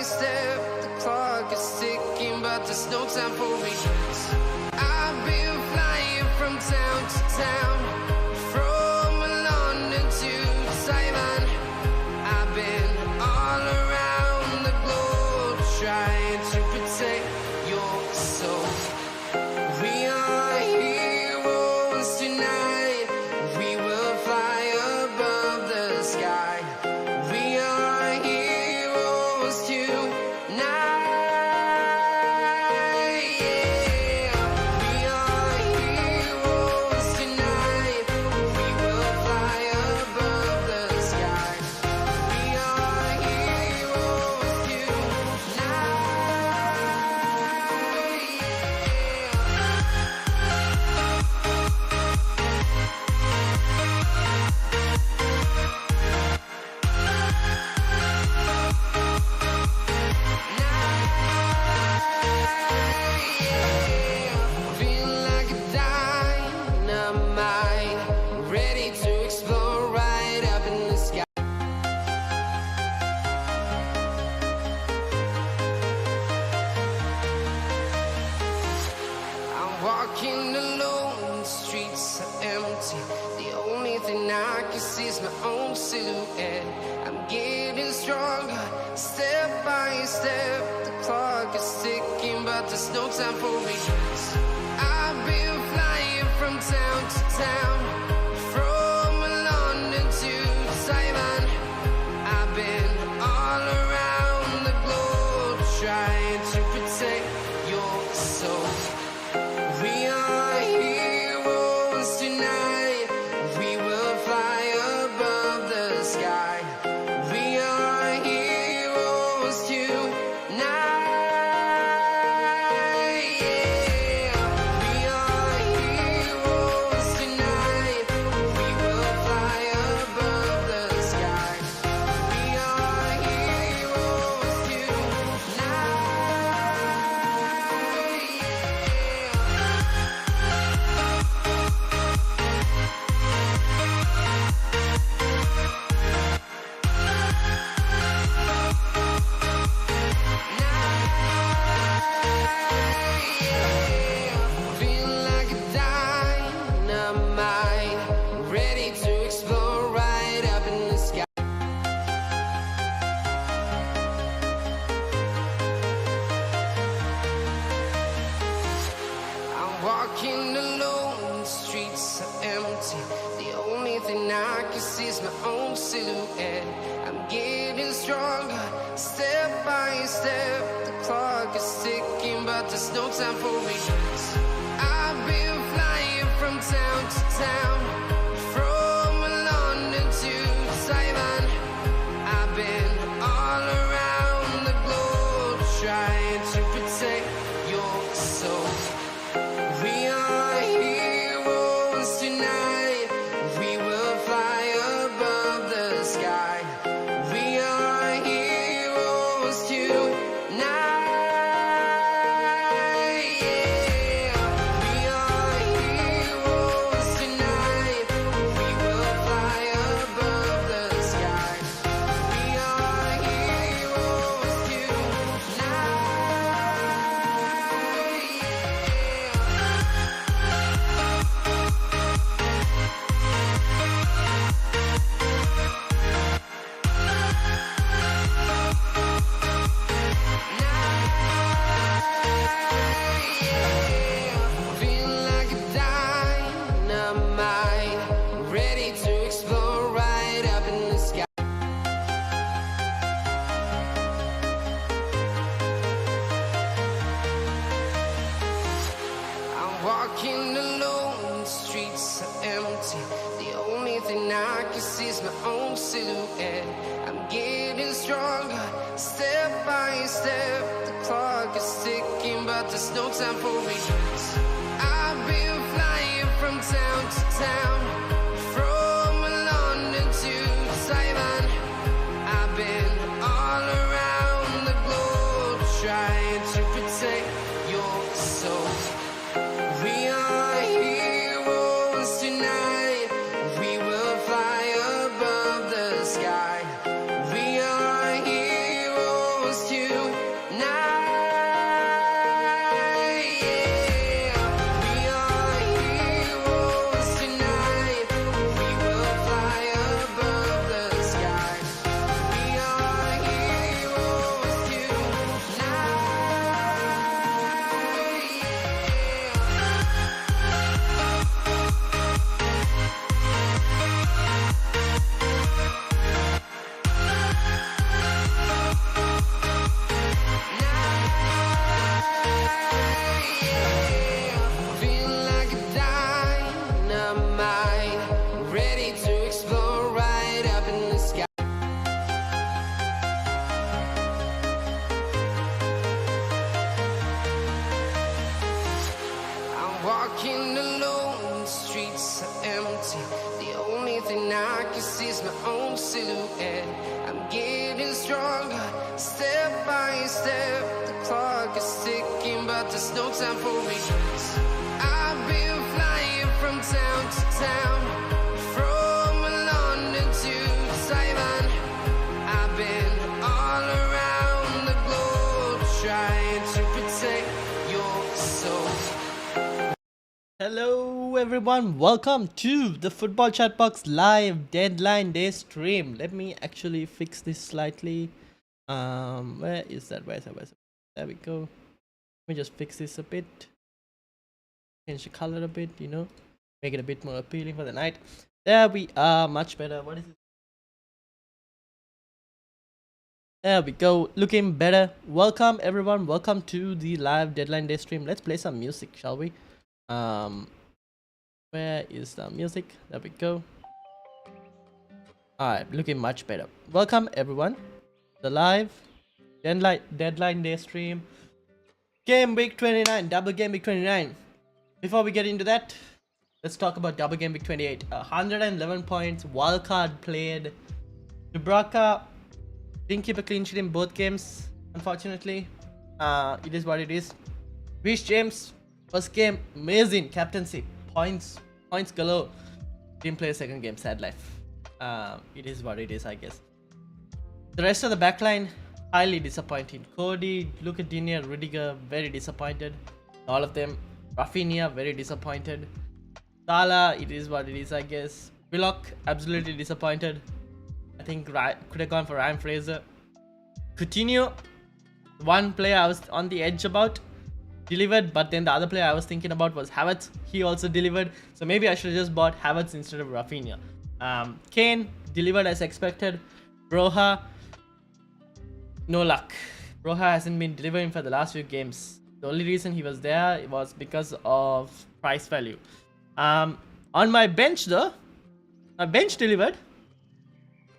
step, the clock is ticking, but there's no time for regrets. I've been flying from town to town, from London to Taiwan. I've been all around the globe trying to protect your soul. We are heroes tonight. We will fly above the sky. We are heroes tonight. Yeah. We are heroes tonight. We will fly above the sky. We are heroes tonight. Feel like a dynamite, ready to explore right up in the sky. I'm walking alone, the streets are empty. The only thing I can see is my own silhouette. I'm getting stronger, step by step. The clock is ticking, but there's no time for regrets. I've been flying from town to town, from London to Taiwan. I've been all around the globe trying to protect your soul. We are heroes tonight. We will fly above the sky. We are heroes tonight. Yeah. We are heroes tonight. We will fly above the sky. We are heroes tonight. Feel like a dynamite, ready to explore right up in the sky. I'm walking alone, the streets are empty. The only thing I can see is my own silhouette. I'm getting stronger, step by step. The clock is ticking, but there's no time for regrets. I've been flying from town to town, from London to Taiwan. I've been all around the globe trying to protect your soul. We are heroes tonight. We will fly above the sky. We are heroes tonight. Yeah. We are heroes tonight. We will fly above the sky. We are heroes tonight. Feel like a dynamite, ready to explore right up in the sky. I'm walking alone, the streets are empty. The only thing I can see is my own silhouette. I'm getting stronger, step by step. The clock is ticking, but there's no time for regrets. I've been flying from town to town, from London to Taiwan. I've been all around the globe trying to protect your soul. We are heroes tonight. We will fly above the sky. We are heroes tonight. our own silhouette. I'm getting stronger, step by step. The clock is ticking, but there's no time for regrets. I've been flying from town to town, from London to Taiwan. I've been all around the globe trying to protect your soul. Hello everyone, welcome to the Football Chatbox live deadline day stream. Let me actually fix this slightly. Where is that? Where's that? There we go. Let me just fix this a bit. Change the color a bit, you know, make it a bit more appealing for the night. There we are, much better. What is it? There we go, looking better. Welcome everyone, welcome to the live deadline day stream. Let's play some music, shall we? Where is the music? There we go. Alright, looking much better. Welcome everyone, the live deadline day stream, game week 29, double game week 29. Before we get into that, let's talk about double game week 28. 111 points, wildcard played. Dubravka didn't keep a clean sheet in both games, unfortunately. It is what it is. Reece James, first game, amazing captaincy, points galore. Didn't play a second game, sad life. It is what it is, I guess. The rest of the backline, highly disappointing. Cody, Luka Digne, Rudiger, very disappointed. All of them. Rafinha, very disappointed. Salah, it is what it is, I guess. Willock, absolutely disappointed. I think could have gone for Ryan Fraser. Coutinho, one player I was on the edge about, delivered, but then the other player I was thinking about was Havertz. He also delivered, so maybe I should have just bought Havertz instead of Rafinha. Kane delivered as expected. Broha, no luck. Broha hasn't been delivering for the last few games. The only reason he was there was because of price value. On my bench though, my bench delivered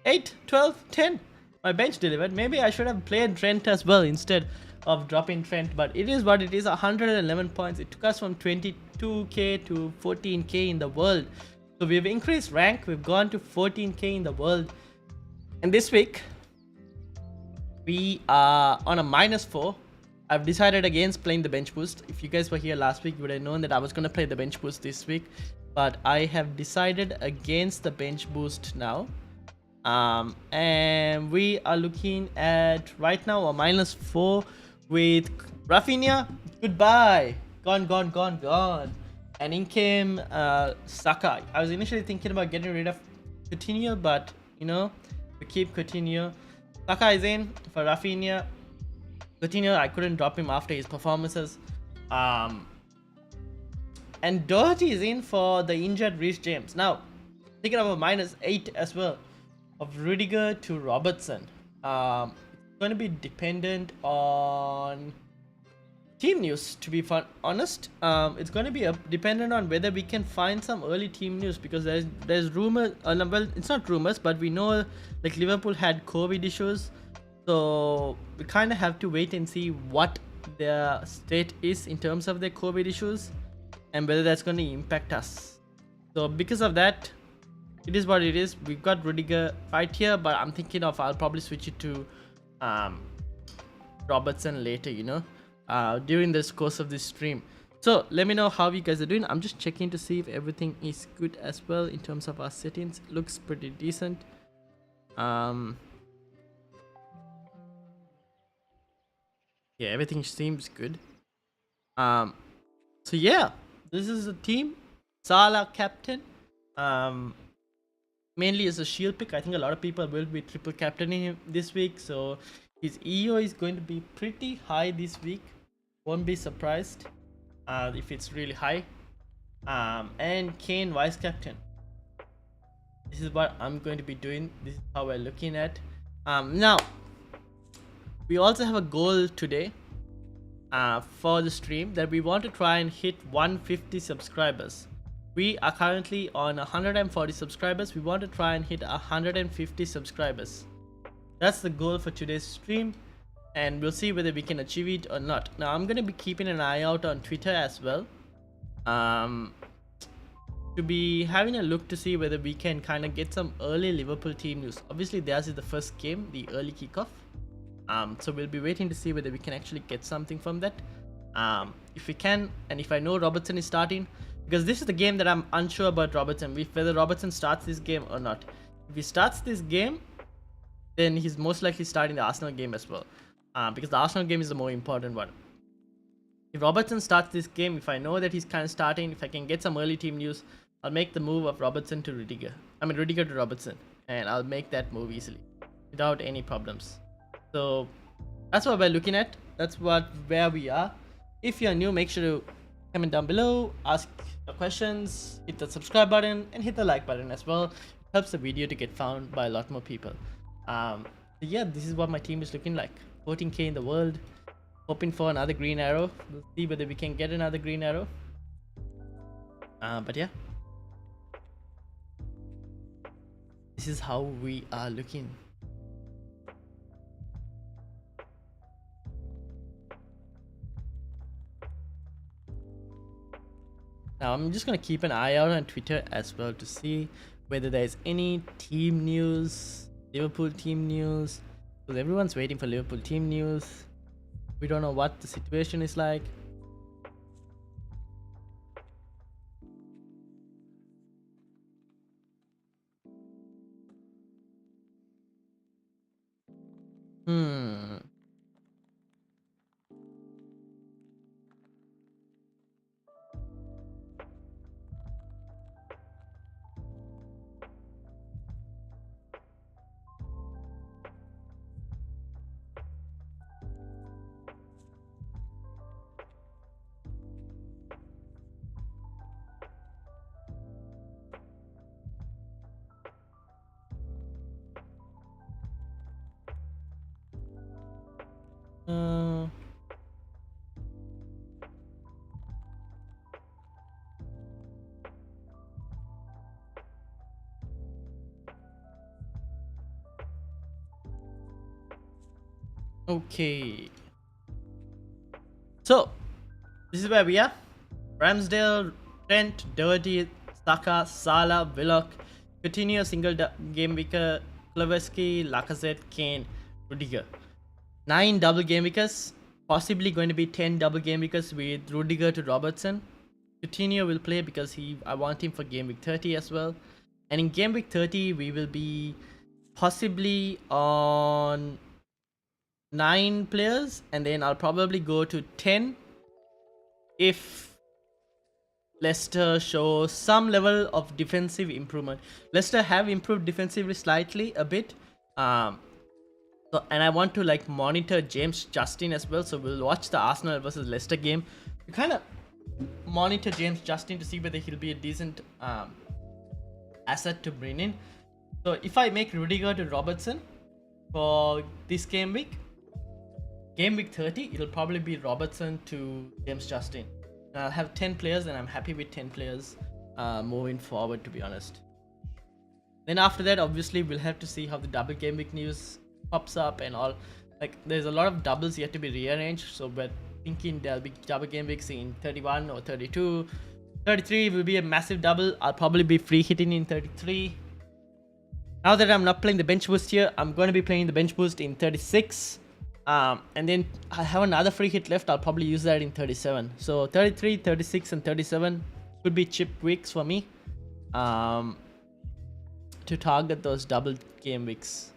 8, 12, 10. My bench delivered. Maybe I should have played Trent as well instead of dropping Trent, but it is what it is. 111 points. It took us from 22k to 14k in the world. So we've increased rank. We've gone to 14k in the world. And this week, we are on a -4. I've decided against playing the bench boost. If you guys were here last week, you would have known that I was going to play the bench boost this week. But I have decided against the bench boost now. And we are looking at right now a -4 with Rafinha. Goodbye. Gone. And in came Saka. I was initially thinking about getting rid of Coutinho, but you know, we keep Coutinho. Saka is in for Rafinha. Coutinho, I couldn't drop him after his performances. And Doherty is in for the injured Reece James. Now, thinking of a -8 as well, of Rudiger to Robertson. It's going to be dependent on team news, to be honest. It's going to be dependent on whether we can find some early team news, because there's rumors. Well, it's not rumors, but we know like Liverpool had COVID issues. So we kind of have to wait and see what their state is in terms of their COVID issues and whether that's going to impact us. So because of that, it is what it is. We've got Rudiger right here, but I'm thinking of I'll probably switch it to Robertson later, you know, during this course of this stream. So let me know how you guys are doing. I'm just checking to see if everything is good as well in terms of our settings. Looks pretty decent. Yeah, everything seems good. So yeah, this is the team. Salah captain. Mainly as a shield pick. I think a lot of people will be triple captaining him this week, so his EO is going to be pretty high this week. Won't be surprised if it's really high. And Kane vice captain. This is what I'm going to be doing. This is how we're looking at. Now we also have a goal today for the stream, that we want to try and hit 150 subscribers. We are currently on 140 subscribers. We want to try and hit 150 subscribers. That's the goal for today's stream, and we'll see whether we can achieve it or not. Now I'm going to be keeping an eye out on Twitter as well. to be having a look to see whether we can kind of get some early Liverpool team news. Obviously, theirs is the first game, the early kickoff. So we'll be waiting to see whether we can actually get something from that. If we can, and if I know Robertson is starting, because this is the game that I'm unsure about Robertson, whether Robertson starts this game or not. If he starts this game, then he's most likely starting the Arsenal game as well, because the Arsenal game is the more important one. If Robertson starts this game, if I know that he's kind of starting, if I can get some early team news, I'll make the move of Robertson to Rudiger. Rudiger to Robertson, and I'll make that move easily, without any problems. So that's what we're looking at. That's where we are. If you're new, make sure to comment down below, ask your questions, hit the subscribe button, and hit the like button as well. It helps the video to get found by a lot more people. Yeah, this is what my team is looking like. 14k in the world. Hoping for another green arrow. We'll see whether we can get another green arrow. But yeah, this is how we are looking. Now I'm just gonna keep an eye out on Twitter as well to see whether there's any team news, Liverpool team news, because everyone's waiting for Liverpool team news. We don't know what the situation is like. Okay. So this is where we are. Ramsdale, Trent, Doherty, Saka, Salah, Willock, Coutinho, single game weeker, Kulusevski, Lacazette, Kane, Rudiger. 9 double game weekers. Possibly going to be 10 double game weekers with Rudiger to Robertson. Coutinho will play because I want him for game week 30 as well. And in game week 30 we will be possibly on 9 players, and then I'll probably go to 10 if Leicester show some level of defensive improvement. Leicester have improved defensively slightly a bit, and I want to like monitor James Justin as well, so we'll watch the Arsenal versus Leicester game to kind of monitor James Justin to see whether he'll be a decent asset to bring in. So if I make Rudiger to Robertson for this game week 30, it'll probably be Robertson to James Justin. I'll have 10 players, and I'm happy with 10 players moving forward, to be honest. Then after that, obviously we'll have to see how the double game week news pops up and all. Like there's a lot of doubles yet to be rearranged, so we're thinking there'll be double game weeks in 31 or 32. 33 will be a massive double. I'll probably be free hitting in 33. Now that I'm not playing the bench boost here, I'm going to be playing the bench boost in 36. And then I have another free hit left. I'll probably use that in 37. So 33, 36 and 37 could be chip weeks for me to target those double game weeks.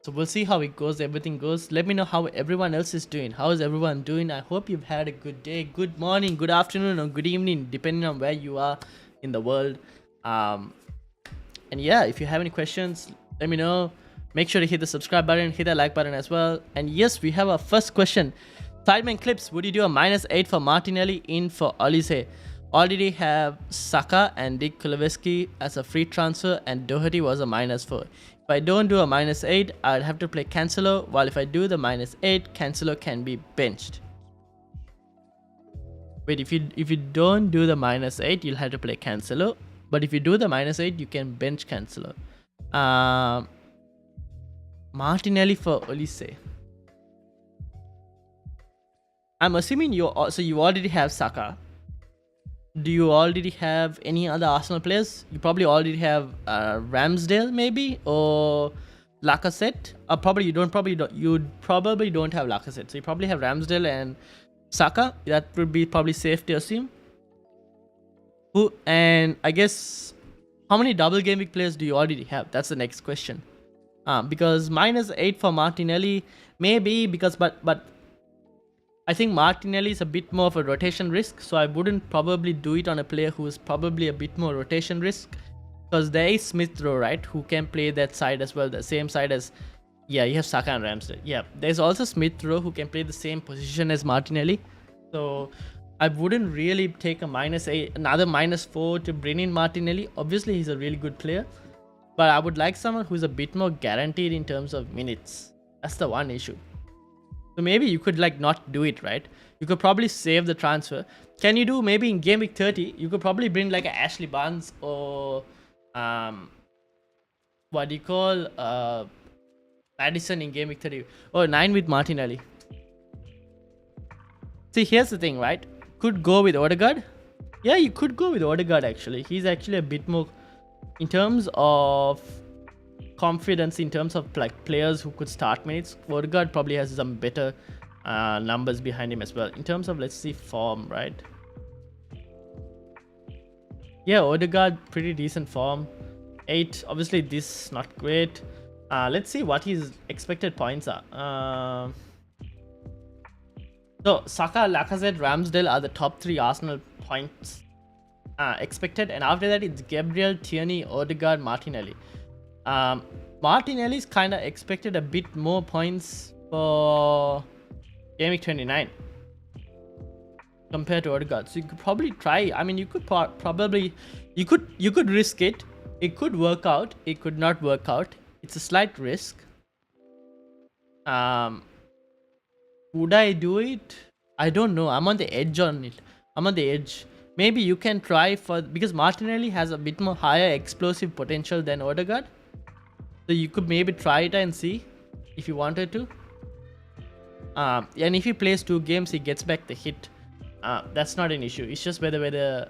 So we'll see how it goes, everything goes. Let me know how everyone else is doing. How is everyone doing? I hope you've had a good day, good morning, good afternoon or good evening, depending on where you are in the world. And yeah, if you have any questions, let me know. Make sure to hit the subscribe button, hit that like button as well. And yes, we have our first question. Sideman Clips, would you do a -8 for Martinelli, in for Olise? Already have Saka and Dick Kulusevski as a free transfer, and Doherty was a -4. If I don't do a -8, I'd have to play Cancelo, while if I do the -8, Cancelo can be benched. Wait, if you don't do the -8, you'll have to play Cancelo. But if you do the -8, you can bench Cancelo. Martinelli for Olise. I'm assuming you already have Saka. Do you already have any other Arsenal players? You probably already have Ramsdale maybe, or Lacazette. Probably you don't. You probably don't have Lacazette. So you probably have Ramsdale and Saka. That would be probably safe to assume. Who, and I guess, how many double game week players do you already have? That's the next question. Because -8 for Martinelli, maybe because but I think Martinelli is a bit more of a rotation risk, so I wouldn't probably do it on a player who is probably a bit more rotation risk. Because there is Smith Rowe, right, who can play that side as well, the same side as, yeah, you have Saka and Ramsdale. Yeah, there's also Smith Rowe who can play the same position as Martinelli. So I wouldn't really take a -8, another -4 to bring in Martinelli. Obviously, he's a really good player, but I would like someone who's a bit more guaranteed in terms of minutes. That's the one issue. So maybe you could like not do it, right? You could probably save the transfer. Can you do maybe in game week 30? You could probably bring like a Ashley Barnes or what do you call Madison in game week 30 or 9 with Martinelli. See, here's the thing, right? Could go with Odegaard. Yeah, you could go with Odegaard actually. He's actually a bit more in terms of confidence, in terms of like players who could start minutes. Odegaard probably has some better numbers behind him as well. In terms of, let's see, form, right? Yeah, Odegaard, pretty decent form. 8, obviously this not great. Let's see what his expected points are. So Saka, Lacazette, Ramsdale are the top 3 Arsenal points expected, and after that it's Gabriel, Tierney, Odegaard, Martinelli. Martinelli is kind of expected a bit more points for game week 29 compared to Odegaard, so you could probably try. I mean, you could probably you could risk it. It could work out. It could not work out. It's a slight risk. Would I do it? I don't know. I'm on the edge on it. I'm on the edge. Maybe you can try for, because Martinelli has a bit more higher explosive potential than Odegaard. So you could maybe try it and see if you wanted to. And if he plays 2 games, he gets back the hit. That's not an issue. It's just whether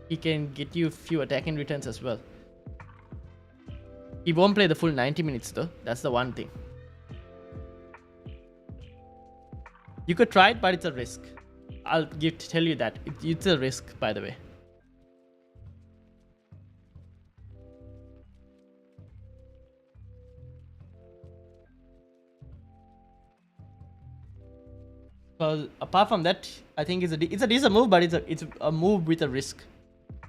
he can get you a few attacking returns as well. He won't play the full 90 minutes though. That's the one thing. You could try it, but it's a risk. I'll tell you that. It's a risk, by the way. Because apart from that, I think it's a decent move, but it's a move with a risk.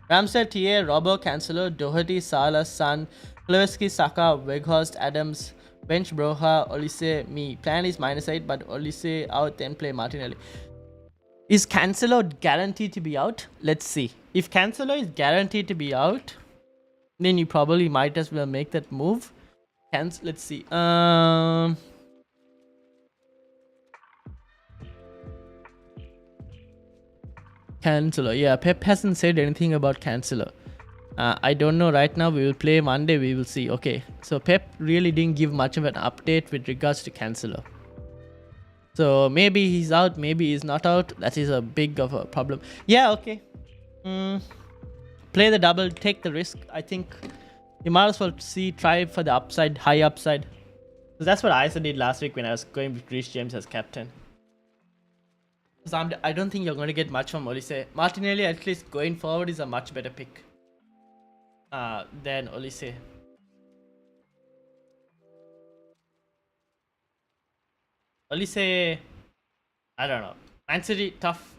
Ramsdale, TA, Robbo, Cancelo, Doherty, Salah, Son, Kulevski, Saka, Weghorst, Adams, bench Broha, Olise, me. Plan is -8, but Olise out, then play Martinelli. Is Cancelo guaranteed to be out? Let's see. If Cancelo is guaranteed to be out, then you probably might as well make that move. Let's see. Cancelo. Yeah, Pep hasn't said anything about Cancelo. I don't know right now. We will play Monday. We will see. Okay. So Pep really didn't give much of an update with regards to Cancelo. So maybe he's out. Maybe he's not out. That is a big of a problem. Yeah. Okay. Play the double. Take the risk. I think you might as well try for the upside, high upside. So that's what I did last week when I was going with Reece James as captain. I don't think you're going to get much from Olise. Martinelli, at least going forward, is a much better pick than Olise. Olise, I don't know. Man City, tough.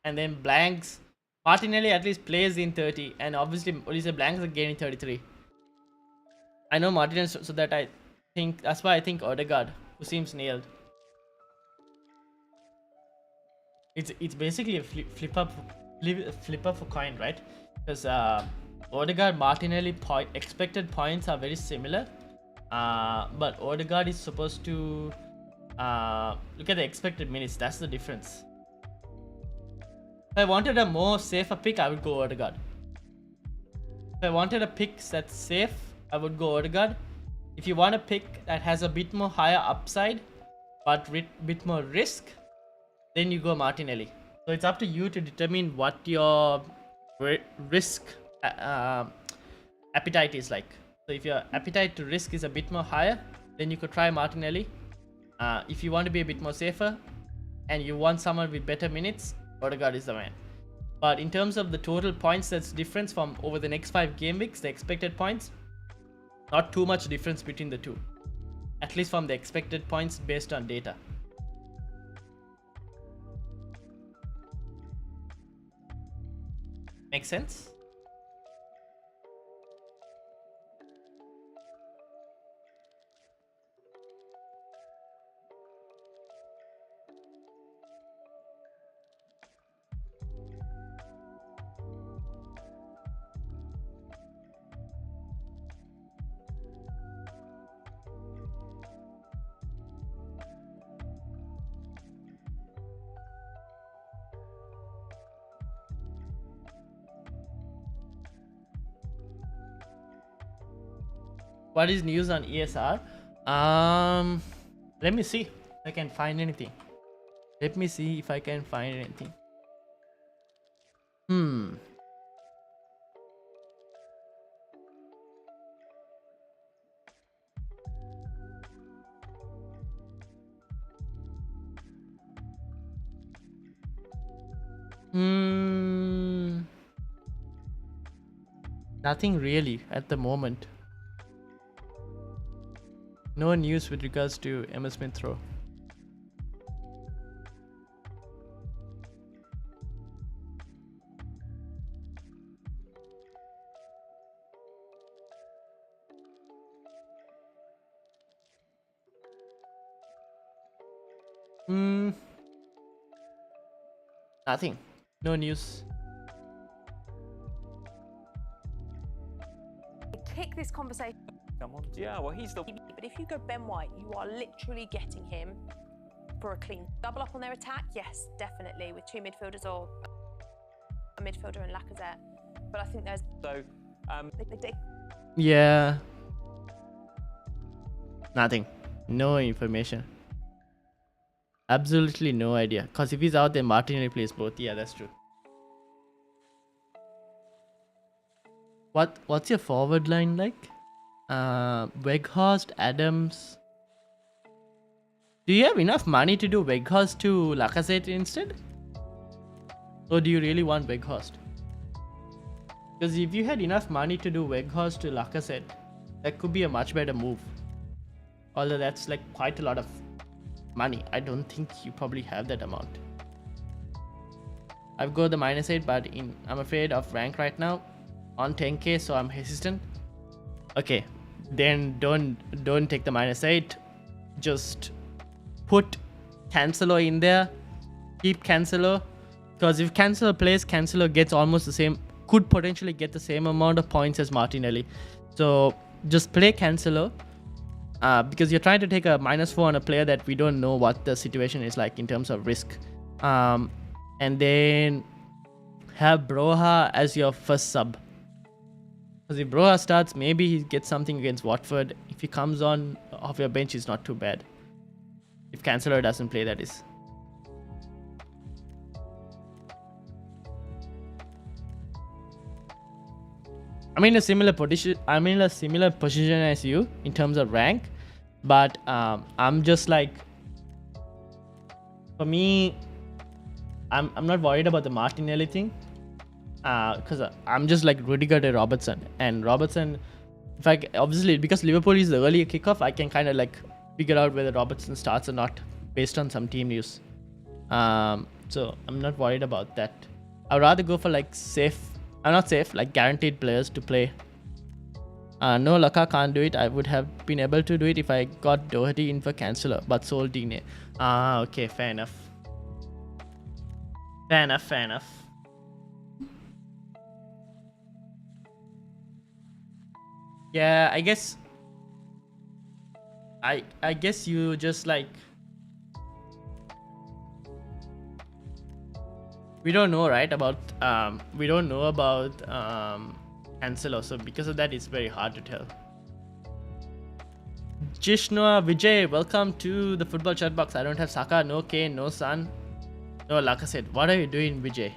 And then blanks. Martinelli at least plays in 30. And obviously, Olise blanks again in 33. I know Martinelli, so that I think, that's why I think Odegaard, who seems nailed. It's basically a flip up for coin, right? Because Odegaard, Martinelli expected points are very similar, but Odegaard is supposed to look at the expected minutes. That's the difference. If I wanted a more safer pick, I would go Odegaard. If I wanted a pick that's safe, I would go Odegaard. If you want a pick that has a bit more higher upside, but bit more risk, then you go Martinelli. So it's up to you to determine what your risk appetite is like. So if your appetite to risk is a bit more higher, then you could try Martinelli. If you want to be a bit more safer and you want someone with better minutes, Odegaard is the man. But in terms of the total points, that's difference from over the next 5 game weeks, the expected points, not too much difference between the two, at least from the expected points based on data. Make sense? What is news on ESR? Let me see if I can find anything. Let me see if I can find anything. Nothing really at the moment. No news with regards to Emma Smith Rowe. Nothing. No news. Kick this conversation. Come on. Yeah, well, he's the. But if you go Ben White, you are literally getting him for a clean double up on their attack. Yes, definitely with 2 midfielders or a midfielder and Lacazette. But I think there's So, Yeah. Nothing. No information. Absolutely no idea. Because if he's out there, Martinelli plays both. Yeah, that's true. What's your forward line like? Weghorst, Adams. Do you have enough money to do Weghorst to Lacazette instead? Or do you really want Weghorst? Because if you had enough money to do Weghorst to Lacazette, that could be a much better move. Although that's like quite a lot of money. I don't think you probably have that amount. I've got the -8, but I'm afraid of rank right now on 10k, so I'm hesitant. Okay, then don't take the -8. Just put Cancelo in there. Keep Cancelo, because if Cancelo plays, Cancelo gets almost the same, could potentially get the same amount of points as Martinelli. So just play Cancelo, because you're trying to take a -4 on a player that we don't know what the situation is like in terms of risk. And then have Broha as your first sub. Because if Broha starts, maybe he gets something against Watford. If he comes on off your bench, it's not too bad. If Cancelo doesn't play, that is. I'm in a similar position as you in terms of rank, but I'm just like, for me, I'm not worried about the Martinelli thing, because I'm just like Rudiger to Robertson, and Robertson, if I obviously, because Liverpool is the earlier kickoff, I can kind of like figure out whether Robertson starts or not based on some team news. So I'm not worried about that. I'd rather go for like like guaranteed players to play. No, Laka can't do it. I would have been able to do it if I got Doherty in for Cancelo, but sold Digne. Okay, fair enough. Fair enough. Yeah, I guess you just like, we don't know, right, about Cancelo, so because of that it's very hard to tell. Jishnoa Vijay, welcome to the football chat box. I don't have Saka, no Kane, no Son. No, like I said, what are you doing, Vijay?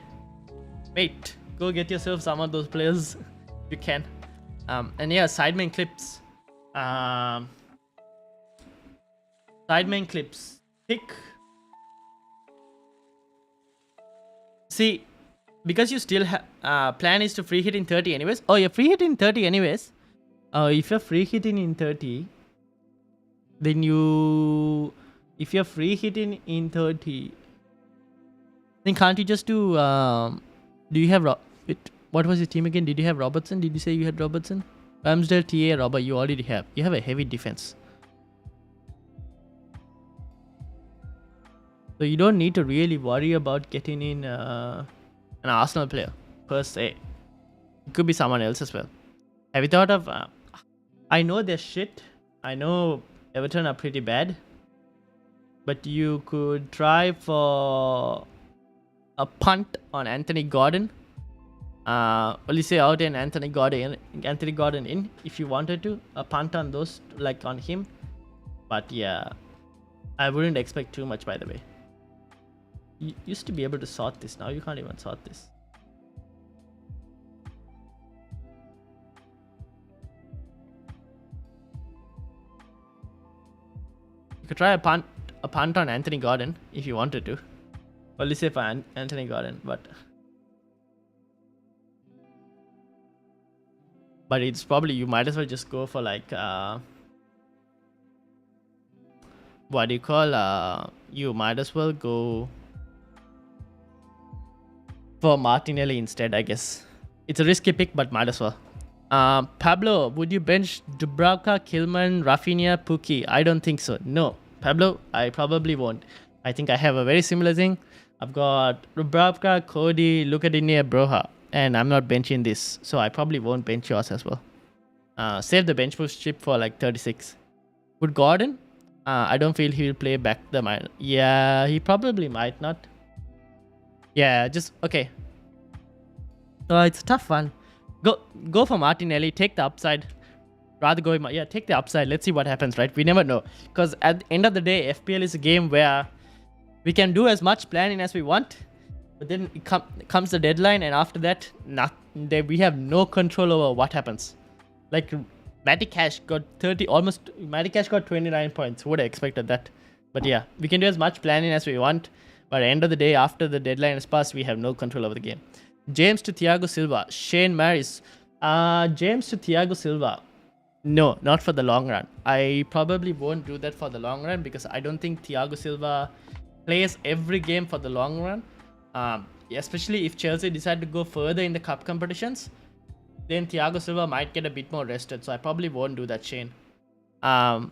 Wait, go get yourself some of those players if you can. And yeah, sideman clips. Sideman clips. Pick. See, because you still have plan is to free hit in 30 anyways. Oh, you're free hit in 30 anyways. If you're free hitting in 30, then if you're free hitting in 30, then can't you just do you have what was your team again? Did you have Robertson? Did you say you had Robertson? Ramsdale, TA, Robert, you already have. You have a heavy defense. So you don't need to really worry about getting in an Arsenal player per se. It could be someone else as well. Have you thought of... I know they're shit. I know Everton are pretty bad. But you could try for a punt on Anthony Gordon. Only say out and Anthony Gordon in if you wanted to. A punt on those, like on him. But yeah, I wouldn't expect too much, by the way. You used to be able to sort this. Now you can't even sort this. You could try a punt on Anthony Gordon if you wanted to. Only say for Anthony Gordon, but it's probably, you might as well just go for like what do you call, you might as well go for Martinelli instead, I guess. It's a risky pick, but might as well. Pablo, would you bench Dubravka, Kilman, Rafinha, Pukki? I don't think so. No, Pablo, I probably won't. I think I have a very similar thing. I've got Dubravka, Cody, Lucadini, Broha, and I'm not benching this, so I probably won't bench yours as well. Save the bench boost chip for like 36. Would Gordon? I don't feel he will play back the minor. Yeah, he probably might not. Yeah, just okay. It's a tough one. Go for Martinelli. Take the upside. Rather go with take the upside. Let's see what happens, right? We never know. Because at the end of the day, FPL is a game where we can do as much planning as we want, but then comes the deadline, and after that, we have no control over what happens. Like Matty Cash got 29 points. Who would have expected that? But yeah, we can do as much planning as we want. But at the end of the day, after the deadline has passed, we have no control over the game. James to Thiago Silva. Shane Maris. James to Thiago Silva. No, not for the long run. I probably won't do that for the long run because I don't think Thiago Silva plays every game for the long run. Especially if Chelsea decide to go further in the cup competitions, then Thiago Silva might get a bit more rested. So I probably won't do that, Shane. Vijay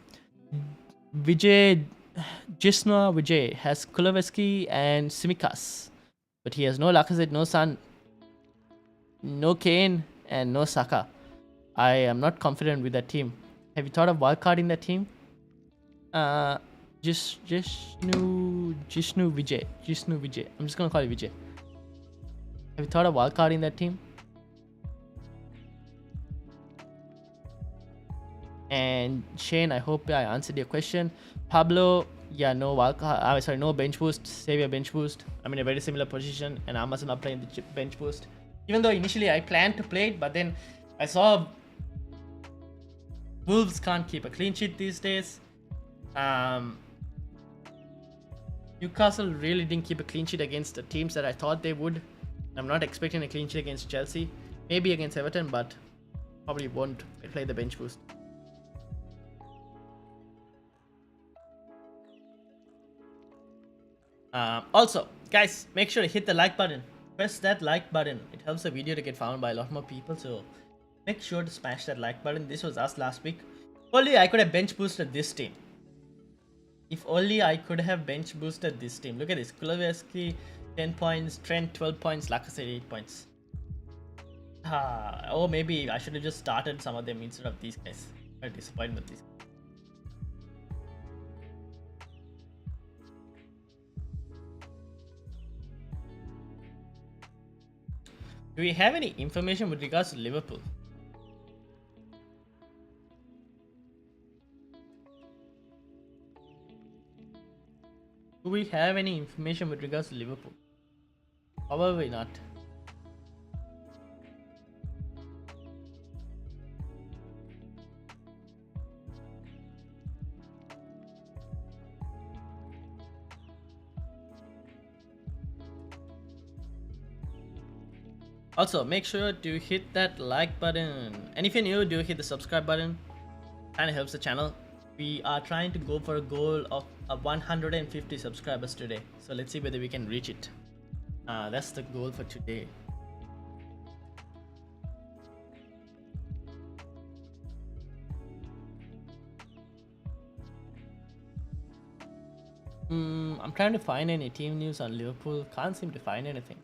has Kuleveski and Simikas, but he has no Lacazette, no Son, no Kane, and no Saka. I am not confident with that team. Have you thought of wildcard in that team? Jishnu Vijay. I'm just gonna call you Vijay. Have you thought of wildcard in that team? And Shane, I hope I answered your question. Pablo, yeah, no wildcard. No bench boost. Save your bench boost. I'm in a very similar position, and I'm also not playing the bench boost. Even though initially I planned to play it, but then I saw Wolves can't keep a clean sheet these days. Newcastle really didn't keep a clean sheet against the teams that I thought they would. I'm not expecting a clean sheet against Chelsea. Maybe against Everton, but probably won't play the bench boost. Also, guys, make sure to hit the like button. Press that like button. It helps the video to get found by a lot more people. So make sure to smash that like button. This was us last week. Only I could have bench boosted this team. If only I could have bench boosted this team. Look at this. Kuleveski, 10 points. Trent, 12 points. Lacazette, 8 points. Or maybe I should have just started some of them instead of these guys. I'm disappointed with these. Do we have any information with regards to Liverpool? Do we have any information with regards to Liverpool? Probably not. Also, make sure to hit that like button, and if you're new, do hit the subscribe button. Kind of helps the channel. We are trying to go for a goal of 150 subscribers today, so let's see whether we can reach it. That's the goal for today. I'm trying to find any team news on Liverpool. Can't seem to find anything.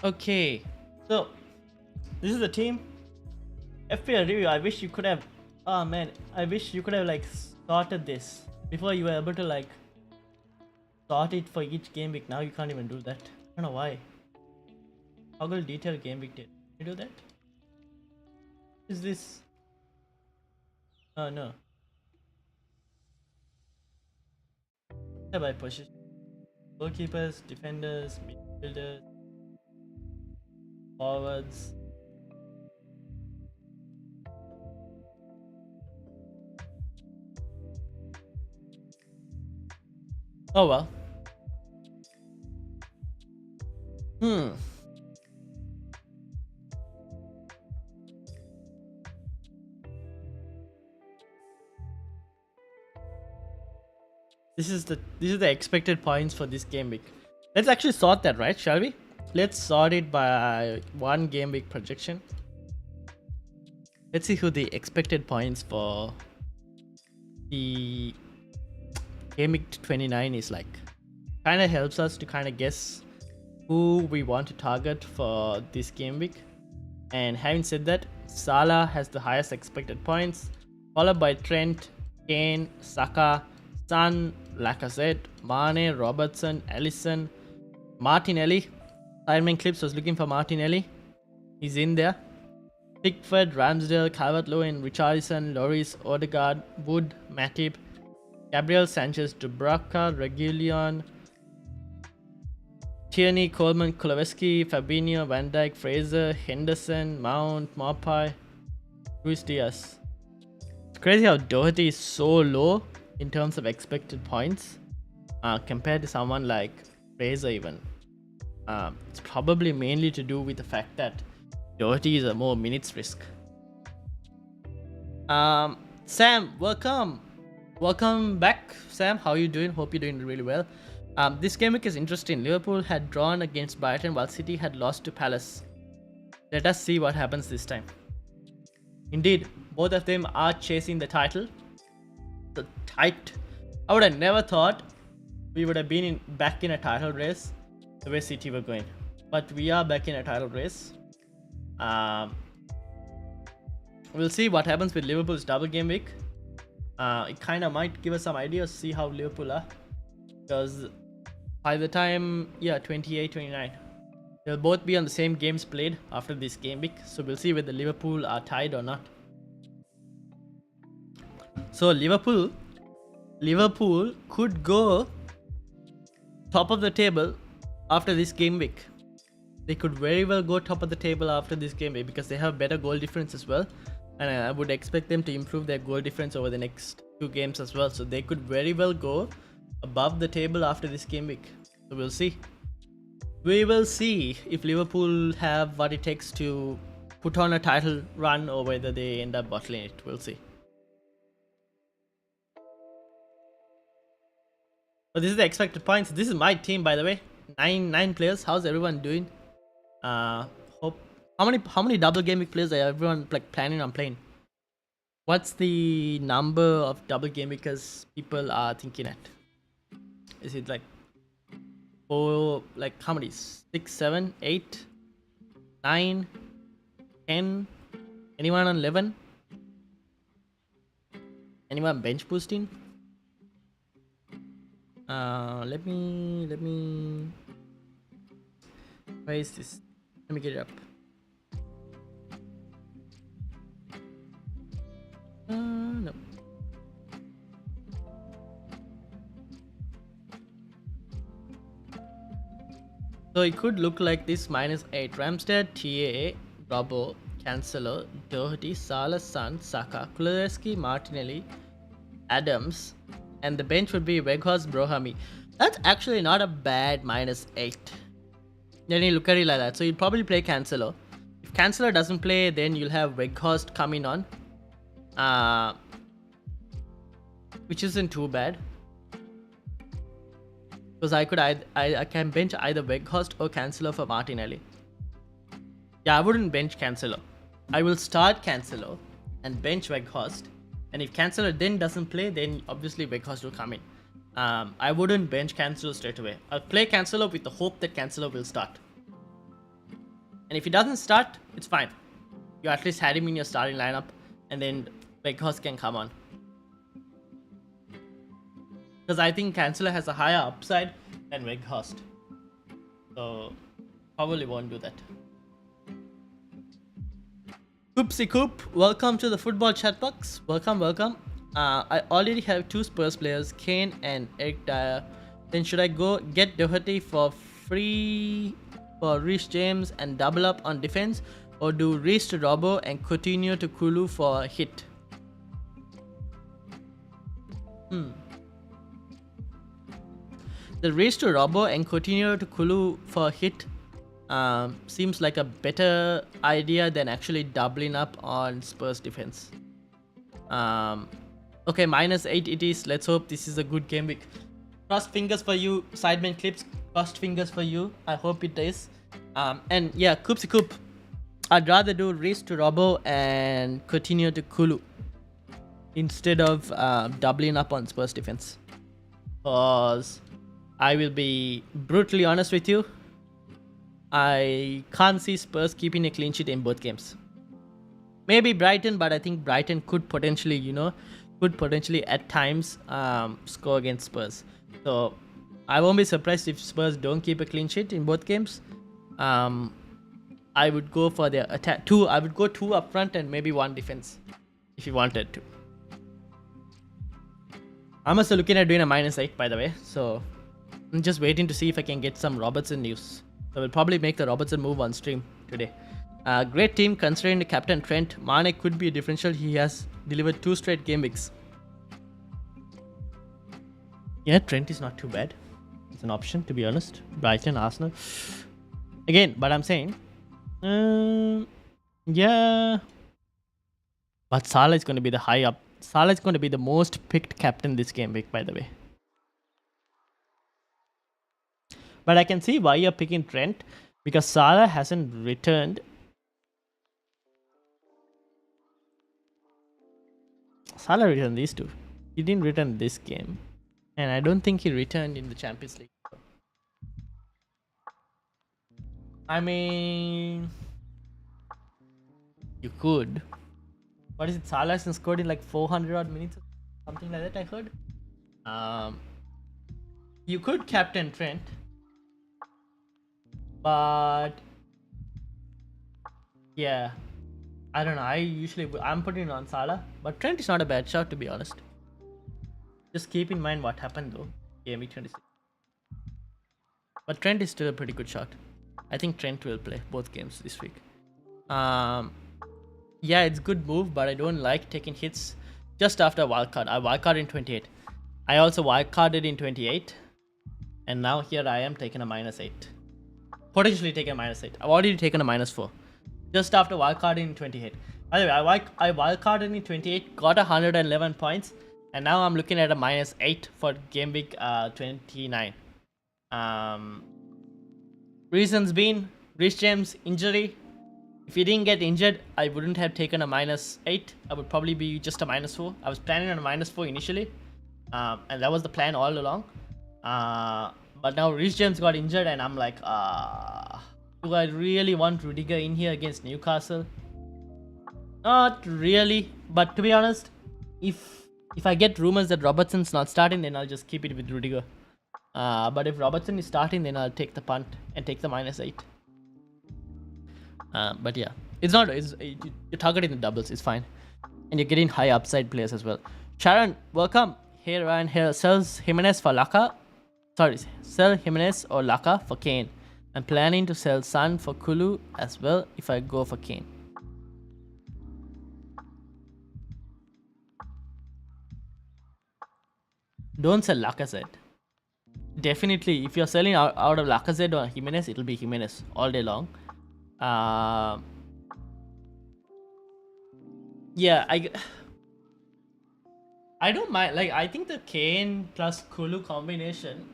Okay, so this is the team. FPL review. I wish you could have. Oh man, I wish you could have like started this before you were able to like sort it for each game week. Now you can't even do that. I don't know why. Toggle detail game week date. Can you do that? Is this? Oh no. By position. Goalkeepers, defenders, midfielders, forwards. Oh well. This is the expected points for this game week. Let's actually sort that, right? Shall we? Let's sort it by one game week projection. Let's see who the expected points for the game week 29 is like. Kind of helps us to kind of guess who we want to target for this game week. And having said that, Salah has the highest expected points, followed by Trent, Kane, Saka, Son, Lacazette, Mane, Robertson, Alisson, Martinelli. Simon Clips was looking for Martinelli. He's in there. Pickford, Ramsdale, Calvert-Lewin, Richarlison, Lloris, Odegaard, Wood, Matip, Gabriel Sanchez, Dubravka, Reguilon, Tierney, Coleman, Kuleveski, Fabinho, Van Dijk, Fraser, Henderson, Mount, Maupay, Luis Diaz. It's crazy how Doherty is so low in terms of expected points compared to someone like Fraser even. It's probably mainly to do with the fact that Doherty is a more minutes risk. Sam, welcome back. Sam, how are you doing? Hope you're doing really well. This game week is interesting. Liverpool had drawn against Brighton while City had lost to Palace. Let us see what happens this time. Indeed, both of them are chasing the title. The tight. I would have never thought we would have been back in a title race the way City were going, but we are back in a title race. We'll see what happens with Liverpool's double game week. It kind of might give us some ideas, see how Liverpool are, because by the time 28, 29, they'll both be on the same games played after this game week. So we'll see whether Liverpool are tied or not. So Liverpool could go top of the table after this game week. They could very well go top of the table after this game week because they have better goal difference as well, and I would expect them to improve their goal difference over the next 2 games as well. So they could very well go above the table after this game week. So we'll see. We will see if Liverpool have what it takes to put on a title run or whether they end up bottling it. We'll see. But this is the expected points. This is my team, by the way. Nine players. How's everyone doing? Hope. How many double game week players are everyone like planning on playing? What's the number of double game weekers people are thinking at? Is it like 4, like how many? 6, 7, 8, 9, 10? Anyone on 11? Anyone bench boosting? Let me. Where is this? Let me get it up. No. So it could look like this: -8 Ramsdale, TAA, Robbo, Cancelo, Doherty, Salah, Son, Saka, Kulusevski, Martinelli, Adams, and the bench would be Weghorst, Brohami. That's actually not a bad -8. Then you look at it like that. So you'll probably play Cancelo. If Cancelo doesn't play, then you'll have Weghorst coming on, which isn't too bad. Because I can bench either Weghorst or Cancelo for Martinelli. Yeah, I wouldn't bench Cancelo. I will start Cancelo and bench Weghorst. And if Cancelo then doesn't play, then obviously Weghorst will come in. I wouldn't bench Cancelo straight away. I'll play Cancelo with the hope that Cancelo will start. And if he doesn't start, it's fine. You at least had him in your starting lineup, and then Weghorst can come on. Because I think Cancelo has a higher upside than Weghorst. So, probably won't do that. Koopsy Coop, welcome to the football chat box. Welcome. I already have 2 Spurs players, Kane and Eric Dyer. Then should I go get Doherty for free for Reece James and double up on defense, or do Reece to Robbo and Coutinho to Kulu for a hit? The Reece to Robbo and Coutinho to Kulu for a hit seems like a better idea than actually doubling up on Spurs defense. Okay, -8 it is. Let's hope this is a good game week. Crossed fingers for you, Sidemen Clips. Crossed fingers for you. I hope it is. And yeah, Koopsy Coop. I'd rather do Reece to Robbo and Coutinho to Kulu instead of doubling up on Spurs defense. Because I will be brutally honest with you, I can't see Spurs keeping a clean sheet in both games. Maybe Brighton, but I think Brighton could potentially, at times score against Spurs. So I won't be surprised if Spurs don't keep a clean sheet in both games. I would go for their attack. I would go 2 up front and maybe 1 defense if you wanted to. I'm also looking at doing a -8, by the way. So I'm just waiting to see if I can get some Robertson news. So we'll probably make the Robertson move on stream today. Great team considering the captain Trent. Mane could be a differential. He has delivered 2 straight game weeks. Yeah, Trent is not too bad. It's an option, to be honest. Brighton, Arsenal. Again, but I'm saying, yeah. But Salah is going to be the high up. Salah is going to be the most picked captain this game week, by the way. But I can see why you're picking Trent, because Salah hasn't returned. Salah returned these 2. He didn't return this game. And I don't think he returned in the Champions League. I mean, you could. What is it? Salah hasn't scored in like 400 odd minutes, something like that, I heard. You could captain Trent, but yeah, I don't know. I'm putting it on Salah, but Trent is not a bad shot to be honest. Just keep in mind what happened though. Game week 26. But Trent is still a pretty good shot. I think Trent will play both games this week. Yeah, it's good move, but I don't like taking hits just after wildcard. I wildcard in 28. I also wildcarded in 28. And now here I am taking a -8. Potentially taking a -8. I've already taken a -4. Just after wildcarding in 28. By the way, I wildcarded in 28, got 111 points. And now I'm looking at a -8 for game week 29. Reasons being, Rich James injury. If he didn't get injured, I wouldn't have taken a -8. I would probably be just a -4. I was planning on a -4 initially. And that was the plan all along. But now Rich James got injured and I'm like, do I really want Rudiger in here against Newcastle? Not really. But to be honest, if I get rumors that Robertson's not starting, then I'll just keep it with Rudiger. But if Robertson is starting, then I'll take the punt and take the -8. But yeah, you're targeting the doubles, it's fine. And you're getting high upside players as well. Sharon, welcome. Hey Ryan here, sells Jimenez for Laka. Sorry, sell Jimenez or Laka for Kane. I'm planning to sell Son for Kulu as well if I go for Kane. Don't sell Lacazette. Definitely, if you're selling out of Lacazette or Jimenez, it'll be Jimenez all day long. Yeah, I don't mind. Like, I think the Kane plus Kulu combination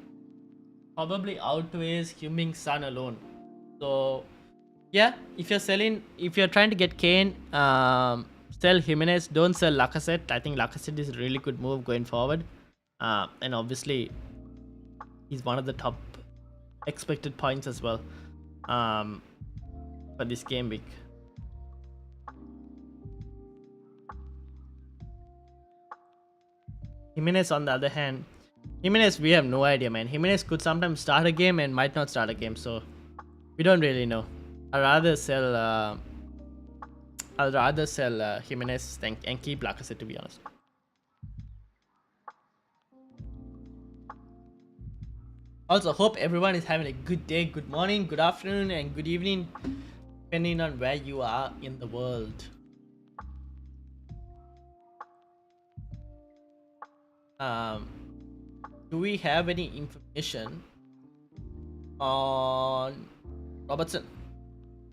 probably outweighs Heung-min Son alone. So, yeah, if you're trying to get Kane, sell Jimenez, don't sell Lacazette. I think Lacazette is a really good move going forward. And obviously, he's one of the top expected points as well for this game week. Jimenez, on the other hand, Jimenez, we have no idea, man. Jimenez could sometimes start a game and might not start a game, so we don't really know. I'd rather sell Jimenez and keep Lacazette, to be honest. Also, hope everyone is having a good day, good morning, good afternoon, and good evening, depending on where you are in the world. Do we have any information on Robertson?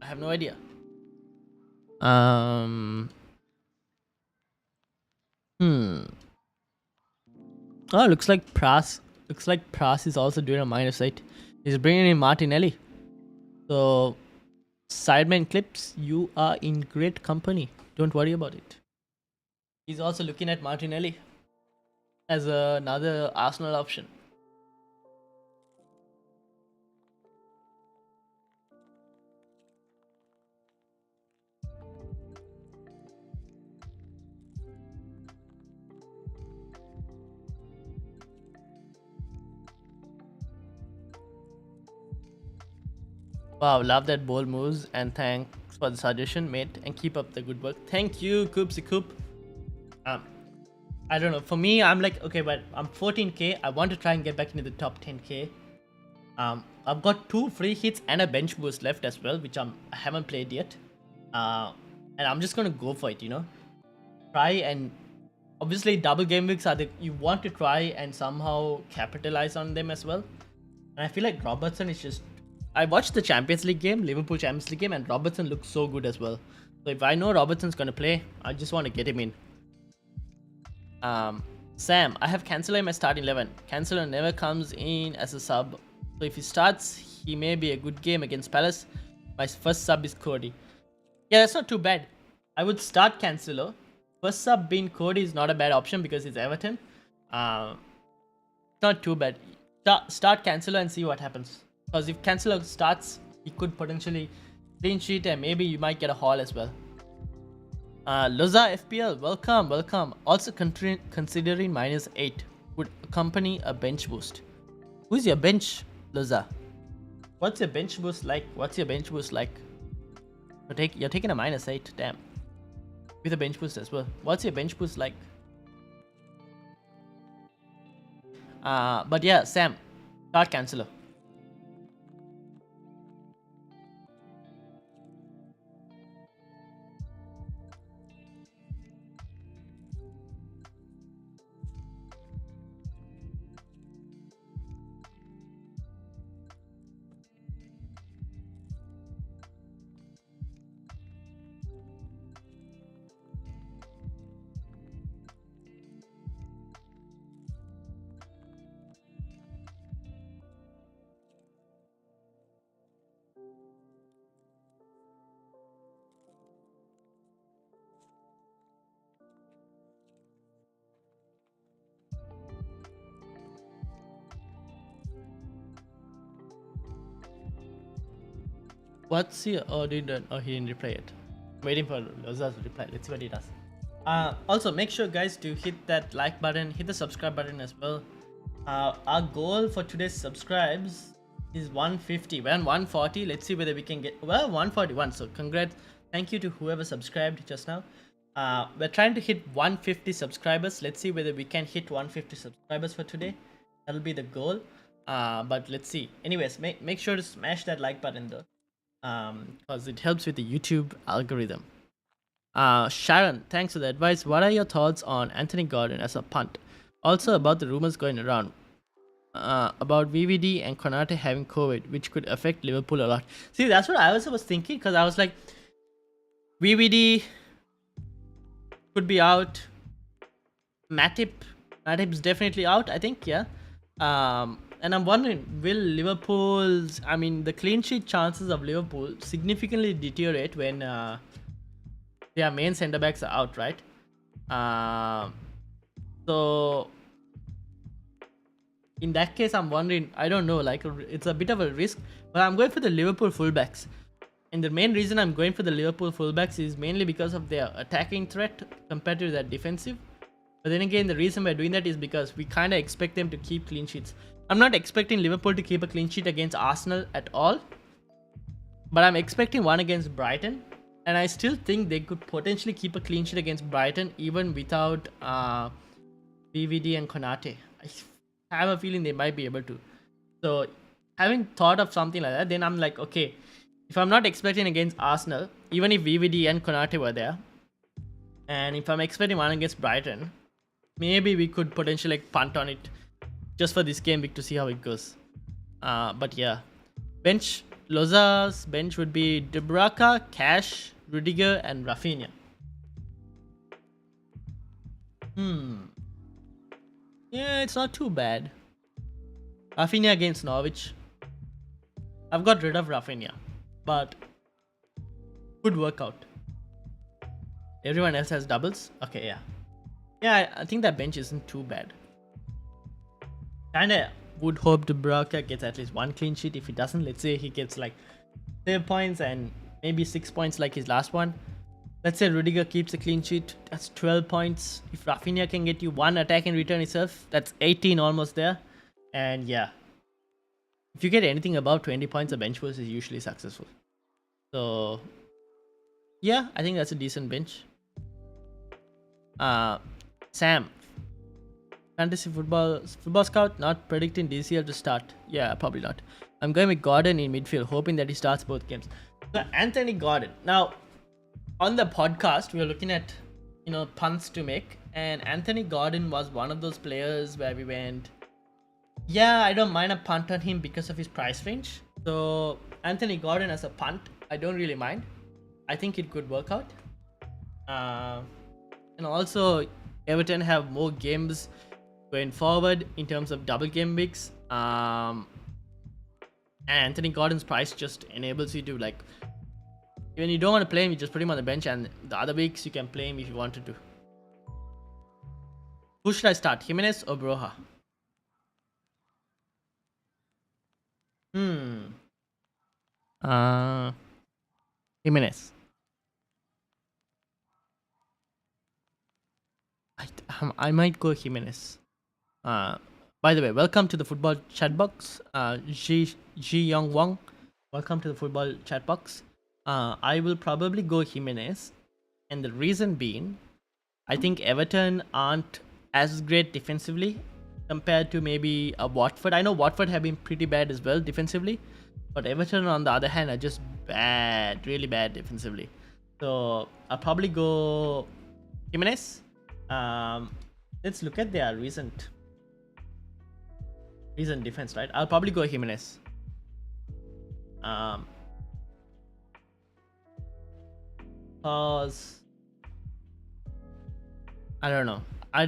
I have no idea. Oh, looks like Pras is also doing a -8. He's bringing in Martinelli. So, Sideman Clips, you are in great company. Don't worry about it. He's also looking at Martinelli as another Arsenal option. Wow, love that bold moves and thanks for the suggestion, mate, and keep up the good work. Thank you, Koopsy Koop. I don't know, for me, I'm like, okay, but I'm 14k. I want to try and get back into the top 10k. I've got 2 free hits and a bench boost left as well, which I haven't played yet. And I'm just gonna go for it, you know. Try and obviously double game weeks are you want to try and somehow capitalize on them as well. And I feel like Robertson is just. I watched the Champions League game, Liverpool Champions League game, and Robertson looks so good as well. So if I know Robertson's gonna play, I just want to get him in. Sam, I have Cancelo in my starting 11. Cancelo never comes in as a sub. So if he starts, he may be a good game against Palace. My first sub is Cody. Yeah, that's not too bad. I would start Cancelo. First sub being Cody is not a bad option because it's Everton. Not too bad. Start Cancelo and see what happens. Because if Cancelo starts, he could potentially clean sheet and maybe you might get a haul as well. Loza FPL, welcome. Also considering -8 would accompany a bench boost. Who's your bench, Loza? What's your bench boost like? You're taking a -8, damn. with a bench boost as well. What's your bench boost like? But yeah, Sam, card canceller. What's your didn't? Oh, he didn't reply it. Waiting for Loza's reply. Let's see what he does. Also, make sure guys to hit that like button, hit the subscribe button as well. Our goal for today's subscribes is 150. We're on 140. Let's see whether we can get 141. So congrats, thank you to whoever subscribed just now. We're trying to hit 150 subscribers. Let's see whether we can hit 150 subscribers for today. That'll be the goal. But let's see. Anyways, make sure to smash that like button though, because it helps with the YouTube algorithm. Sharon, thanks for the advice. What are your thoughts on Anthony Gordon as a punt? Also about the rumors going around about VVD and Konate having COVID, which could affect Liverpool a lot. See, that's what I was thinking, because I was like, VVD could be out. Matip's definitely out, I think, yeah. And I'm wondering, will Liverpool's, I mean, the clean sheet chances of Liverpool significantly deteriorate when their main centre backs are out, right? So in that case, I'm wondering, I don't know, like it's a bit of a risk, but I'm going for the Liverpool fullbacks. And the main reason I'm going for the Liverpool fullbacks is mainly because of their attacking threat compared to their defensive. But then again, the reason we're doing that is because we kind of expect them to keep clean sheets. I'm not expecting Liverpool to keep a clean sheet against Arsenal at all, but I'm expecting one against Brighton. And I still think they could potentially keep a clean sheet against Brighton even without VVD and Konate. I have a feeling they might be able to. So having thought of something like that, then I'm like, okay, if I'm not expecting against Arsenal, even if VVD and Konate were there, and if I'm expecting one against Brighton, maybe we could potentially like punt on it just for this game week to see how it goes. But yeah, bench, Loza's bench would be Dubravka, Cash, Rudiger, and Rafinha. Yeah, it's not too bad. Rafinha against Norwich. I've got rid of Rafinha, but could work out. Everyone else has doubles? Okay, yeah. Yeah, I think that bench isn't too bad. Kinda would hope Dubravka gets at least one clean sheet. If he doesn't, let's say he gets like 7 points and maybe 6 points like his last one. Let's say Rudiger keeps a clean sheet, that's 12 points. If Rafinha can get you one attack in return itself, that's 18 almost there. And yeah, if you get anything above 20 points, a bench boost is usually successful. So yeah, I think that's a decent bench. Sam, fantasy football scout, not predicting DCL to start. Yeah, probably not. I'm going with Gordon in midfield, hoping that he starts both games. So Anthony Gordon. Now, on the podcast, we were looking at, punts to make, and Anthony Gordon was one of those players where we went, yeah, I don't mind a punt on him because of his price range. So Anthony Gordon as a punt, I don't really mind. I think it could work out. And also, Everton have more games going forward in terms of double game weeks. And Anthony Gordon's price just enables you to, like, when you don't want to play him, you just put him on the bench, and the other weeks you can play him if you wanted to. Who should I start, Jimenez or Broha? Jimenez. I might go Jimenez. By the way, welcome to the football chat box. Ji Young Wong, welcome to the football chat box. I will probably go Jimenez And the reason being, I think Everton aren't as great defensively compared to maybe a Watford. I know Watford have been pretty bad as well defensively, but Everton on the other hand are just bad, really bad defensively. So I'll probably go Jimenez. Let's look at their recent defense, right? I'll probably go Jimenez. Cause I don't know. I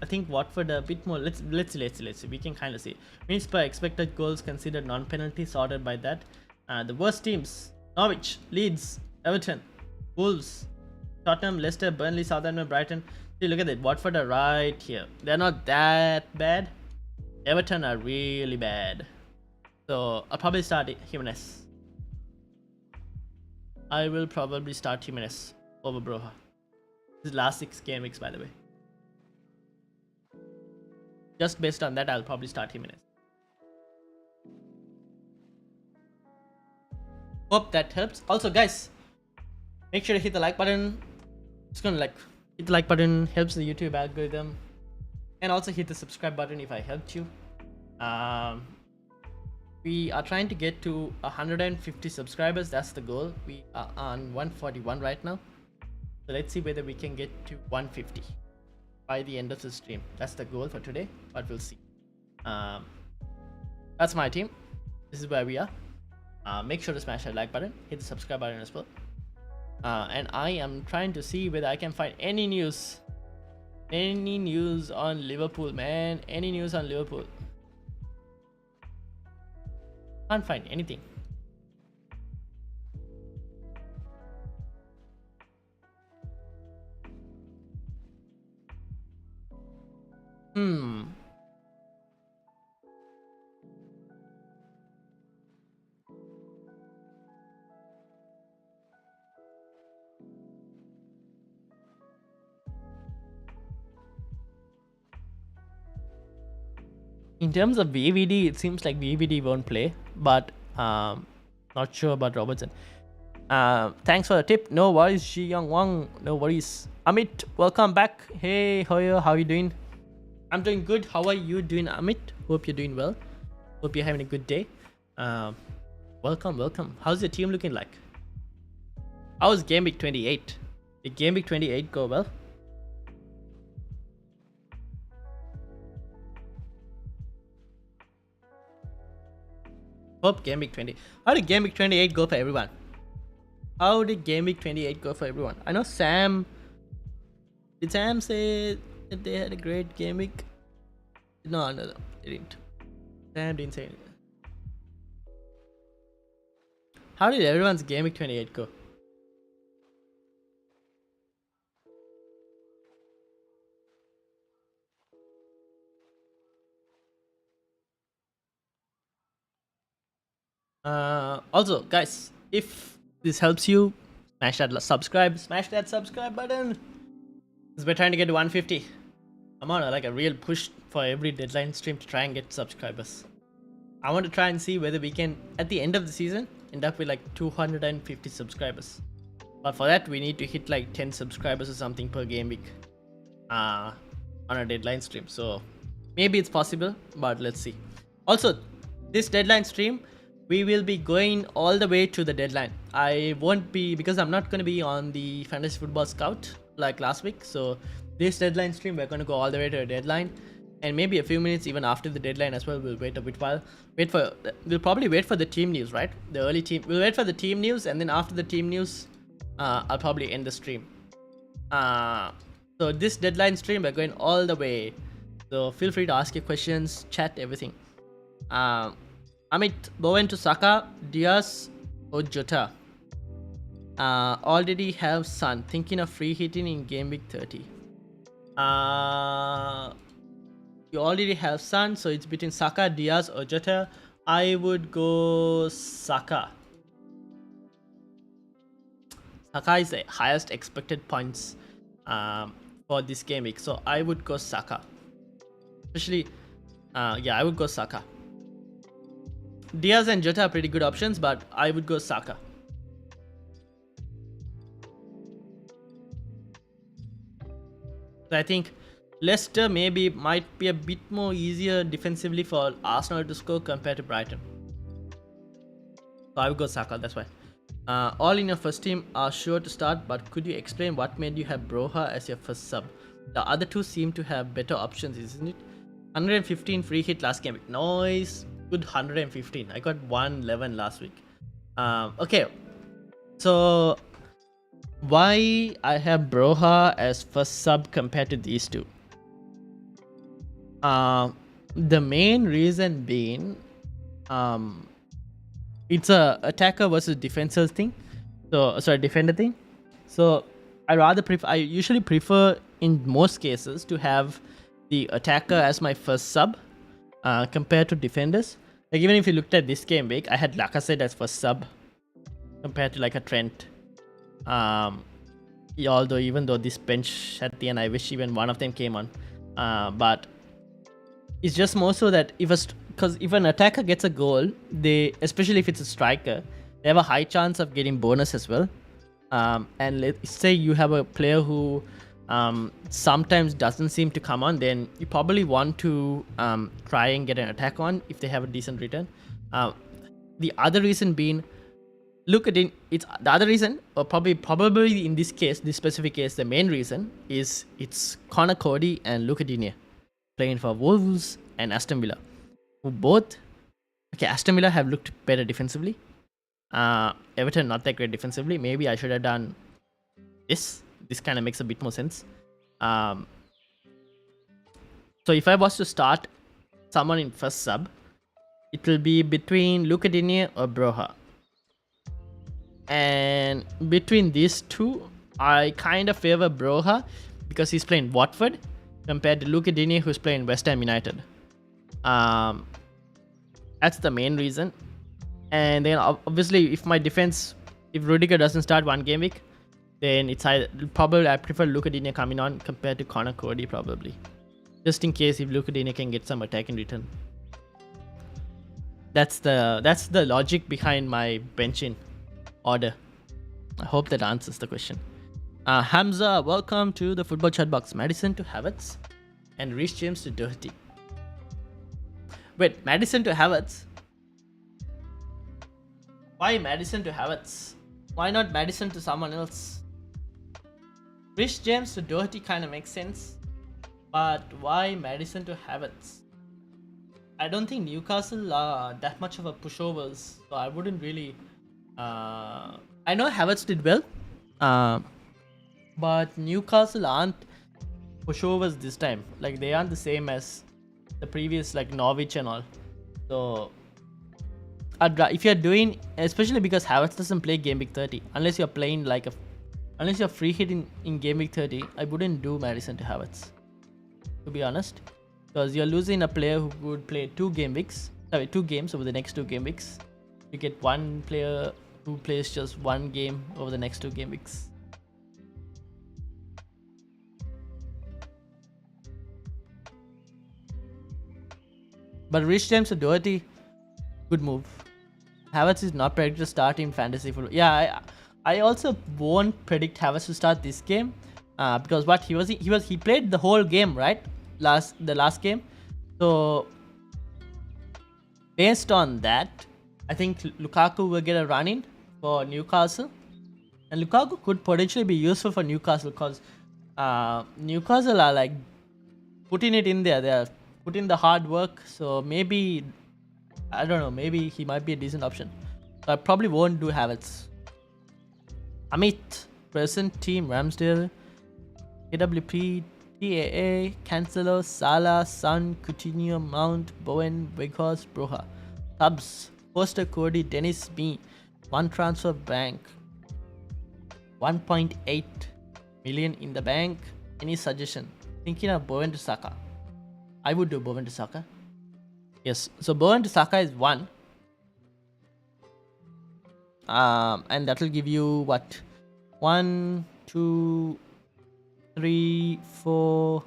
think Watford a bit more. Let's see. We can kind of see. Minutes per expected goals considered non-penalty sorted by that. The worst teams: Norwich, Leeds, Everton, Wolves, Tottenham, Leicester, Burnley, Southampton, Brighton. See, look at it. Watford are right here. They're not that bad. Everton are really bad. So I'll probably start Jimenez. I will probably start Jimenez over Broha. His last 6 game weeks, by the way. Just based on that, I'll probably start Jimenez. Hope that helps. Also, guys, make sure to hit the like button. It's gonna hit the like button, helps the YouTube algorithm, and also hit the subscribe button if I helped you. We are trying to get to 150 subscribers. That's the goal. We are on 141 right now. So let's see whether we can get to 150 by the end of the stream. That's the goal for today, but we'll see. That's my team. This is where we are. Make sure to smash that like button, hit the subscribe button as well. And I am trying to see whether I can find any news on Liverpool, man. Any news on Liverpool? Can't find anything. In terms of VVD, it seems like VVD won't play, but not sure about Robertson. Thanks for the tip. No worries, Shi Young Wang. No worries. Amit, welcome back. Hey, Hoyo, how are you doing? I'm doing good. How are you doing, Amit? Hope you're doing well. Hope you're having a good day. Welcome. How's your team looking like? How was Game Week 28? Did Game Week 28 go well? Hope Game Week 20. How did Game Week 28 go for everyone? How did Game Week 28 go for everyone? I know Sam. Did Sam say that they had a great game week? No, they didn't. Sam didn't say anything. How did everyone's Game Week 28 go? Also, guys, if this helps you, smash that subscribe button. Because we're trying to get to 150. I'm on a real push for every deadline stream to try and get subscribers. I want to try and see whether we can, at the end of the season, end up with 250 subscribers. But for that, we need to hit 10 subscribers or something per game week on a deadline stream. So maybe it's possible, but let's see. Also, this deadline stream, we will be going all the way to the deadline. I won't be, because I'm not going to be on the Fantasy Football Scout like last week. So this deadline stream, we're going to go all the way to the deadline. And maybe a few minutes even after the deadline as well. We'll wait a bit while. We'll probably wait for the team news, right? The early team. We'll wait for the team news, and then after the team news, I'll probably end the stream. So this deadline stream, we're going all the way. So feel free to ask your questions, chat, everything. Amit, Bowen to Saka, Diaz or Jota. Already have Son. Thinking of free hitting in game week 30. You already have Son, so it's between Saka, Diaz or Jota. I would go Saka. Saka is the highest expected points for this game week, so I would go Saka. Especially, I would go Saka. Diaz and Jota are pretty good options, but I would go Saka. So I think Leicester maybe might be a bit more easier defensively for Arsenal to score compared to Brighton. So I would go Saka, that's why. All in your first team are sure to start, but could you explain what made you have Broha as your first sub? The other two seem to have better options, isn't it? 115 free hit last game. Nice. Good 115. I got 111 last week. Okay. So why I have Broha as first sub compared to these two? The main reason being, it's a attacker versus defender thing. Defender thing. So I usually prefer in most cases to have the attacker as my first sub compared to defenders. Like even if you looked at this game week, I had Lacazette as first sub compared to like a Trent. Even though this bench at the end, I wish even one of them came on. But it's just more so that because if an attacker gets a goal, especially if it's a striker, they have a high chance of getting bonus as well. And let's say you have a player who sometimes doesn't seem to come on, then you probably want to try and get an attack on if they have a decent return. The other reason being, the other reason, or probably in this specific case, the main reason is it's Connor Cody and Luca Digne playing for Wolves and Aston Villa, who both, Aston Villa have looked better defensively. Everton not that great defensively. Maybe I should have done this. This kind of makes a bit more sense. So if I was to start someone in first sub, it will be between Luca Digne or Broha. And between these two, I kind of favor Broha because he's playing Watford compared to Luca Digne, who's playing West Ham United. That's the main reason. And then obviously, if Rudiger doesn't start one game week, then I prefer Luca Digne coming on compared to Connor Cody probably, just in case if Luca Digne can get some attack in return. That's the logic behind my benching order. I hope that answers the question. Hamza, welcome to the football chat box. Madison to Havertz and Reece James to Doherty. Wait, Madison to Havertz? Why Madison to Havertz? Why not Madison to someone else? Reece James to Doherty kind of makes sense, but why Madison to Havertz? I don't think Newcastle are that much of a pushovers, so I wouldn't really. I know Havertz did well, but Newcastle aren't pushovers this time. Like they aren't the same as the previous, like Norwich and all. So if you're doing, especially because Havertz doesn't play game week 30, unless you're playing unless you're free hit in game week 30, I wouldn't do Madison to Havertz, to be honest, because you're losing a player who would play 2 games over the next 2 game weeks. You get one player who plays just 1 game over the next 2 game weeks. But Reece James to Doherty, good move. Havertz is not predicted to start in fantasy football. Yeah, I also won't predict Havertz to start this game because he played the whole game, right? The last game. So based on that, I think Lukaku will get a run in for Newcastle, and Lukaku could potentially be useful for Newcastle because Newcastle are like putting it in there. They are putting the hard work. So maybe, I don't know, maybe he might be a decent option. So I probably won't do Havertz. Amit, present team: Ramsdale, AWP, TAA, Cancelo, Salah, Son, Coutinho, Mount, Bowen, Weghorst, Broha. Subs: Foster, Cody, Dennis, me. 1 transfer bank. 1.8 million in the bank. Any suggestion? Thinking of Bowen to Saka. I would do Bowen to Saka. Yes, so Bowen to Saka is 1. And that will give you what? 1, 2, 3, 4,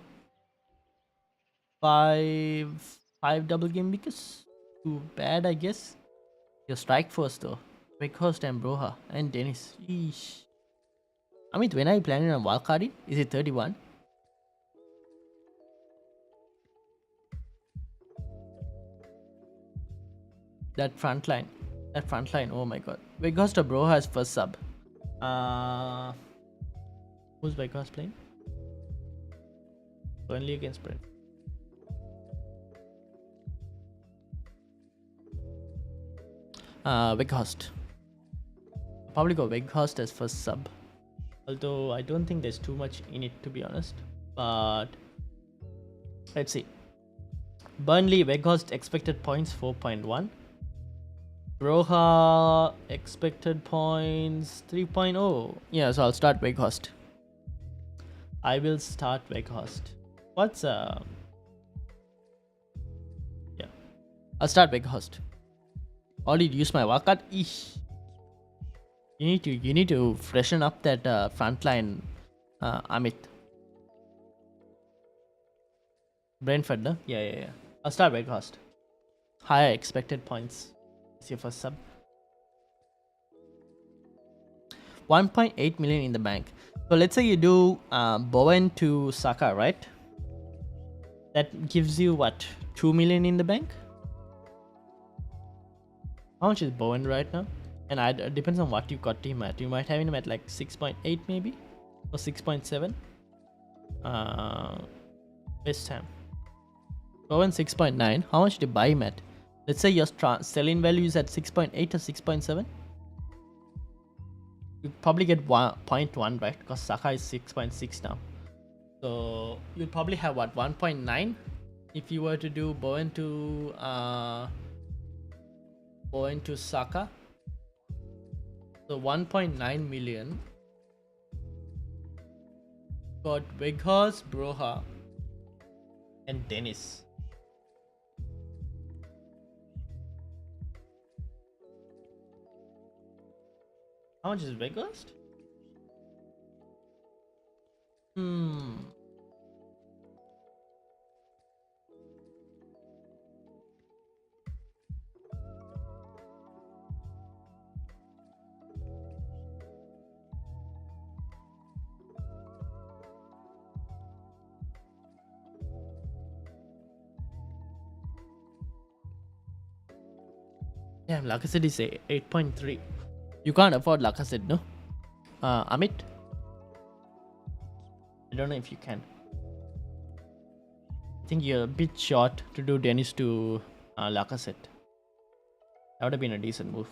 5 double game weeks. Too bad, I guess. Your strike force though. Weghorst and Broha and Dennis. Eesh. I mean, when are you planning on wildcarding? Is it 31? That front line. That front line. Oh my god. Weghorst or Broha is first sub. Who's Weghorst playing? Burnley against Brent. Weghorst. I'll probably go Weghorst as first sub. Although I don't think there's too much in it, to be honest. But let's see. Burnley, Weghorst expected points 4.1. Broha expected points 3.0. Yeah, so I'll start Weghorst. I will start Weghorst. What's yeah, I'll start Weghorst. Already used my wildcard. Eesh. You need to freshen up that front line, Amit. Brentford, no? Yeah. I'll start Weghorst. Higher expected points. It's your first sub. 1.8 million in the bank. So let's say you do Bowen to Saka, right? That gives you what? 2 million in the bank? How much is Bowen right now? And it depends on what you got him at. You might have him at like 6.8 maybe? Or 6.7? West Ham. Bowen 6.9. How much did you buy him at? Let's say your selling value is at 6.8 or 6.7. You probably get 0.1, right? Because Saka is 6.6 now. So you'll probably have what, 1.9 if you were to do Bowen to Saka. So 1.9 million. Got Weghorst, Broha, and Dennis. How much is Weghorst? Damn, Lacazette is 8.3. You can't afford Lacazette, no? Amit? I don't know if you can. I think you're a bit short to do Dennis to Lacazette. That would have been a decent move.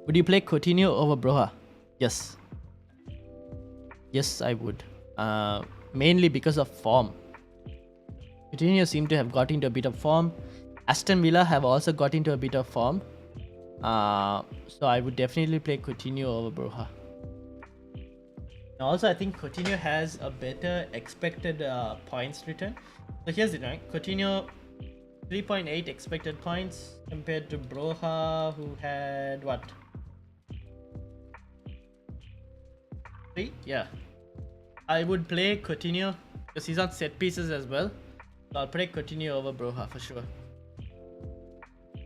Would you play Coutinho over Broha? Yes. Yes, I would. Mainly because of form. Coutinho seem to have got into a bit of form. Aston Villa have also got into a bit of form. So I would definitely play Coutinho over Broha. Also, I think Coutinho has a better expected points return. So here's it, right? Coutinho 3.8 expected points compared to Broha, who had what? 3? Yeah. I would play Coutinho because he's on set pieces as well. So I'll play Coutinho over Broha for sure.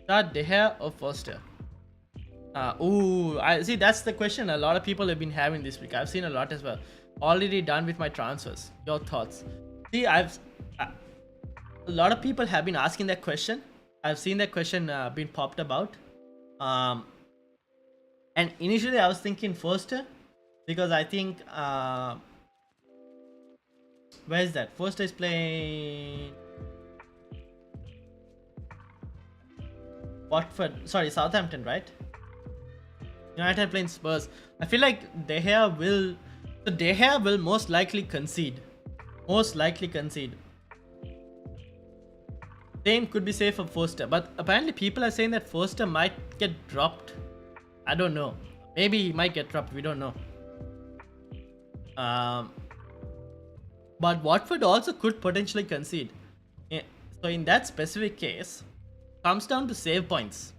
Start De Gea or Foster? I see, that's the question a lot of people have been having this week. I've seen a lot as well. Already done with my transfers. Your thoughts? See, a lot of people have been asking that question. I've seen that question being popped about. And initially I was thinking Foster because I think where is that? Foster is playing Watford. Sorry, Southampton, right? United playing Spurs. I feel like De Gea will most likely concede. Same could be safe for Foster, but apparently people are saying that Foster might get dropped. I don't know. Maybe he might get dropped. We don't know. But Watford also could potentially concede. So in that specific case, comes down to save points.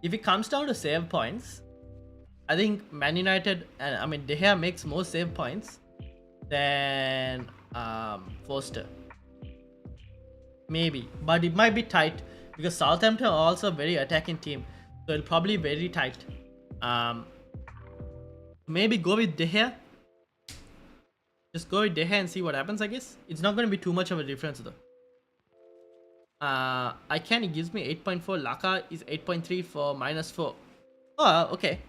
If it comes down to save points, I think Man United, De Gea makes more save points than Foster. Maybe, but it might be tight because Southampton are also a very attacking team, so it'll probably be very tight. Maybe go with De Gea. Just go with De Gea and see what happens, I guess. It's not going to be too much of a difference though. I can, it gives me 8.4. Laka is 8.3 for -4. Oh, okay.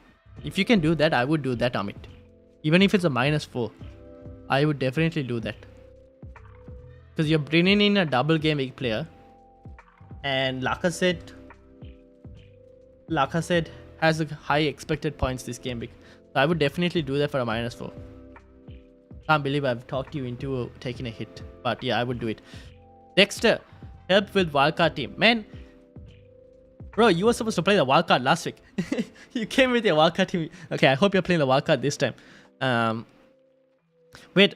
If you can do that, I would do that, Amit. Even if it's a -4, I would definitely do that. Because you're bringing in a double game week player. And Lacazette has a high expected points this game week. So I would definitely do that for a -4. Can't believe I've talked you into taking a hit. But yeah, I would do it. Dexter, help with wildcard team. Man, bro, you were supposed to play the wildcard last week. You came with your wildcard team. Okay, I hope you're playing the wildcard this time. Wait,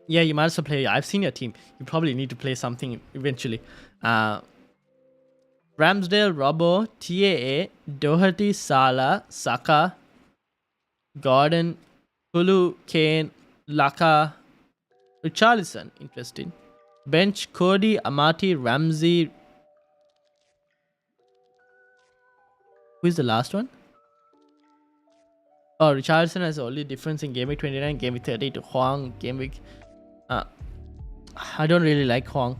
yeah, you might as well play. I've seen your team. You probably need to play something eventually. Ramsdale, Robbo, TAA, Doherty, Salah, Saka, Gordon, Kulu, Kane, Laka, Richarlison. Interesting. Bench, Cody, Amati, Ramsey. Who is the last one? Oh, Richarlison has only difference in Game Week 29, Game Week 30 to Huang, Game Week. I don't really like Huang.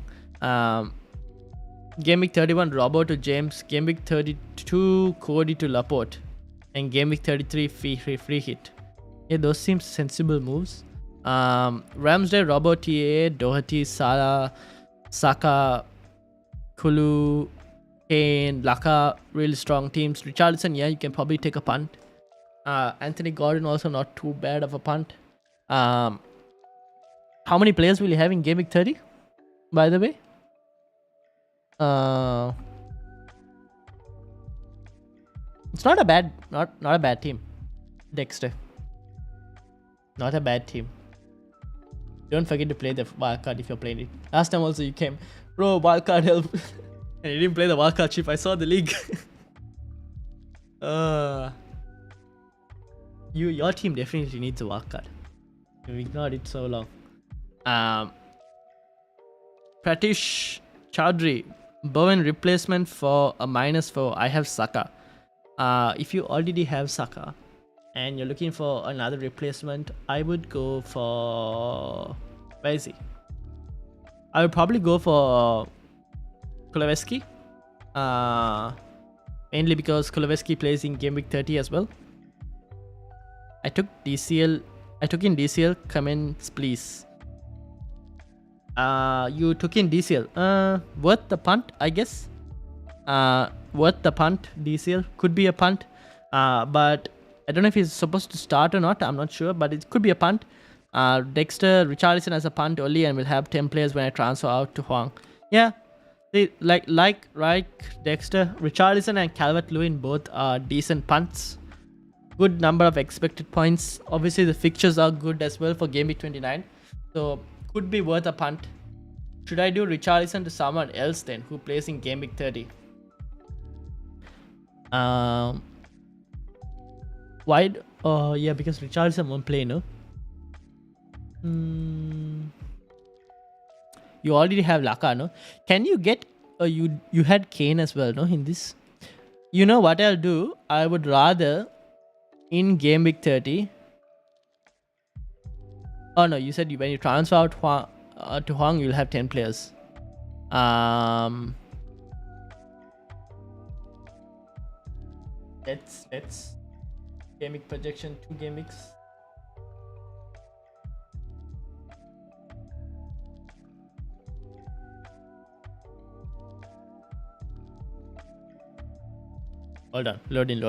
Game Week 31, Robbo to James. Game Week 32, Cody to Laporte. And Game Week 33, free hit. Yeah, those seem sensible moves. Ramsdale, Robbo, TAA, Doherty, Salah, Saka, Kulu, Kane, Laka, really strong teams. Richarlison, yeah, you can probably take a punt. Anthony Gordon also not too bad of a punt. How many players will you have in Game Week 30, by the way? It's not a bad team. Dexter, not a bad team. Don't forget to play the wildcard if you're playing it. Last time also you came, bro, wildcard help. And you didn't play the wildcard chip. I saw the league. Your team definitely needs a wildcard. You ignored it so long. Pratish Chowdhury, Bowen replacement for a -4. I have Saka. If you already have Saka and you're looking for another replacement, I would go for, where is he? I would probably go for Kuleveski. Mainly because Kuleveski plays in Game Week 30 as well. I took in DCL. Comments, please. You took in DCL. Worth the punt, I guess. Worth the punt. DCL could be a punt. But I don't know if he's supposed to start or not. I'm not sure, but it could be a punt. Dexter, Richarlison as a punt only, and we'll have 10 players when I transfer out to Huang. Yeah, they like Dexter, Richarlison, and Calvert-Lewin both are decent punts. Good number of expected points. Obviously, the fixtures are good as well for Game Week 29, so could be worth a punt. Should I do Richarlison to someone else then who plays in Game Week 30? Why? Oh yeah, because Richarlison won't play, no? You already have Laka, no? Can you get? You had Kane as well, no? In this, you know what I'll do? I would rather in Game Week 30. Oh no, you said when you transfer out to Huang, you'll have 10 players. Let's Game Week projection, 2 game weeks. Hold on, loading.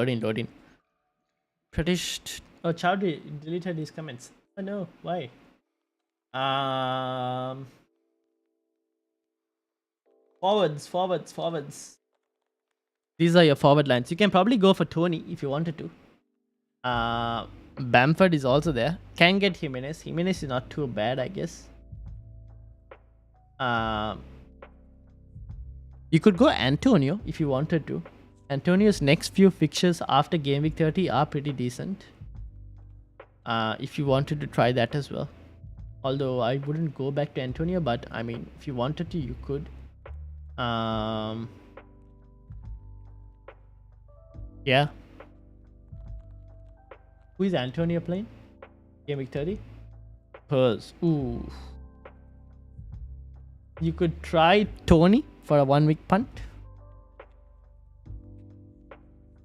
Pratish, oh, Chowdhury deleted his comments. Oh no, why? Forwards. These are your forward lines. You can probably go for Tony if you wanted to. Bamford is also there. Can get Jimenez. Jimenez is not too bad, I guess. You could go Antonio if you wanted to. Antonio's next few fixtures after Game Week 30 are pretty decent. If you wanted to try that as well. Although I wouldn't go back to Antonio, but I mean, if you wanted to, you could. Yeah. Who is Antonio playing? Game week 30. Pearls. Ooh. You could try Tony for a 1 week punt.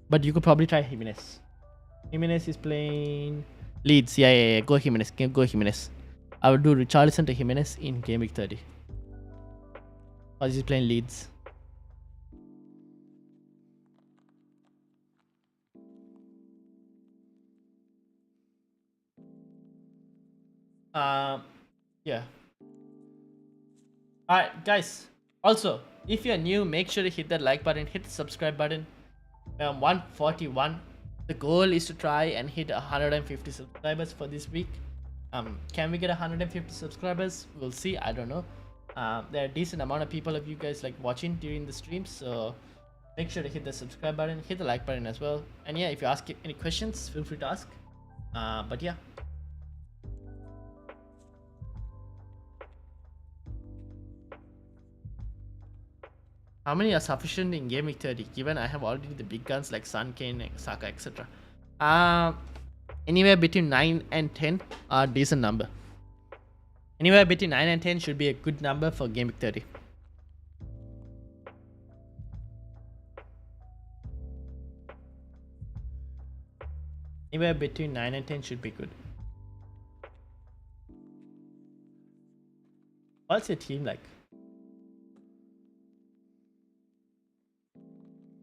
But you could probably try Jimenez. Jimenez is playing Leeds. Yeah. Go Jimenez. Go Jimenez. I would do Richarlison to Jimenez in game week 30. Because he's playing Leeds. Yeah. Alright, guys. Also, if you're new, make sure to hit that like button, hit the subscribe button. 141. The goal is to try and hit 150 subscribers for this week. Can we get 150 subscribers? We'll see. I don't know. There are a decent amount of people of you guys like watching during the stream, so make sure to hit the subscribe button, hit the like button as well. And yeah, if you ask any questions, feel free to ask. But yeah. How many are sufficient in game week 30? Given I have already the big guns like Son, Kane, Saka, etc. Anywhere between 9 and 10 are a decent number. Anywhere between 9 and 10 should be a good number for game week 30. Anywhere between 9 and 10 should be good. What's your team like?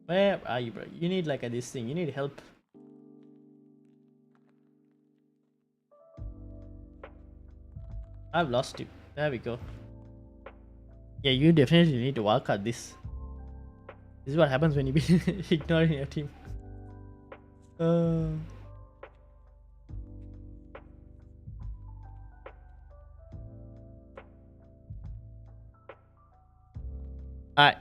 Where are you, bro? You need like this thing. You need help. I've lost you. There we go. Yeah, you definitely need to wildcard this. This is what happens when you be ignoring your team. Alright.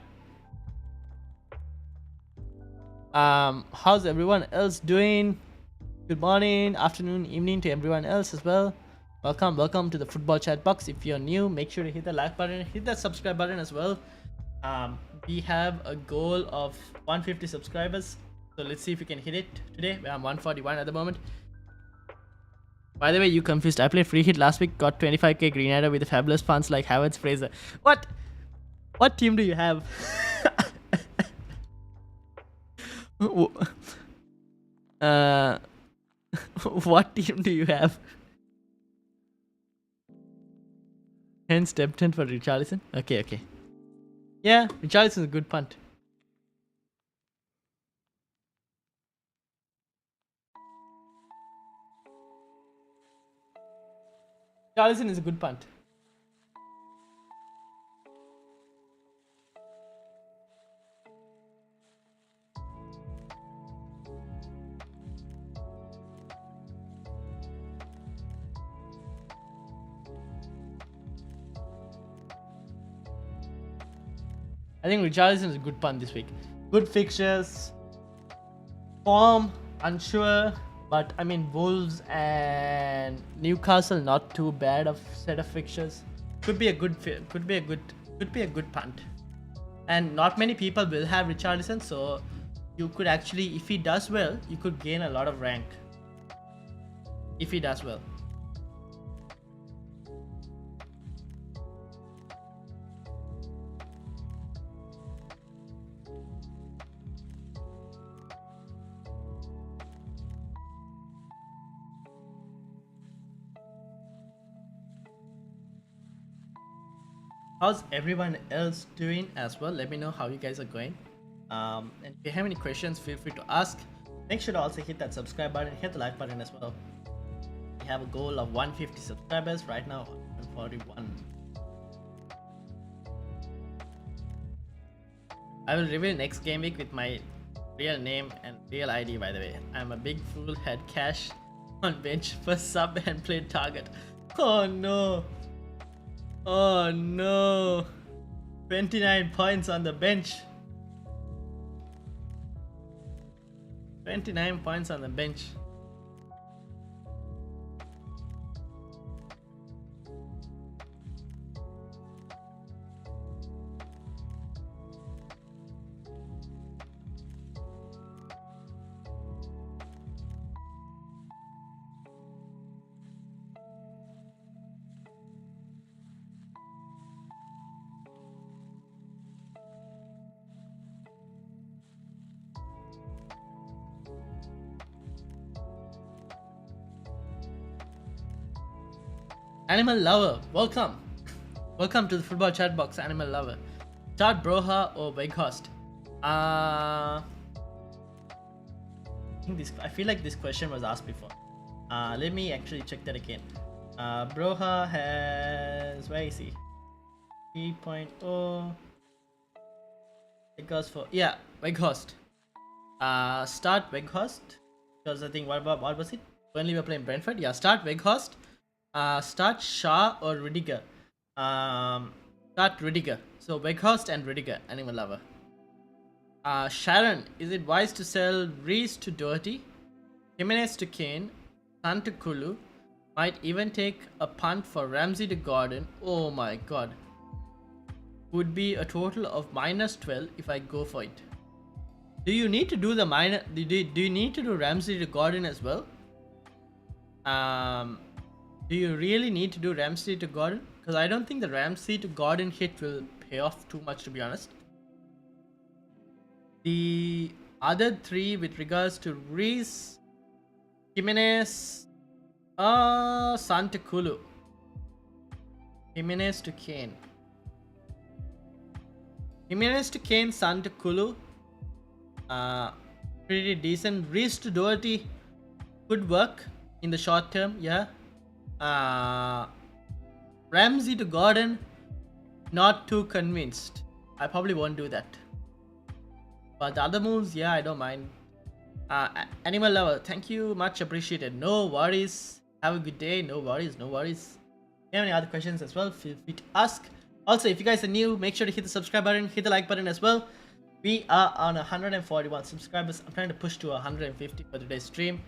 How's everyone else doing? Good morning, afternoon, evening to everyone else as well. Welcome to the football chat box. If you're new, make sure to hit the like button, hit that subscribe button as well. We have a goal of 150 subscribers, so let's see if we can hit it today. I'm 141 at the moment. By the way, you confused. I played free hit last week, got 25k green adder with the fabulous funds like Havertz, Fraser. What team do you have? What team do you have? Hence step 10 for Richarlison. Okay. Yeah, Richarlison is a good punt. Richarlison is a good punt. I think Richarlison is a good punt this week. Good fixtures. Form, unsure. But I mean, Wolves and Newcastle not too bad of set of fixtures. Could be a good punt. And not many people will have Richarlison, so you could actually, if he does well, you could gain a lot of rank. If he does well. How's everyone else doing as well? Let me know how you guys are going. And if you have any questions, feel free to ask. Make sure to also hit that subscribe button, hit the like button as well. We have a goal of 150 subscribers right now, 141. I will reveal next game week with my real name and real ID, by the way. I'm a big fool, had cash on bench for sub and played target. Oh no. Oh no. 29 points on the bench. 29 points on the bench. Animal lover, welcome. Welcome to the football chat box, animal lover. Start Broha or Weghorst? I feel like this question was asked before. Let me actually check that again. Broha has, where is he? 3.0. It goes for, yeah, Weghorst. Start Weghorst, because I think what was it? When we were playing Brentford, yeah. Start Weghorst. Start Shah or Rudiger. Start Rudiger. So Weghorst and Rudiger, animal lover. Sharon, is it wise to sell Reese to Doherty, Jimenez to Kane, Son to Kulu? Might even take a punt for Ramsey to Gordon. Oh my god. Would be a total of -12 if I go for it. Do you need to do the do you need to do Ramsey to Gordon as well? Do you really need to do Ramsey to Gordon? Because I don't think the Ramsey to Gordon hit will pay off too much, to be honest. The other three with regards to Reese, Jimenez, Son to Kulu, Jimenez to Kane. Jimenez to Kane, Son to Kulu. Pretty decent. Reese to Doherty could work in the short term, yeah. Ramsey to Gordon, not too convinced. I probably won't do that. But the other moves, yeah, I don't mind. Animal lover, thank you, much appreciated. No worries. Have a good day. No worries, no worries. If you have any other questions as well, feel free to ask. Also, if you guys are new, make sure to hit the subscribe button, hit the like button as well. We are on 141 subscribers. I'm trying to push to 150 for today's stream.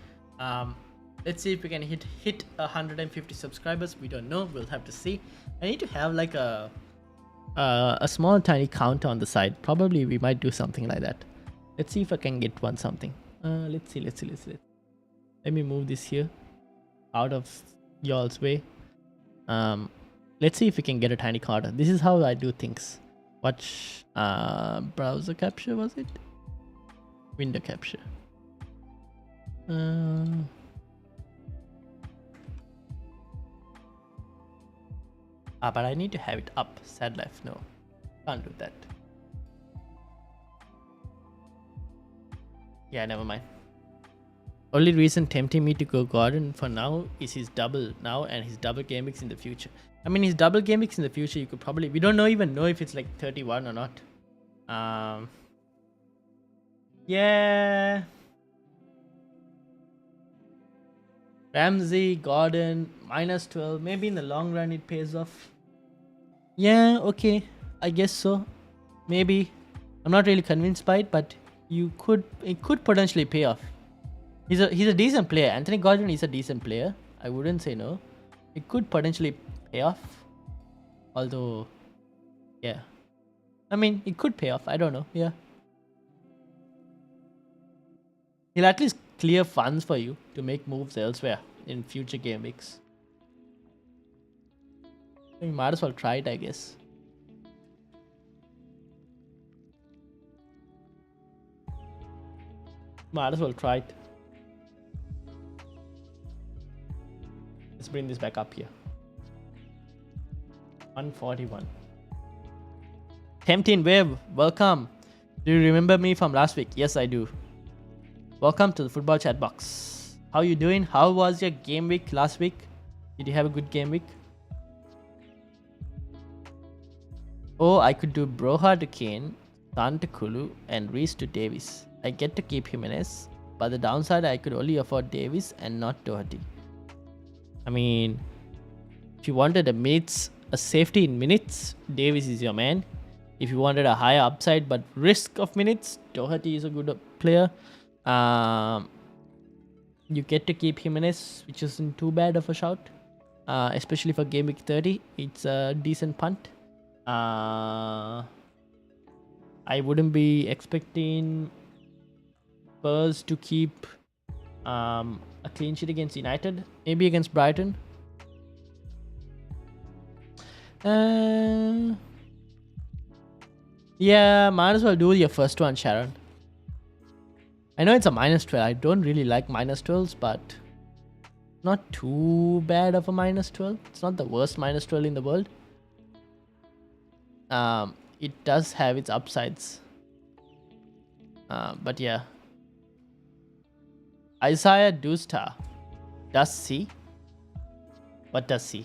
Let's see if we can hit 150 subscribers. We don't know. We'll have to see. I need to have like a small tiny count on the side. Probably we might do something like that. Let's see if I can get one something. Let's see. Let me move this here out of y'all's way. Let's see if we can get a tiny counter. This is how I do things. Watch browser capture, was it? Window capture. But I need to have it up. Sad life, no. Can't do that. Yeah, never mind. Only reason tempting me to go Gordon for now is his double now and his double game weeks in the future. I mean, his double game weeks in the future, you could probably... We don't even know if it's like 31 or not. Yeah. Ramsey, Gordon, -12. Maybe in the long run it pays off. Yeah, okay. I guess so. Maybe. I'm not really convinced by it, but it could potentially pay off. He's a decent player. Anthony Gordon is a decent player. I wouldn't say no. It could potentially pay off. Although, yeah. I mean, it could pay off. I don't know. Yeah. He'll at least clear funds for you to make moves elsewhere in future game weeks. You might as well try it, I guess. Might as well try it. Let's bring this back up here. 141. Tempting Wave, welcome. Do you remember me from last week? Yes, I do. Welcome to the football chat box. How you doing? How was your game week last week? Did you have a good game week? Oh, I could do Broha to Kane, Son to Kulu, and Reese to Davis. I get to keep Jimenez, but the downside I could only afford Davis and not Doherty. I mean, if you wanted a safety in minutes, Davis is your man. If you wanted a higher upside but risk of minutes, Doherty is a good player. You get to keep Jimenez, which isn't too bad of a shout, especially for game week 30. It's a decent punt. I wouldn't be expecting Spurs to keep a clean sheet against United. Maybe against Brighton. Yeah, might as well do your first one, Sharon. I know it's a -12. I don't really like -12s, but not too bad of a -12. It's not the worst -12 in the world. It does have its upsides. But yeah. Isaiah Dusta. Does see? What does he?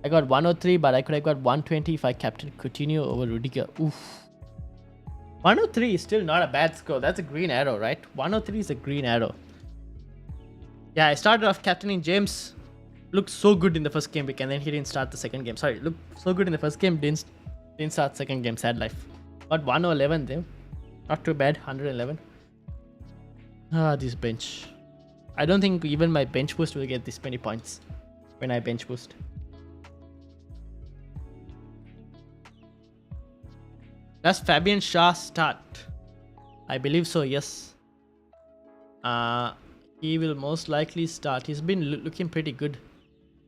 I got 103, but I could have got 120 if I captained Coutinho over Rudiger. Oof. 103 is still not a bad score. That's a green arrow, right? 103 is a green arrow. Yeah, I started off captaining James. Looked so good in the first game week, and then he didn't start the second game. Sorry, looked so good in the first game, didn't start second game. Sad life. Got 111 there. Not too bad. 111. This bench. I don't think even my bench boost will get this many points when I bench boost. Does Fabian Shah start? I believe so, yes. He will most likely start. He's been looking pretty good.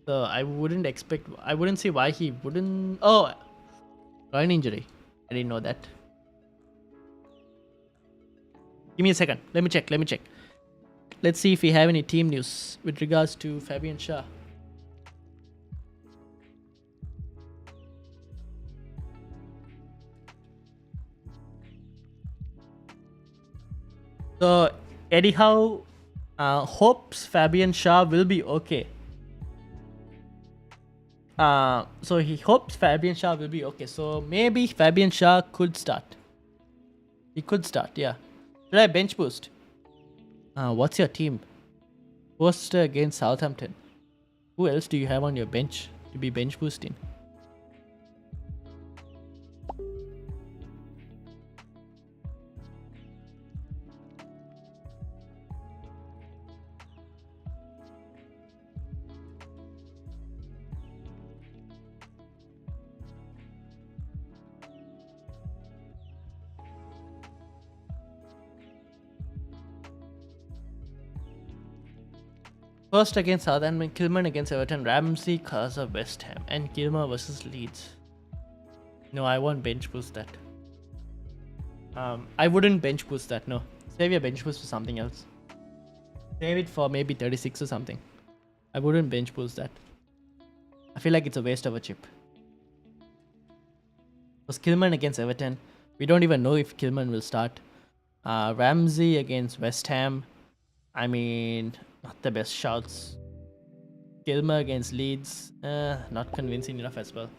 So I wouldn't see why he wouldn't. Oh, groin injury. I didn't know that. Give me a second. Let me check. Let's see if we have any team news with regards to Fabian Shah. So Eddie Howe hopes Fabian Shah will be okay. So he hopes Fabian Shah will be okay. So maybe Fabian Shah could start. He could start, yeah. Should I bench boost? What's your team? Worcester against Southampton. Who else do you have on your bench to be bench boosting? First against Southampton, Kilman against Everton, Ramsey, Kaza, West Ham, and Gilmer versus Leeds. No, I won't bench boost that. I wouldn't bench boost that, no. Save your bench boost for something else. Save it for maybe 36 or something. I wouldn't bench boost that. I feel like it's a waste of a chip. Because Kilman against Everton, we don't even know if Kilman will start. Ramsey against West Ham, I mean, not the best shouts. Gilmer against Leeds, not convincing enough as well.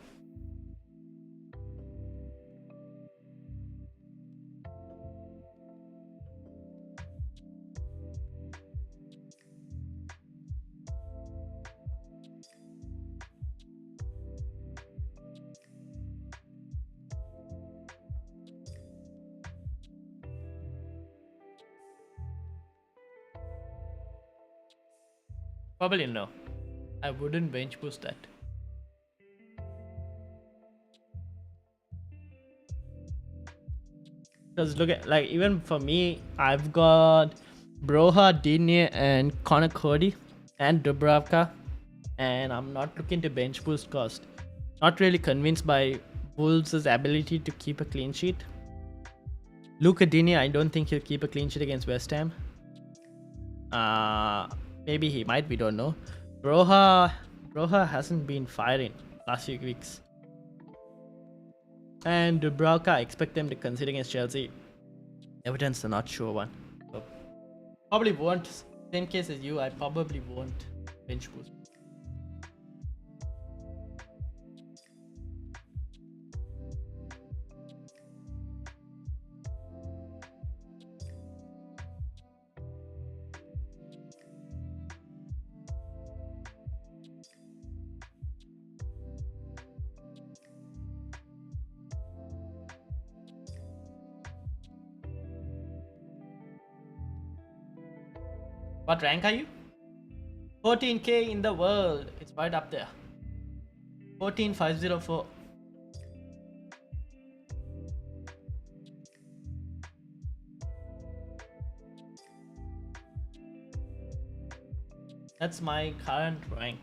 Probably no. I wouldn't bench boost that. Because look at, like, even for me, I've got Broha, Digne, and Connor Cody, and Dubravka, and I'm not looking to bench boost cost. Not really convinced by Wolves' ability to keep a clean sheet. Luca Digne, I don't think he'll keep a clean sheet against West Ham. Maybe he might, we don't know. Broha hasn't been firing last few weeks. And Dubravka, I expect them to concede against Chelsea. Everton's a not sure one. So probably won't. Same case as you, I probably won't bench boost. What rank are you? 14k in the world. It's right up there. 14504. That's my current rank.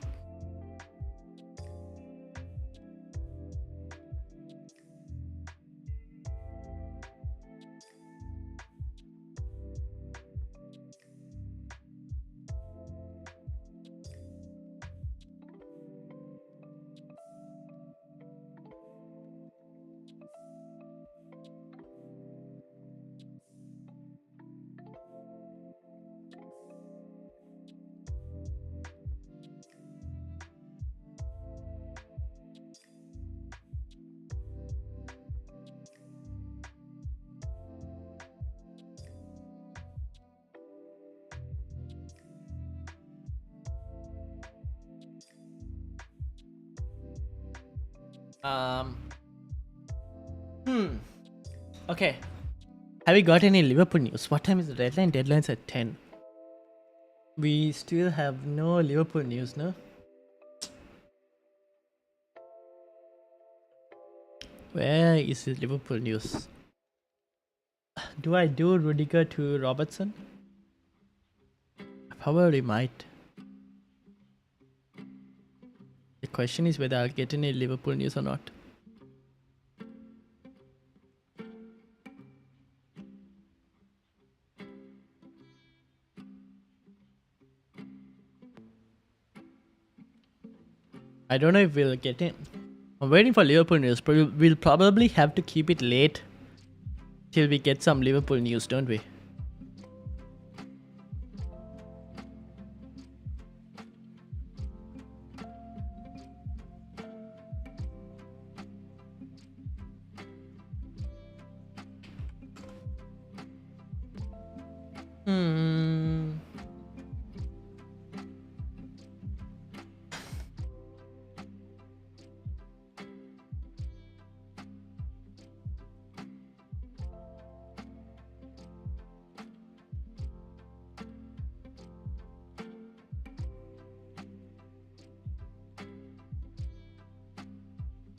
Um. Okay. Have we got any Liverpool news? What time is the deadline? Deadline's at 10. We still have no Liverpool news, no? Where is the Liverpool news? Do I do Rudiger to Robertson? I probably might. The question is whether I'll get any Liverpool news or not. I don't know if we'll get it. I'm waiting for Liverpool news, but we'll probably have to keep it late till we get some Liverpool news, don't we?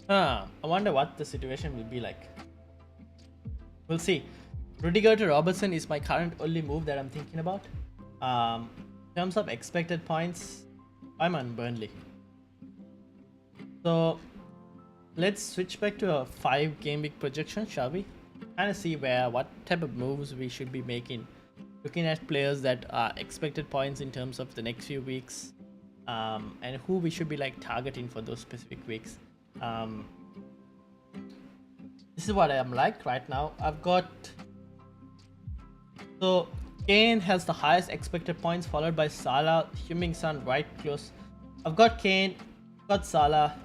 I wonder what the situation will be like. We'll see. Rudiger to Robertson is my current only move that I'm thinking about. In terms of expected points, I'm on Burnley. So let's switch back to a 5-game week projection, shall we? Kind of see what type of moves we should be making. Looking at players that are expected points in terms of the next few weeks, and who we should be like targeting for those specific weeks. This is what I am like right now. I've got, so Kane has the highest expected points, followed by Salah, Heung-min right close. I've got Kane, got Salah,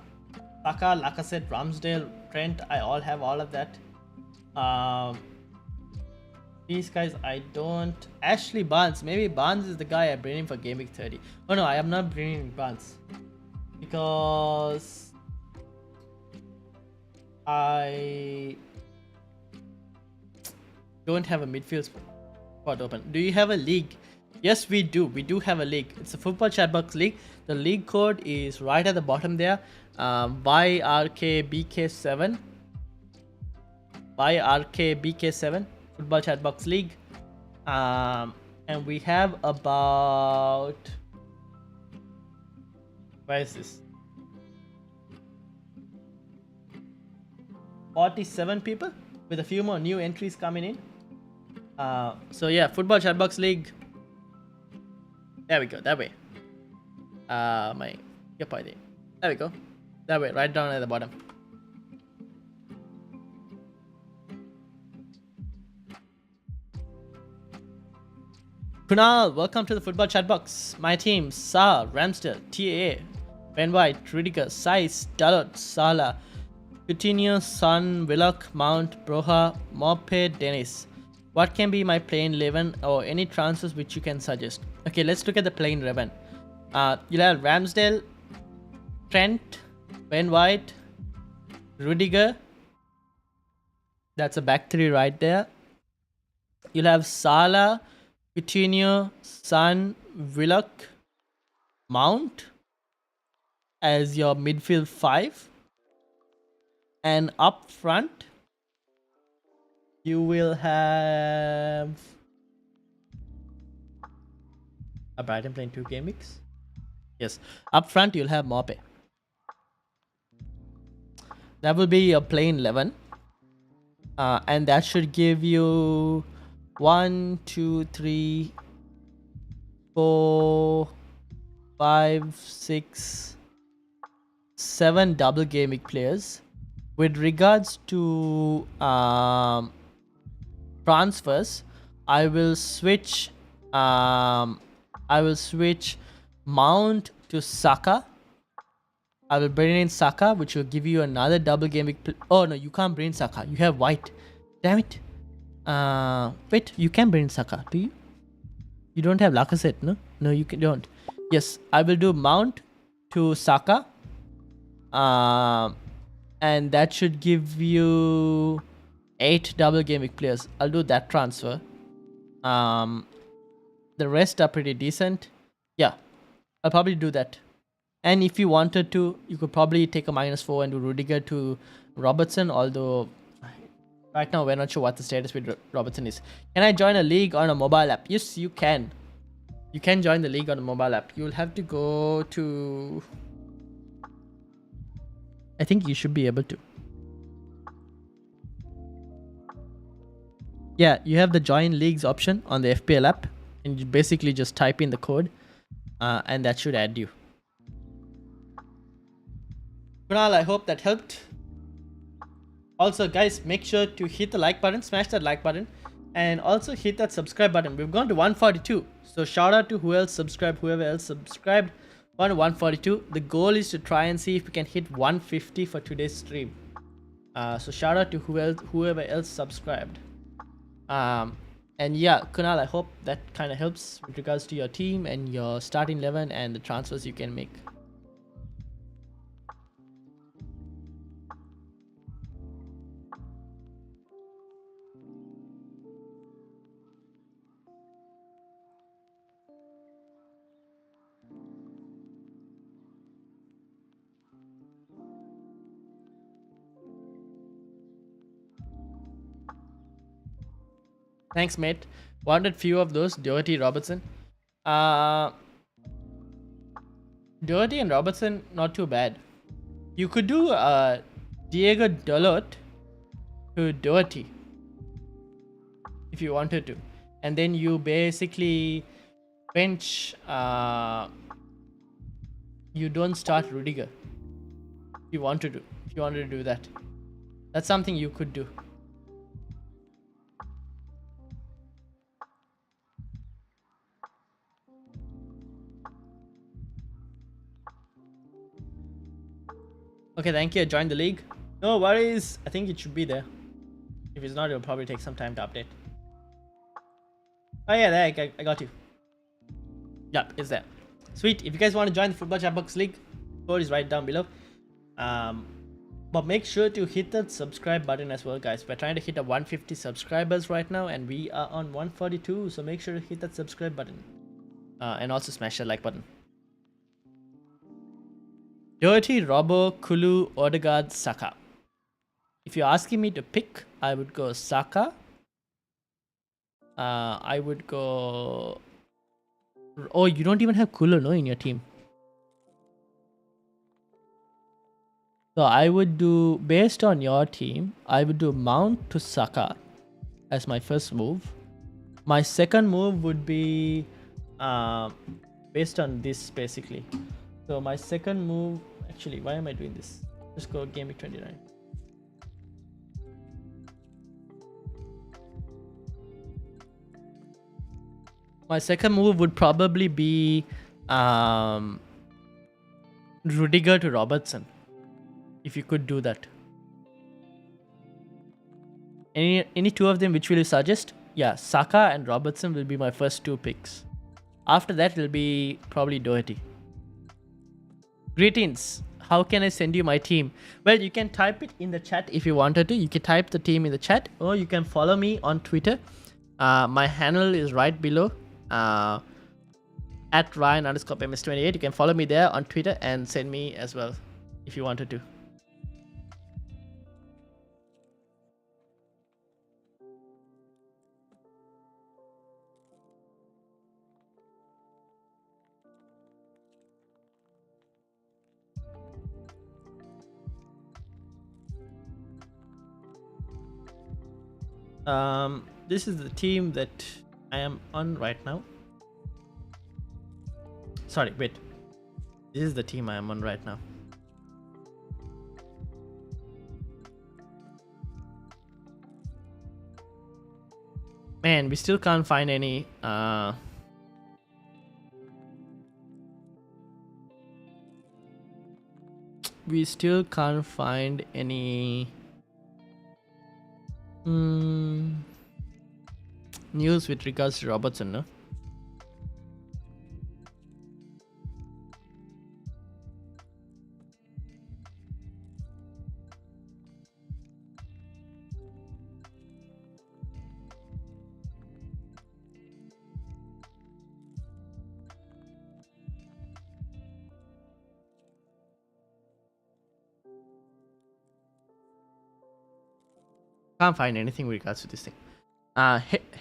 Saka, Lacazette, Ramsdale, Trent. I all have all of that. These guys I don't. Ashley Barnes, maybe Barnes is the guy I bring in for Game Week 30. Oh no, I am not bringing in Barnes because I don't have a midfield spot open. Do you have a league? Yes, we do. We do have a league. It's a football chatbox league. The league code is right at the bottom there. YRKBK7. YRKBK7. Football chatbox league. And we have about, where is this? 47 people with a few more new entries coming in. So yeah, football chatbox league. There we go, that way. There we go. That way, right down at the bottom. Kunal, welcome to the football chatbox. My team: Sa, Ramsdale, TAA, Ben White, Rudiger, Saiz, Dalot, Salah, Coutinho, Son, Willock, Mount, Broha, Mope, Dennis. What can be my plain 11 or any transfers which you can suggest? Okay, let's look at the plain 11. You'll have Ramsdale, Trent, Ben White, Rudiger. That's a back three right there. You'll have Salah, Coutinho, Son, Willock, Mount as your midfield 5. And up front, you will have a Brighton playing 2 game weeks. Yes, up front you'll have Mope. That will be your plain 11, and that should give you 1, 2, 3, 4, 5, 6, 7 double game week players. With regards to transfers, I will switch Mount to Saka. I will bring in Saka, which will give you another double game week. Oh no, you can't bring in Saka. You have White. Damn it. Wait, you can bring in Saka. Do you? You don't have Lacazette, no? No, you don't. Yes, I will do Mount to Saka. and that should give you 8 double game week players. I'll do that transfer. The rest are pretty decent. Yeah, I'll probably do that. And if you wanted to, you could probably take a -4 and do Rudiger to Robertson, although right now we're not sure what the status with Robertson is. Can I join a league on a mobile app? Yes, you can. You can join the league on a mobile app. You'll have to go to... I think you should be able to. Yeah, you have the join leagues option on the FPL app, and you basically just type in the code, and that should add you. Kunal, I hope that helped. Also, guys, make sure to hit the like button, smash that like button, and also hit that subscribe button. We've gone to 142, so shout out to whoever else subscribed. On 142. The goal is to try and see if we can hit 150 for today's stream. So shout out to whoever else subscribed. And yeah, Kunal, I hope that kind of helps with regards to your team and your starting 11 and the transfers you can make. Thanks, mate. Wanted few of those. Doherty, Robertson. Doherty and Robertson, not too bad. You could do Diego Dalot to Doherty if you wanted to. And then you basically bench... you don't start Rudiger. If you wanted to do that. That's something you could do. Okay, thank you. I joined the league. No worries. I think it should be there. If it's not, it'll probably take some time to update. Oh yeah, there, I got you. Yep, it's there. Sweet. If you guys want to join the Football Chatbox League, code is right down below. But make sure to hit that subscribe button as well, guys. We're trying to hit a 150 subscribers right now, and we are on 142. So make sure to hit that subscribe button. And also smash the like button. Doherty, Robbo, Kulu, Odegaard, Saka. If you're asking me to pick, I would go Saka. I would go... Oh, you don't even have Kulu, no, in your team. So I would do, based on your team, I would do Mount to Saka as my first move. My second move would be based on this, basically. So my second move, actually, why am I doing this? Just go Game Week 29. My second move would probably be Rudiger to Robertson. If you could do that. Any two of them, which will you suggest? Yeah, Saka and Robertson will be my first two picks. After that, it'll be probably Doherty. Greetings. How can I send you my team? Well, you can type it in the chat if you wanted to. You can type the team in the chat, or you can follow me on Twitter. My handle is right below. At Ryan_MS28. You can follow me there on Twitter and send me as well if you wanted to. This is the team that I am on right now. Sorry, wait. This is the team I am on right now. Man, we still can't find any we still can't find any news with regards to Robertson, no? Can't find anything with regards to this thing.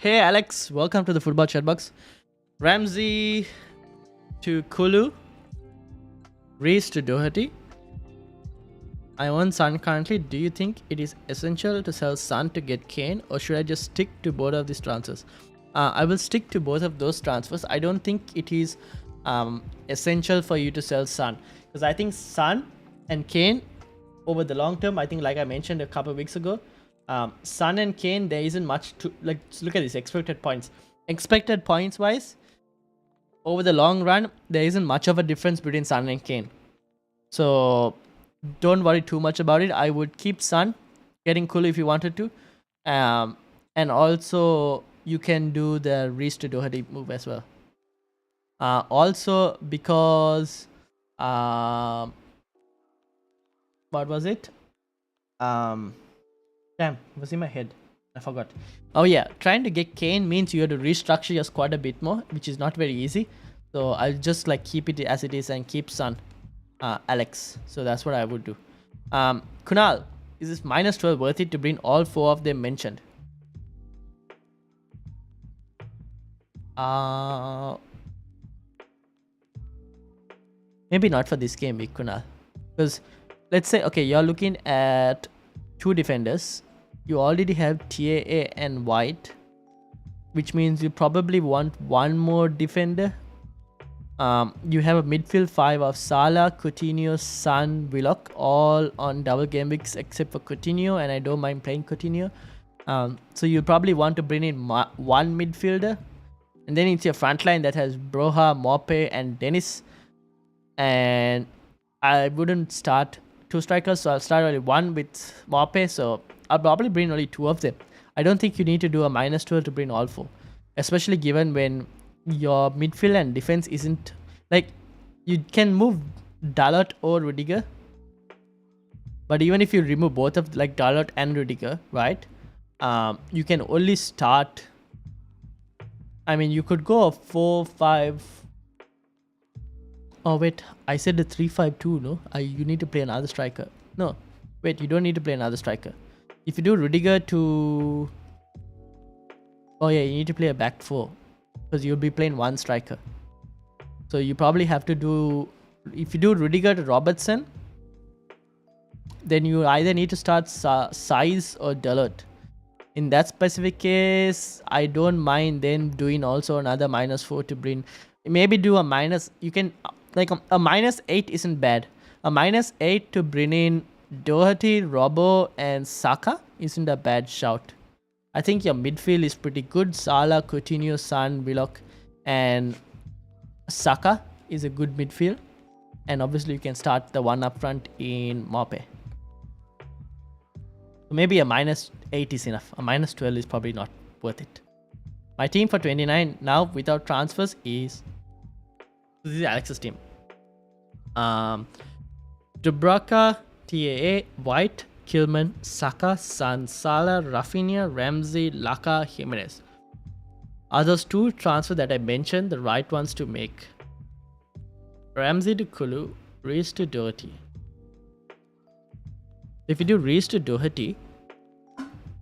Hey Alex, welcome to the football chatbox. Ramsey to Kulu, Reese to Doherty. I own Sun currently. Do you think it is essential to sell Sun to get Kane, or should I just stick to both of these transfers? I will stick to both of those transfers. I don't think it is essential for you to sell Sun, because I think Sun and Kane over the long term, I think like I mentioned a couple of weeks ago, Son and Kane, there isn't much to like. Look at this expected points. Expected points wise, over the long run, there isn't much of a difference between Son and Kane. So don't worry too much about it. I would keep Son, getting Kulu if you wanted to, and also you can do the Reese to Doherty move as well. Also because what was it? Damn, it was in my head. I forgot. Oh yeah, trying to get Kane means you have to restructure your squad a bit more, which is not very easy. So I'll just like keep it as it is and keep Son, Alex. So that's what I would do. Kunal, is this -12 worth it to bring all 4 of them mentioned? Maybe not for this game week, Kunal. Because let's say, okay, you're looking at 2 defenders. You already have TAA and White, which means you probably want 1 more defender. You have a midfield 5 of Salah, Coutinho, Son, Willock, all on double game weeks except for Coutinho, and I don't mind playing Coutinho. So you probably want to bring in 1 midfielder, and then it's your front line that has Broha, Mope, and Dennis. And I wouldn't start 2 strikers, so I'll start only 1 with Mope, so I'll probably bring only 2 of them. I don't think you need to do a -12 to bring all 4, especially given when your midfield and defense isn't like, you can move Dalot or Rudiger, but even if you remove both of like Dalot and Rudiger, right, you can only start, I mean, you could go a 4-5. Oh wait, I said the 3-5-2. No, you need to play another striker. No, wait, you don't need to play another striker. If you do Rudiger to, oh yeah, you need to play a back 4, because you'll be playing 1 striker. So you probably have to do, if you do Rudiger to Robertson, then you either need to start Size or Dalot. In that specific case, I don't mind then doing also another -4 to bring, maybe do a minus, you can, like a -8 isn't bad. A -8 to bring in Doherty, Robbo, and Saka isn't a bad shout. I think your midfield is pretty good. Salah, Coutinho, Son, Willock, and Saka is a good midfield. And obviously you can start the one up front in Mope. So maybe a -8 is enough. A -12 is probably not worth it. My team for 29 now without transfers is, this is Alex's team. Dubravka, TAA, White, Kilman, Saka, San, Salah, Rafinha, Ramsey, Laka, Jimenez. Are those 2 transfers that I mentioned the right ones to make? Ramsey to Kulu, Reese to Doherty. If you do Reese to Doherty,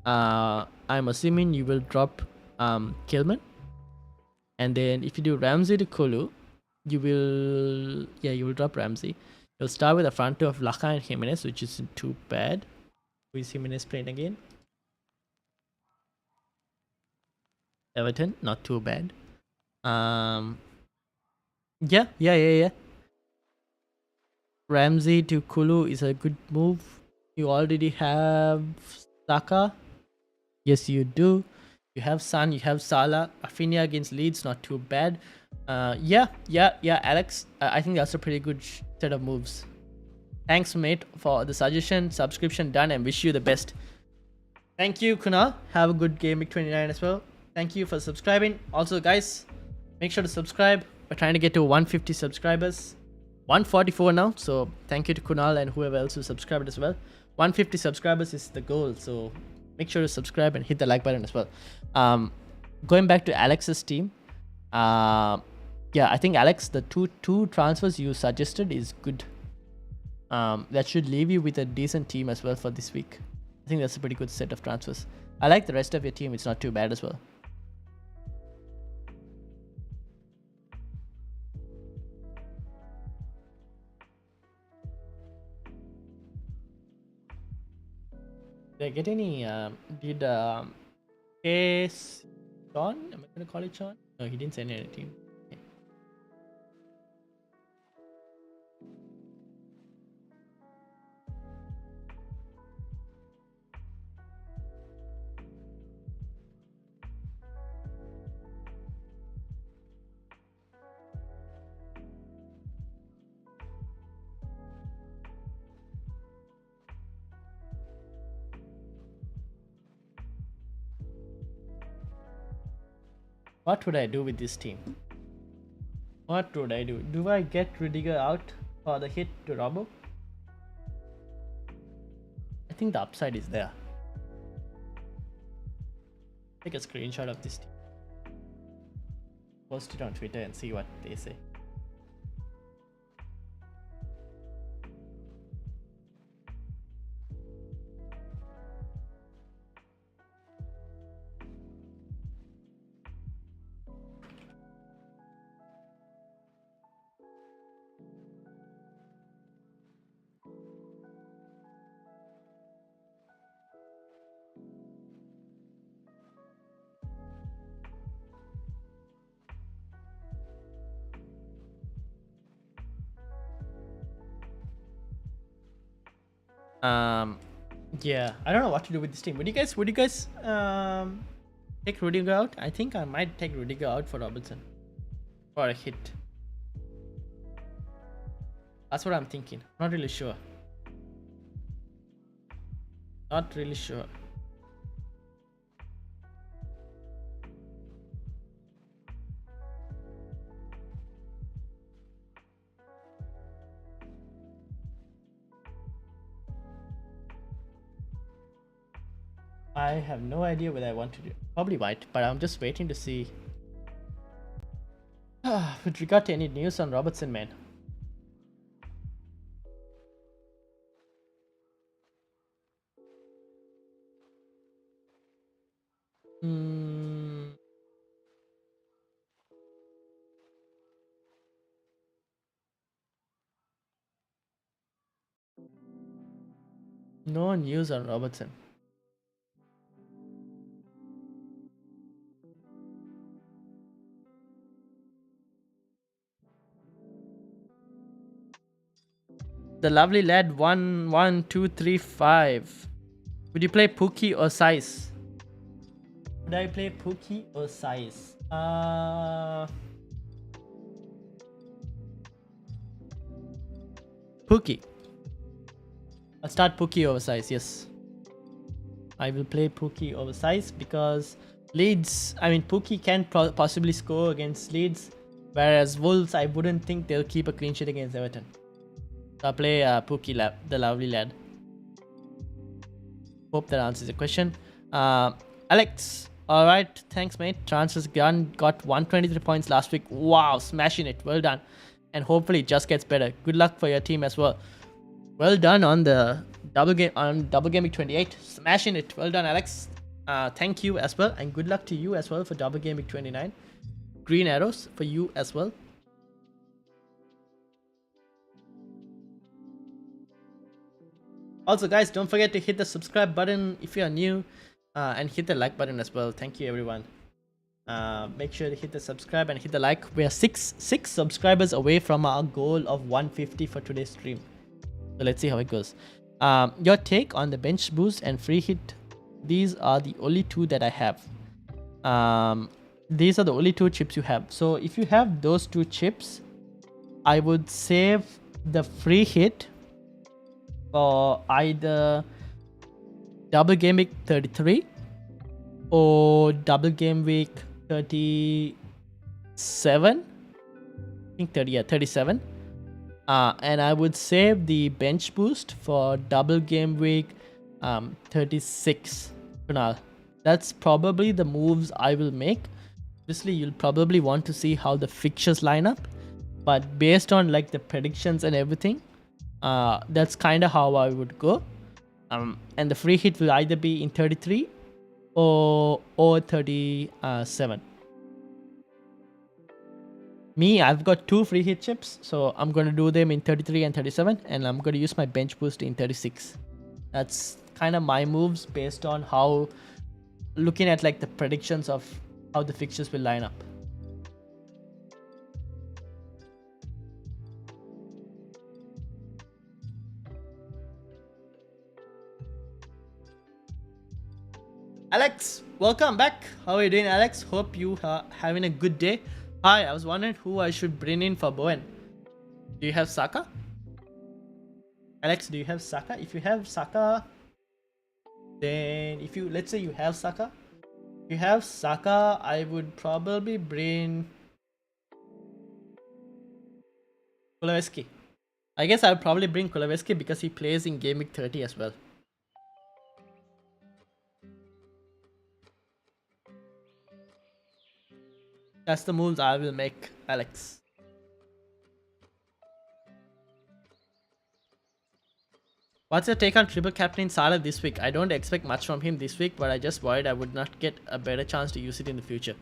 I'm assuming you will drop Kilman. And then if you do Ramsey to Kulu, you will drop Ramsey. You'll start with a front 2 of Laka and Jimenez, which isn't too bad. Who is Jimenez playing again? Everton, not too bad. Yeah. Ramsey to Kulu is a good move. You already have Saka. Yes, you do. You have Son, you have Salah. Rafinha against Leeds, not too bad. Yeah, Alex. I think that's a pretty good set of moves. Thanks, mate, for the suggestion. Subscription done, and wish you the best. Thank you, Kunal. Have a good game week 29 as well. Thank you for subscribing. Also, guys, make sure to subscribe. We're trying to get to 150 subscribers. 144 now. So thank you to Kunal and whoever else who subscribed as well. 150 subscribers is the goal. So make sure to subscribe and hit the like button as well. Going back to Alex's team. Yeah, I think Alex, the two transfers you suggested is good. That should leave you with a decent team as well for this week. I think that's a pretty good set of transfers. I like the rest of your team. It's not too bad as well. Did I get any? Did Case Sean? Am I gonna call it Sean? No, he didn't send any team. Okay. What would I do with this team? What would I do? Do I get Rudiger out for the hit to Robbo? I think the upside is there. Take a screenshot of this team. Post it on Twitter and see what they say. Yeah, I don't know what to do with this team. Would you guys take Rudiger out? I think I might take Rudiger out for Robertson for a hit. That's what I'm thinking. Not really sure. Not really sure. I have no idea what I want to do. Probably white, but I'm just waiting to see. With regard to any news on Robertson, man. No news on Robertson. The lovely lad 11235. Would you play Pookie or Size? Would I play Pookie or Size? Pookie. I'll start Pookie over Size, yes. I will play Pookie over Size because Leeds, I mean Pookie can possibly score against Leeds, whereas Wolves, I wouldn't think they'll keep a clean sheet against Everton. So I'll play Pookie, the lovely lad. Hope that answers the question. Alex, alright, thanks mate. Transfers gun got 123 points last week. Wow, smashing it. Well done. And hopefully it just gets better. Good luck for your team as well. Well done on the double gameweek 28. Smashing it. Well done, Alex. Thank you as well, and good luck to you as well for double gameweek 29. Green arrows for you as well. Also, guys, don't forget to hit the subscribe button if you are new, and hit the like button as well. Thank you, everyone. Make sure to hit the subscribe and hit the like. We are six subscribers away from our goal of 150 for today's stream. So let's see how it goes. Your take on the bench boost and free hit. These are the only two that I have. These are the only two chips you have. So if you have those two chips, I would save the free hit for either double game week 33 or double game week 37. I think 37. And I would save the bench boost for double game week 36 for now. That's probably the moves I will make. Obviously, you'll probably want to see how the fixtures line up, but based on like the predictions and everything, that's kind of how I would go. And the free hit will either be in 33 or 37. Me, I've got 2 free hit chips, so I'm going to do them in 33 and 37, and I'm going to use my bench boost in 36. That's kind of my moves based on how, looking at like the predictions of how the fixtures will line up. Alex, welcome back. How are you doing, Alex? Hope you are having a good day. Hi, I was wondering who I should bring in for Bowen. Do you have Saka? Alex, do you have Saka? If you have Saka, then let's say you have Saka. If you have Saka, I would probably bring Kuleveski. I guess I would probably bring Kuleveski because he plays in Game Week 30 as well. That's the moves I will make, Alex. What's your take on triple captain Salah this week? I don't expect much from him this week, but I just worried I would not get a better chance to use it in the future.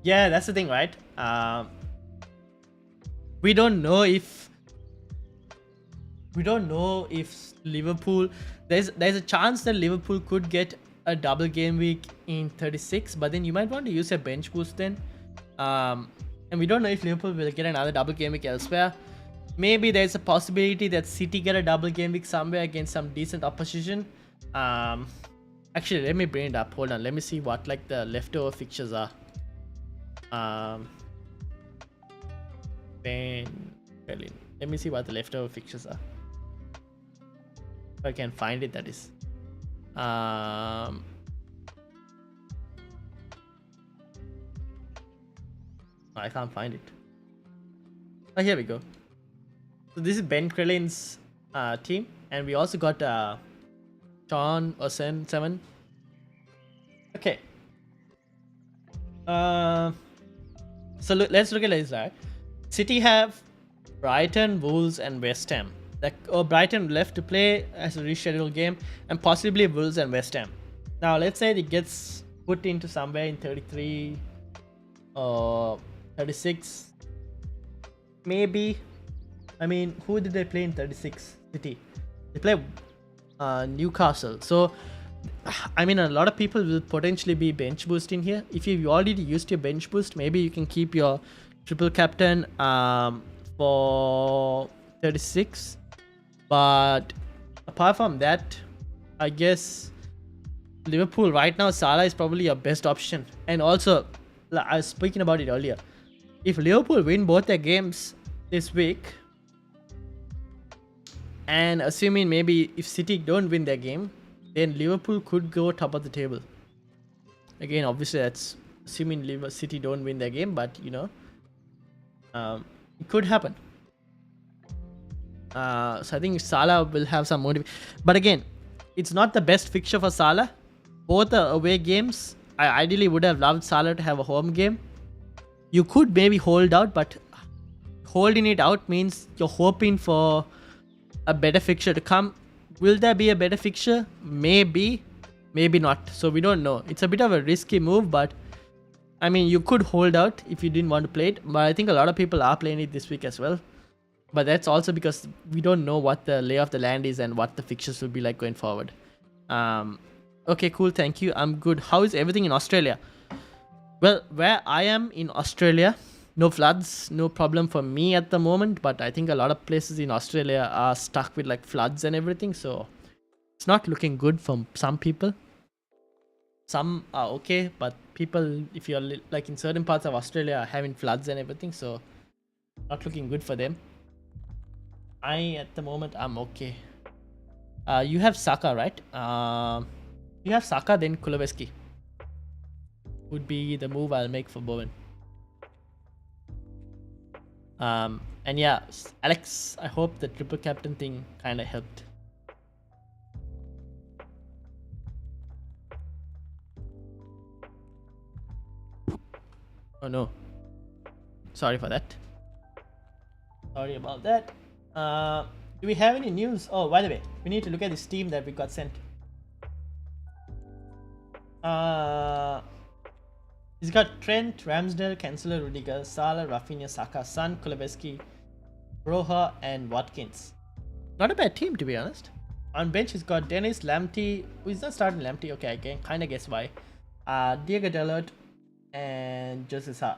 Yeah, that's the thing, right? We don't know if Liverpool. There's a chance that Liverpool could get a double game week in 36, but then you might want to use a bench boost then. And we don't know if Liverpool will get another double game week elsewhere. Maybe there's a possibility that City get a double game week somewhere against some decent opposition. Actually, let me bring it up. Hold on. Let me see what like the leftover fixtures are. Let me see what the leftover fixtures are. If I can find it, that is. I can't find it. Oh, here we go. So this is Ben Krelin's team, and we also got John or 7. Okay. So let's look at this, right? City have Brighton, Wolves, and West Ham. Brighton left to play as a rescheduled game, and possibly Wolves and West Ham. Now let's say it gets put into somewhere in 33 or 36. Maybe. I mean, who did they play in 36? City. They play Newcastle. So, I mean, a lot of people will potentially be bench boosting here. If you've already used your bench boost, maybe you can keep your triple captain for 36. But apart from that, I guess Liverpool right now, Salah is probably your best option. And also, I was speaking about it earlier. If Liverpool win both their games this week, and assuming maybe if City don't win their game, then Liverpool could go top of the table. Again, obviously that's assuming City don't win their game, but you know, it could happen. So I think Salah will have some motive. But again, it's not the best fixture for Salah. Both are away games. I ideally would have loved Salah to have a home game. You could maybe hold out, but holding it out means you're hoping for a better fixture to come. Will there be a better fixture? Maybe, maybe not. So we don't know. It's a bit of a risky move, but I mean, you could hold out if you didn't want to play it. But I think a lot of people are playing it this week as well. But that's also because we don't know what the lay of the land is and what the fixtures will be like going forward. Okay, cool. Thank you. I'm good. How is everything in Australia? Well, where I am in Australia, no floods, no problem for me at the moment. But I think a lot of places in Australia are stuck with like floods and everything. So it's not looking good for some people. Some are okay, but people, if you're like in certain parts of Australia, are having floods and everything. So not looking good for them. At the moment, I'm okay. You have Saka, right? You have Saka, then Kuleveski would be the move I'll make for Bowen. And yeah, Alex, I hope the triple captain thing kind of helped. Oh no. Sorry for that. Sorry about that. Do we have any news? Oh, by the way, we need to look at this team that we got sent. He's got Trent, Ramsdale, Cancelo, Rudiger, Salah, Rafinha, Saka, Son, Kulebeski, Broha, and Watkins. Not a bad team, to be honest. On bench, he's got Dennis, Lamptey. Oh, he's not starting Lamptey. Okay, I can kind of guess why. Diego Dalot and Jose Sa.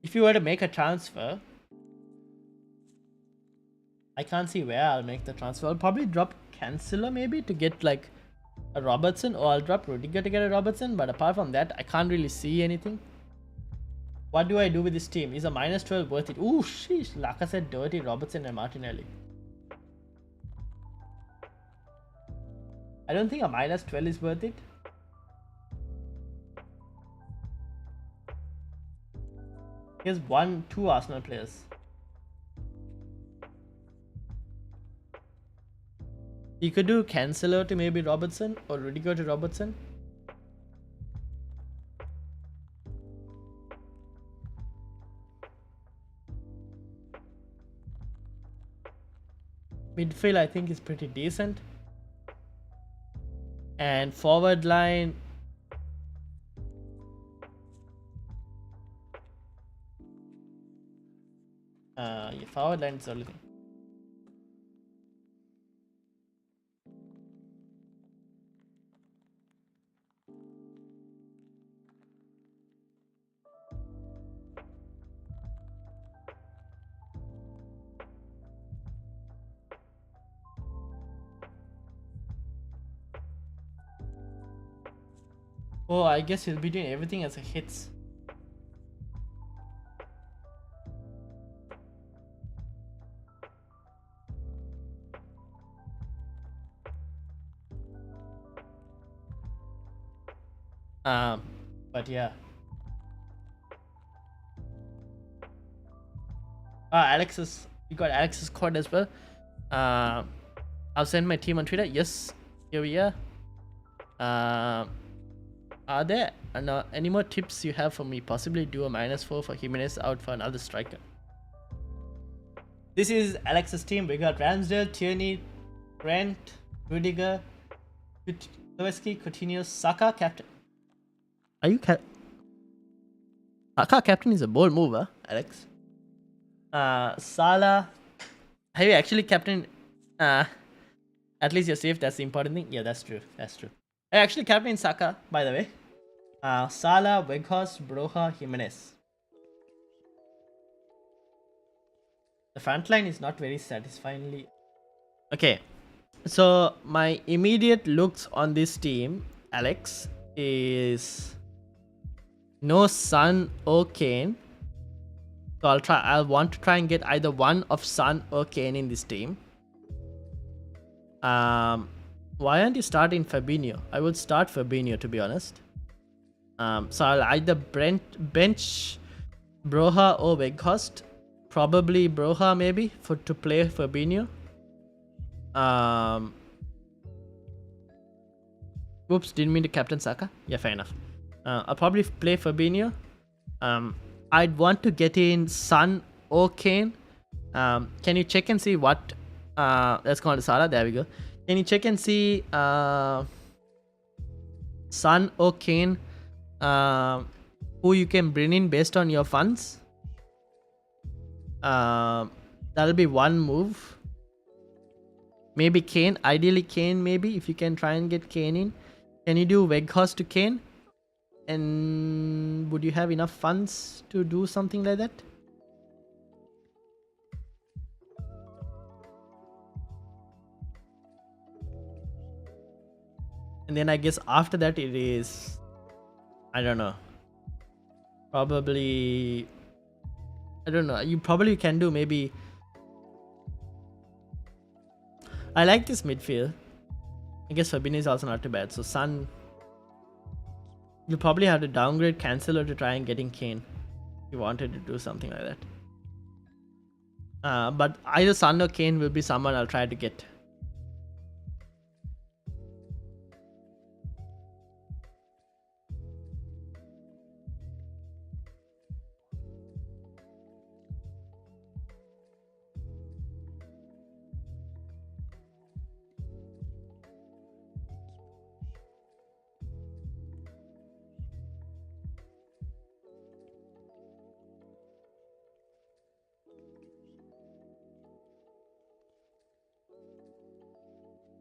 If you were to make a transfer, I can't see where I'll make the transfer. I'll probably drop Cancelo maybe to get like a Robertson, or I'll drop Rudiger to get a Robertson. But apart from that, I can't really see anything. What do I do with this team? Is a -12 worth it? Ooh, sheesh. Lacazette, Doherty, Robertson, and Martinelli. I don't think a -12 is worth it. Here's 2 Arsenal players. You could do Cancelo to maybe Robertson, or Rudiger to Robertson. Midfield I think is pretty decent. And forward line, yeah, forward line is the only thing. Oh, I guess he'll be doing everything as a hits. But yeah. You got Alex's code as well. I'll send my team on Twitter. Yes, here we are. Are there any more tips you have for me? Possibly do a -4 for Jimenez out for another striker. This is Alex's team. We got Ramsdale, Tierney, Trent, Rudiger, Kulebeski, Coutinho, Saka captain. Are you Saka captain is a bold move, huh, Alex? Salah. Have you actually captain? At least you're safe. That's the important thing. Yeah, that's true. That's true. I actually captain Saka, by the way. Salah, Weghorst, Broha, Jimenez. The front line is not very satisfyingly. Okay, so my immediate looks on this team, Alex, is no Son or Kane. So I'll want to try and get either one of Son or Kane in this team. Why aren't you starting Fabinho? I would start Fabinho, to be honest. So I'll either bench Broha or Weghorst. Probably Broha maybe to play Fabinho. Oops, didn't mean to captain Saka. Yeah, fair enough. I'll probably play Fabinho. I'd want to get in Son or Kane. Can you check and see what... let's go on to Salah. There we go. Can you check and see Son or Kane, who you can bring in based on your funds? That'll be one move. Maybe Kane. Ideally Kane, maybe, if you can try and get Kane in. Can you do Weghorst to Kane? And would you have enough funds to do something like that? And then I guess after that it is, I don't know, probably, I don't know, you probably can do maybe, I like this midfield. I guess Fabinho is also not too bad. So Son, you'll probably have to downgrade Cancelo to try and get in Kane if you wanted to do something like that. But either Son or Kane will be someone I'll try to get.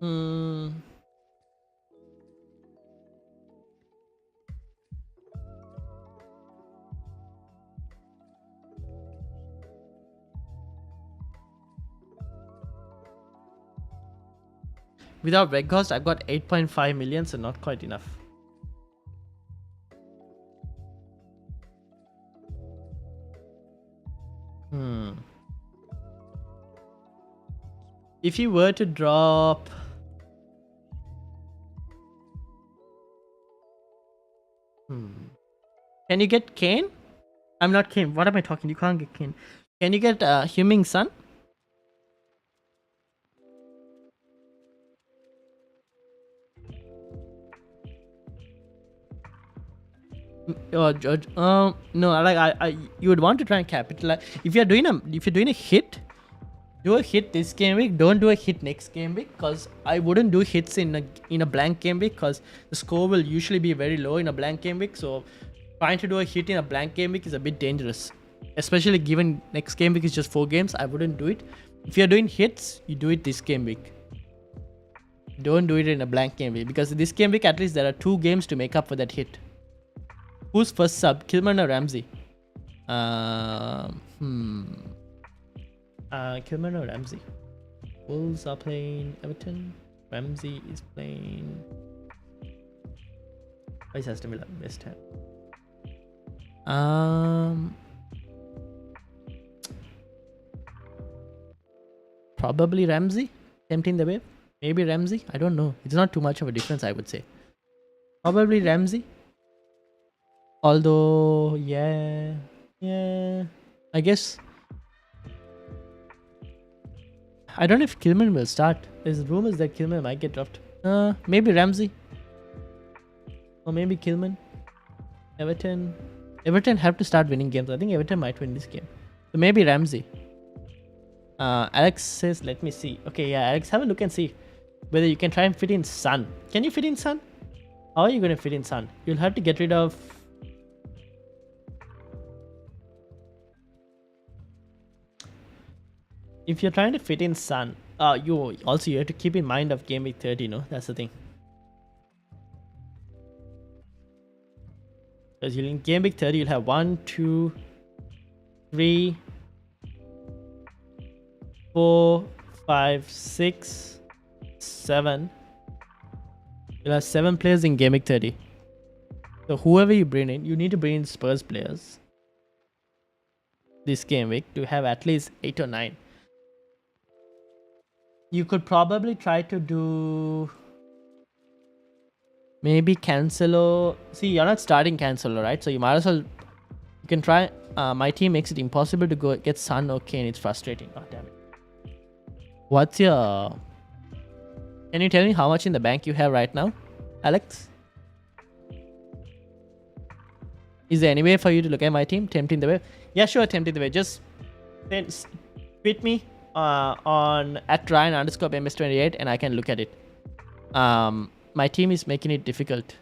Hmm. Without red cost, I've got 8.5 million, so not quite enough. If you were to drop... Can you get Kane? I'm not Kane. What am I talking? You can't get Kane. Can you get Huming Sun? George, no, like you would want to try and capitalize. If you're doing a hit, do a hit this game week. Don't do a hit next game week, because I wouldn't do hits in a blank game week, because the score will usually be very low in a blank game week. So trying to do a hit in a blank game week is a bit dangerous, especially given next game week is just 4 games. I wouldn't do it. If you're doing hits, you do it this game week. Don't do it in a blank game week, because this game week at least there are 2 games to make up for that hit. Who's first sub, Kilman or Ramsey? Kilman or Ramsey? Wolves are playing Everton. Ramsey is playing... Vice Aston Villa, West Ham. Probably Ramsey. Tempting the wave. Maybe Ramsey. I don't know. It's not too much of a difference, I would say. Probably Ramsey. Although, yeah, I guess. I don't know if Kilman will start. There's rumors that Kilman might get dropped. Maybe Ramsey. Or maybe Kilman. Everton have to start winning games. I think Everton might win this game. So maybe Ramsey. Alex says, let me see. Okay, yeah, Alex, have a look and see whether you can try and fit in Sun. Can you fit in Sun? How are you going to fit in Sun? You'll have to get rid of... If you're trying to fit in Sun, you have to keep in mind of game week 30, no? That's the thing. Because in game week 30, you'll have 1, 2, 3, 4, 5, 6, 7. You'll have 7 players in game week 30. So whoever you bring in, you need to bring in Spurs players this game week to have at least 8 or 9. You could probably try to do maybe Cancelo. See, you're not starting Cancelo, right? So you might as well. You can try. My team makes it impossible to go get Son or Kane. It's frustrating. Oh, damn it. What's your... Can you tell me how much in the bank you have right now, Alex? Is there any way for you to look at my team? Tempting the way? Yeah, sure, tempting the way. Just tweet me on @Ryan_MS28 and I can look at it. My team is making it difficult.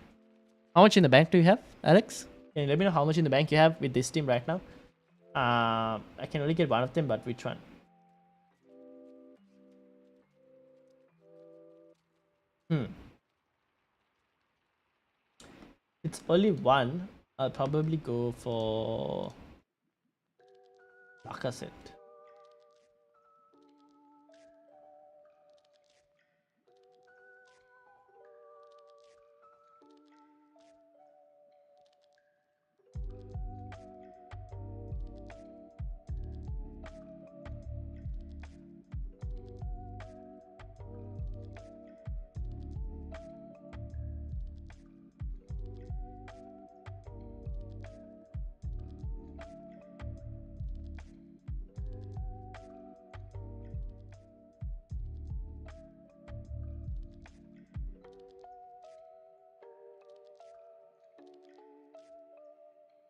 How much in the bank do you have, Alex? Can you let me know how much in the bank you have with this team right now? I can only get one of them, but which one? It's only one. I'll probably go for Lacazette.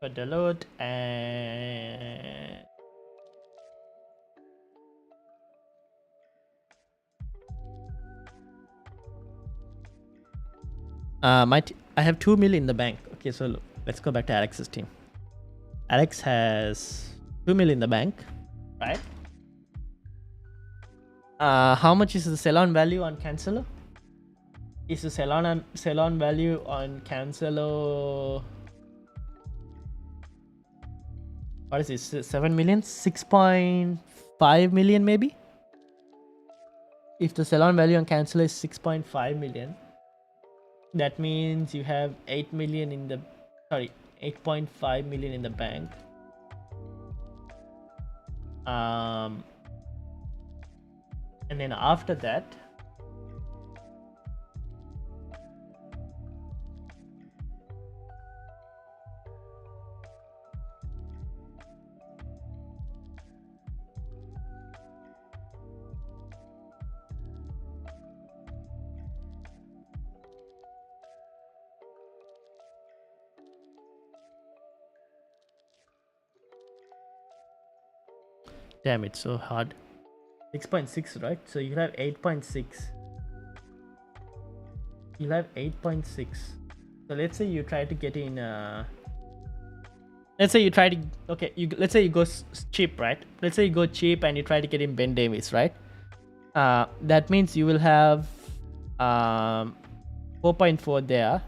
For Deloitte and I have 2 million in the bank. Okay, so look, let's go back to Alex's team. Alex has 2 million in the bank, right? How much is the sell-on value on Cancelo? is the sell-on value on Cancelo? What is this? 7 million? 6.5 million maybe? If the sell-on value on Cancelo is 6.5 million, that means you have 8 million in the 8.5 million in the bank. And then after that, damn, it's so hard. 6.6, right? So you have 8.6. You'll have 8.6. So let's say you try to get in. Let's say you try to. Okay, let's say you go cheap, right? Let's say you go cheap and you try to get in Ben Davies, right? That means you will have 4.4 there,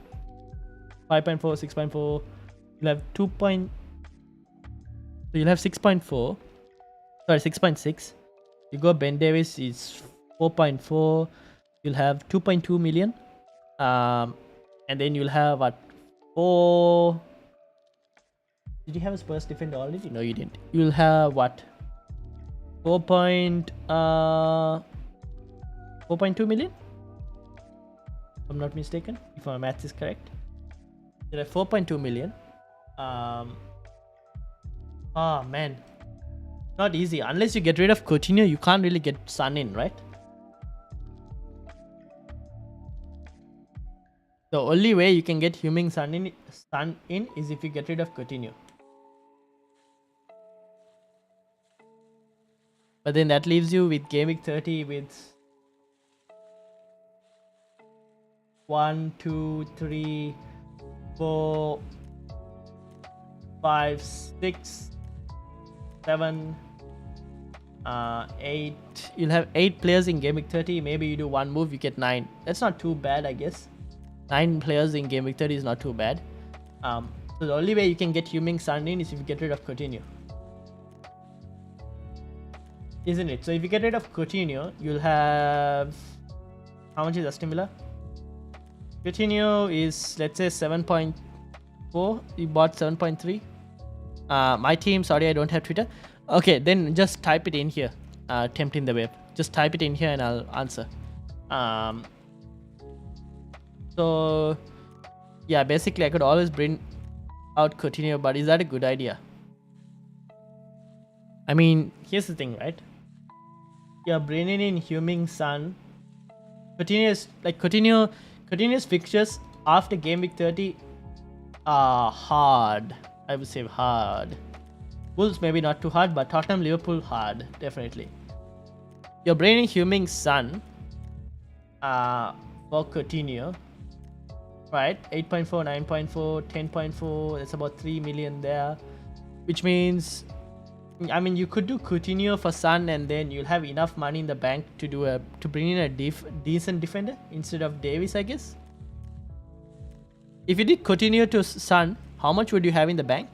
5.4, 6.4. You'll have 2. So you'll have 6.4. Sorry, 6.6. You go Ben Davies is 4.4. You'll have 2.2 million. And then you'll have what? 4. Did you have a Spurs defender already? No, you didn't. You'll have what? 4.2 million? If I'm not mistaken. If my math is correct. You'll have 4.2 million. Oh man. Not easy. Unless you get rid of Coutinho, you can't really get Son in, right? The only way you can get Heung-min Son in is if you get rid of Coutinho. But then that leaves you with Game Week 30 with 1, 2, 3, 4, 5, 6, 7, 8. You'll have 8 players in Game Week 30. Maybe you do one move, you get 9. That's not too bad, I guess. 9 players in Game Week 30 is not too bad. So the only way you can get Heung-min Son in is if you get rid of Coutinho. Isn't it? So if you get rid of Coutinho, you'll have... How much is Aston Villa? Coutinho is, let's say, 7.4. You bought 7.3. My team, sorry, I don't have Twitter. Okay, then just type it in here. Tempting the web. Just type it in here and I'll answer. So, yeah, basically I could always bring out Coutinho, but is that a good idea? I mean, here's the thing, right? You're bringing in Heung-min Son. Coutinho's fixtures after Game Week 30 are hard. I would say hard. Wolves maybe not too hard, but Tottenham, Liverpool hard, definitely. You're bringing Heung-min Son for Coutinho, right? 8.4, 9.4, 10.4. That's about 3 million there, which means, I mean, you could do Coutinho for Son, and then you'll have enough money in the bank to bring in a decent defender instead of Davies, I guess. If you did Coutinho to Son, how much would you have in the bank?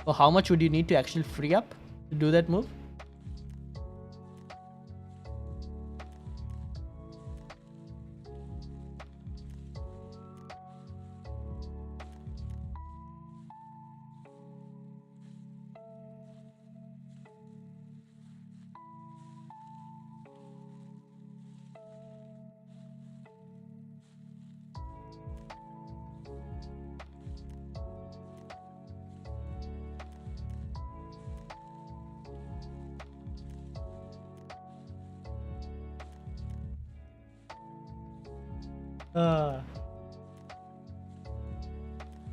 Or how much would you need to actually free up to do that move?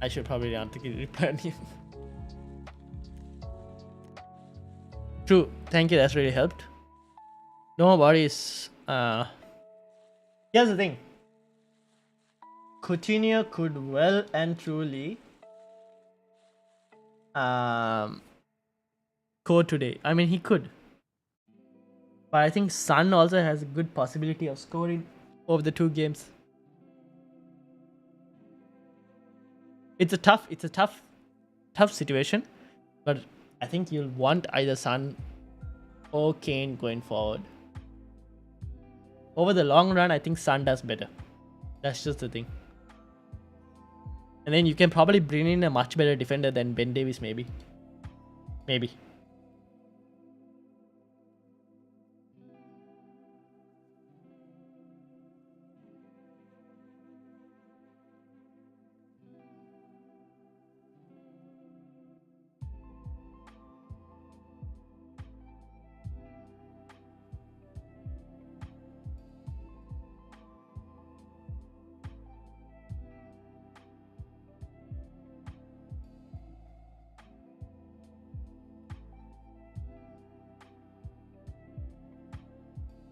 I should probably reply on him. True. Thank you. That's really helped. No worries. Here's the thing. Coutinho could well and truly go today. I mean, he could. But I think Son also has a good possibility of scoring over the 2 games. It's a tough situation, but I think you'll want either Son or Kane going forward. Over the long run, I think Son does better. That's just the thing. And then you can probably bring in a much better defender than Ben Davies, maybe. Maybe.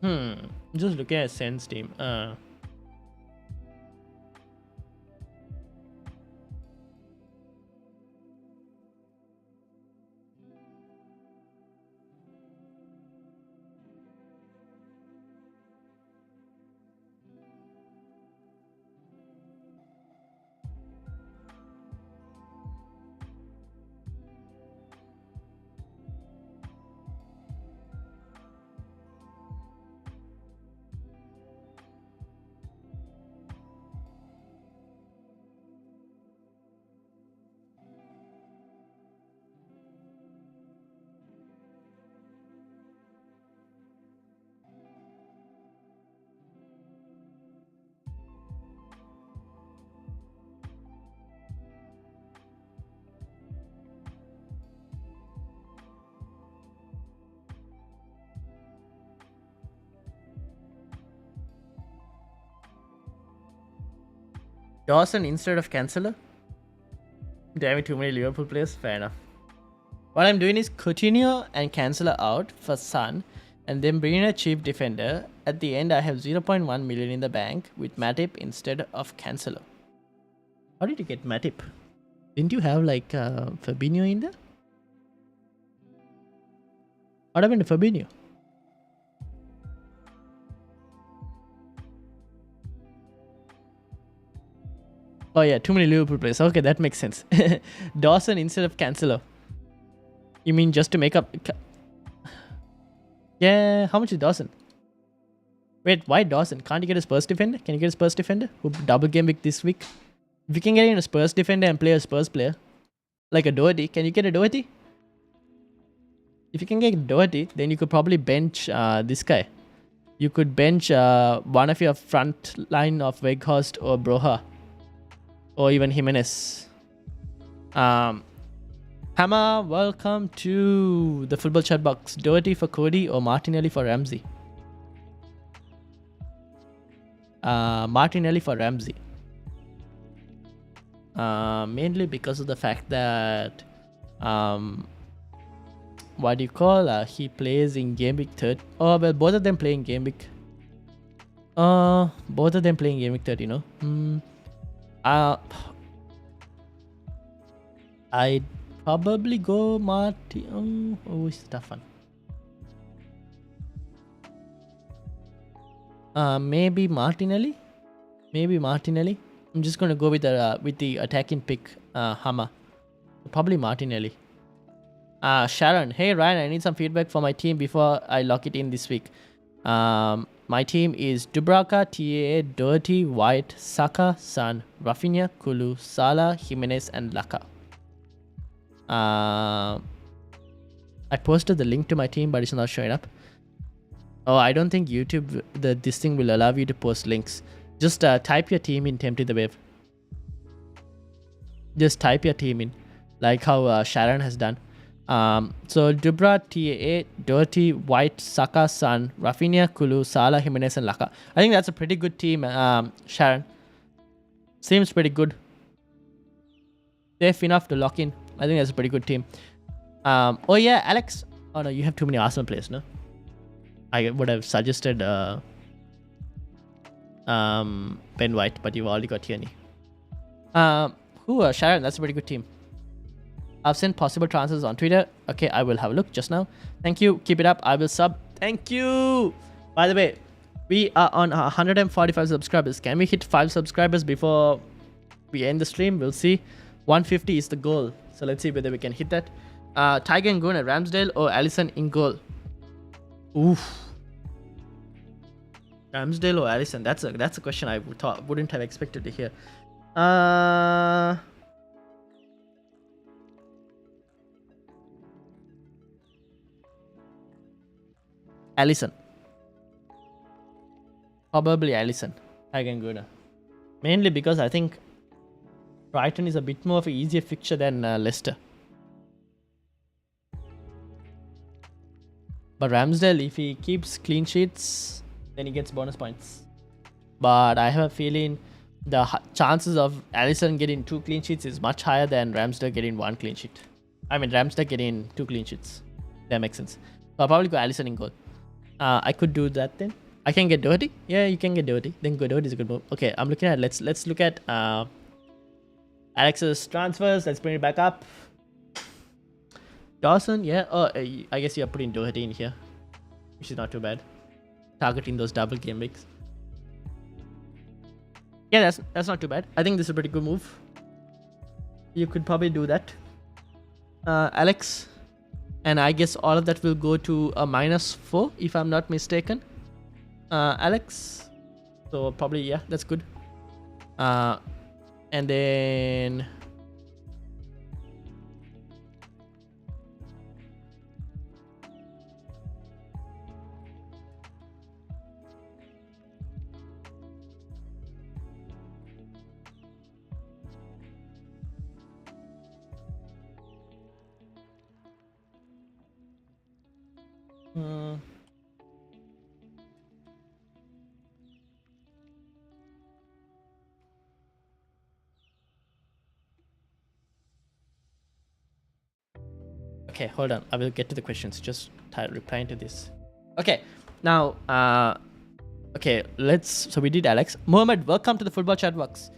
I'm just looking at Sen's team. Dawson instead of Cancelo? Damn, too many Liverpool players. Fair enough. What I'm doing is Coutinho and Cancelo out for Son, and then bring in a cheap defender. At the end, I have 0.1 million in the bank with Matip instead of Cancelo. How did you get Matip? Didn't you have like Fabinho in there? What happened to Fabinho? Oh yeah, too many Liverpool players. Okay, that makes sense. Dawson instead of Cancelo. You mean just to make up? Yeah, how much is Dawson? Wait, why Dawson? Can't you get a Spurs defender? Can you get a Spurs defender who double game week this week? If you can get in a Spurs defender and play a Spurs player, like a Doherty, can you get a Doherty? If you can get Doherty, then you could probably bench this guy. You could bench one of your front line of Weghorst or Broha. Or even Jimenez. Hammer, welcome to the football chat box. Doherty for Cody or Martinelli for Ramsey? Martinelli for Ramsey. Mainly because of the fact that what do you call he plays in game week 30. Oh well, both of them play in game week. Both of them playing game week 30, you know. I'd probably go Marty. Oh, it's a tough one. Maybe Martinelli. I'm just gonna go with the attacking pick, Hammer. Probably Martinelli. Sharon, hey Ryan, I need some feedback for my team before I lock it in this week. My team is Dubravka, TAA, Doherty, White, Saka, Son, Rafinha, Kulu, Salah, Jimenez, and Laka. I posted the link to my team, but it's not showing up. Oh, I don't think YouTube, this thing will allow you to post links. Just type your team in Tempted the Wave. Just type your team in, like how Sharon has done. So Dubra, TAA, Doherty, White, Saka, Son, Rafinha, Kulu, Salah, Jimenez, and Laka. I think that's a pretty good team, Sharon. Seems pretty good. Safe enough to lock in. I think that's a pretty good team. Oh yeah, Alex. Oh no, you have too many Arsenal players, no? I would have suggested Ben White, but you've already got Tierney. Sharon, that's a pretty good team. I've sent possible transfers on Twitter. Okay, I will have a look just now. Thank you. Keep it up. I will sub. Thank you. By the way, we are on 145 subscribers. Can we hit 5 subscribers before we end the stream? We'll see. 150 is the goal. So let's see whether we can hit that. Tiger and Gunnar, Ramsdale or Alisson in goal? Oof. Ramsdale or Alisson? That's a question I wouldn't have expected to hear. Alisson. Probably Alisson. Tiger and Gunnar. Mainly because I think Brighton is a bit more of an easier fixture than Leicester. But Ramsdale, if he keeps clean sheets, then he gets bonus points. But I have a feeling the chances of Alisson getting 2 clean sheets is much higher than Ramsdale getting 1 clean sheet. I mean, Ramsdale getting 2 clean sheets. That makes sense. So I'll probably go Alisson in goal. I could do that then. I can get Doherty. Yeah, you can get Doherty. Then go Doherty is a good move. Okay, I'm looking at let's look at Alex's transfers. Let's bring it back up. Dawson, yeah. Oh, I guess you're putting Doherty in here, which is not too bad. Targeting those double game weeks. Yeah, that's not too bad. I think this is a pretty good move. You could probably do that, Alex. And I guess all of that will go to a -4 if I'm not mistaken, Alex. So probably, yeah, that's good. And then okay, hold on. I will get to the questions. Just replying to this. Okay, now, okay, so we did Alex. Mohammed, welcome to the football chat box.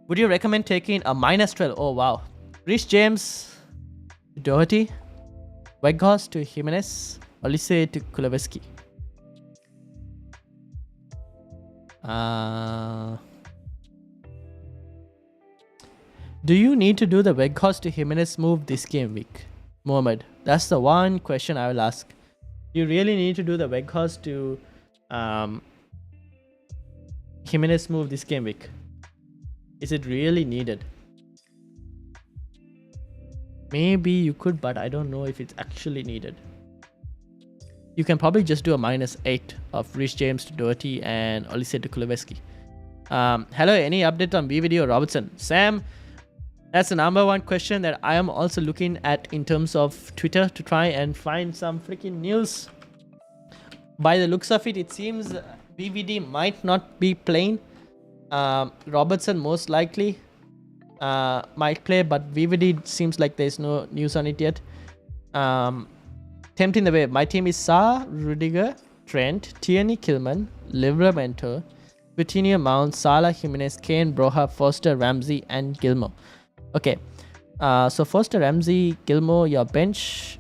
Would you recommend taking a -12? Oh, wow. Rhys James, Doherty, Weghorst to Jimenez, Olise to Kuleveski. Do you need to do the Weghorst to Jimenez move this game week? Mohammed, that's the one question I will ask. You really need to do the Weghorst to Jimenez move this game week? Is it really needed? Maybe you could, but I don't know if it's actually needed. You can probably just do a -8 of Rhys James to Doherty and Olise to Kuleveski. Hello, any update on VVD or Robertson? Sam, that's the number one question that I am also looking at in terms of Twitter to try and find some freaking news. By the looks of it, it seems VVD might not be playing. Robertson most likely might play, but VVD seems like there's no news on it yet. Tempting the wave. My team is Sa, Rudiger, Trent, Tierney, Kilman, Livramento, Coutinho, Mount, Salah, Jimenez, Kane, Broha, Foster, Ramsey, and Gilmour. Okay, so Foster, Ramsey, Gilmour, your bench.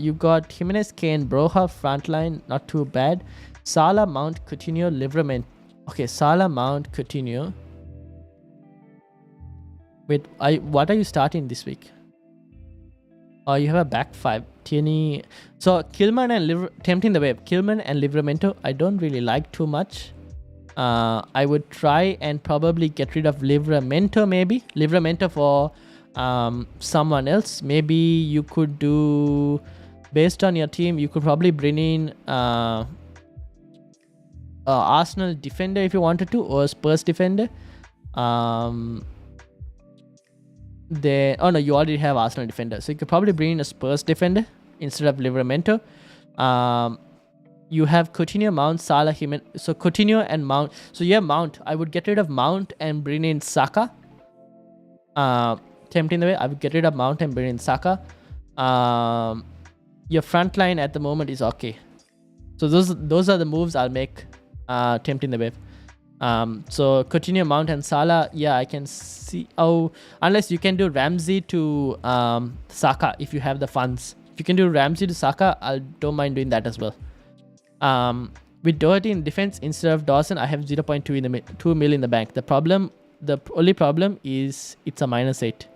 You got Jimenez, Kane, Broha, frontline, not too bad. Salah, Mount, Coutinho, Livramento. Okay, Salah, Mount, Coutinho. Wait, what are you starting this week? Oh, you have a back 5. Tierney. So Kilman and tempting the wave. Kilman and Livramento, I don't really like too much. I would try and probably get rid of Livramento, maybe. Livramento for someone else. Maybe you could do, based on your team, you could probably bring in Arsenal defender if you wanted to, or Spurs defender. Oh no, you already have Arsenal defender, so you could probably bring in a Spurs defender instead of Livramento. You have Coutinho, Mount, Salah, Jimenez. So Coutinho and Mount. So yeah, Mount. I would get rid of Mount and bring in Saka. Tempting the way, I would get rid of Mount and bring in Saka. Your front line at the moment is okay. So those are the moves I'll make. Tempting the wave. So Coutinho, Mount, and Salah. Yeah, I can see. Oh, unless you can do Ramsey to Saka if you have the funds. If you can do Ramsey to Saka, I don't mind doing that as well. With Doherty in defense instead of Dawson, I have 0.2 2 mil in the bank. The problem The only problem is it's a -8.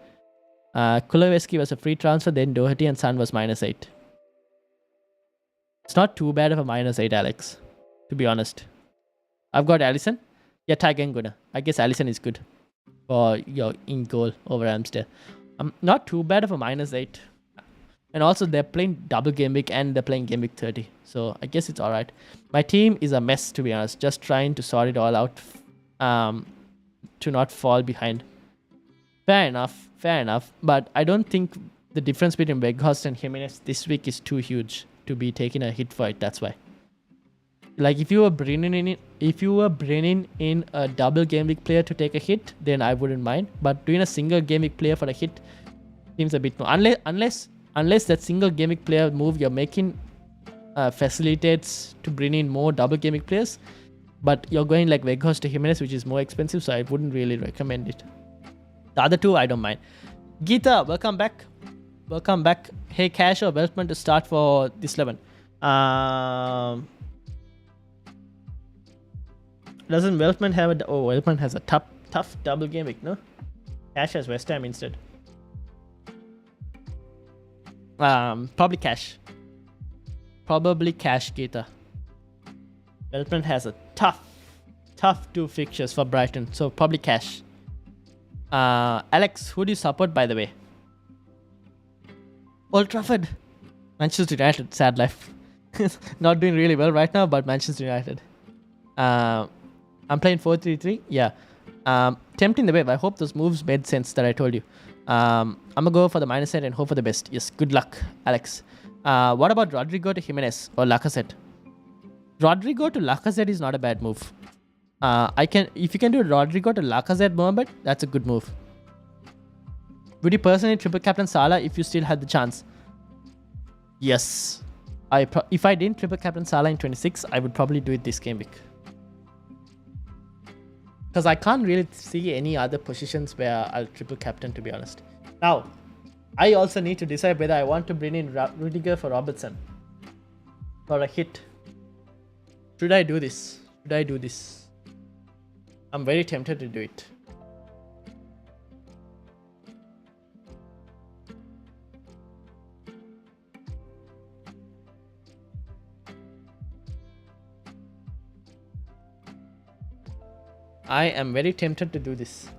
Kuleveski was a free transfer, then Doherty and Son was -8. It's not too bad of a -8, Alex, to be honest. I've got Allison. Yeah, Tiger Guna. I guess Allison is good for your in goal over Amsterdam. Not too bad of a -8. And also they're playing double game week and they're playing game week 30. So I guess it's alright. My team is a mess, to be honest. Just trying to sort it all out to not fall behind. Fair enough. But I don't think the difference between Weghorst and Jimenez this week is too huge to be taking a hit for it. That's why. Like if you were bringing in a double game week player to take a hit, then I wouldn't mind. But doing a single game week player for a hit seems a bit more. Unless that single game week player move you're making facilitates to bring in more double game week players, but you're going like Weghorst to Jimenez, which is more expensive, so I wouldn't really recommend it. The other two I don't mind. Geeta, welcome back. Hey, Cash or Weltman to start for this 11. Doesn't Weltman have a... Oh, Weltman has a tough double game week, no? Cash has West Ham instead. Probably Cash, Geeta. Weltman has a tough 2 fixtures for Brighton, so probably Cash. Alex, who do you support, by the way? Old Trafford. Manchester United, sad life. Not doing really well right now, but Manchester United. I'm playing 4-3-3. Yeah. Tempting the wave. I hope those moves made sense that I told you. I'm gonna go for the -8 and hope for the best. Yes, good luck, Alex. What about Rodrigo to Jimenez or Lacazette? Rodrigo to Lacazette is not a bad move. If you can do Rodrigo to Lacazette, Mohamed, that's a good move. Would you personally triple captain Salah if you still had the chance? Yes. If I didn't triple captain Salah in 26, I would probably do it this game week. Because I can't really see any other positions where I'll triple captain, to be honest. Now, I also need to decide whether I want to bring in Rudiger for Robertson. For a hit. Should I do this? I'm very tempted to do it. I am very tempted to do this.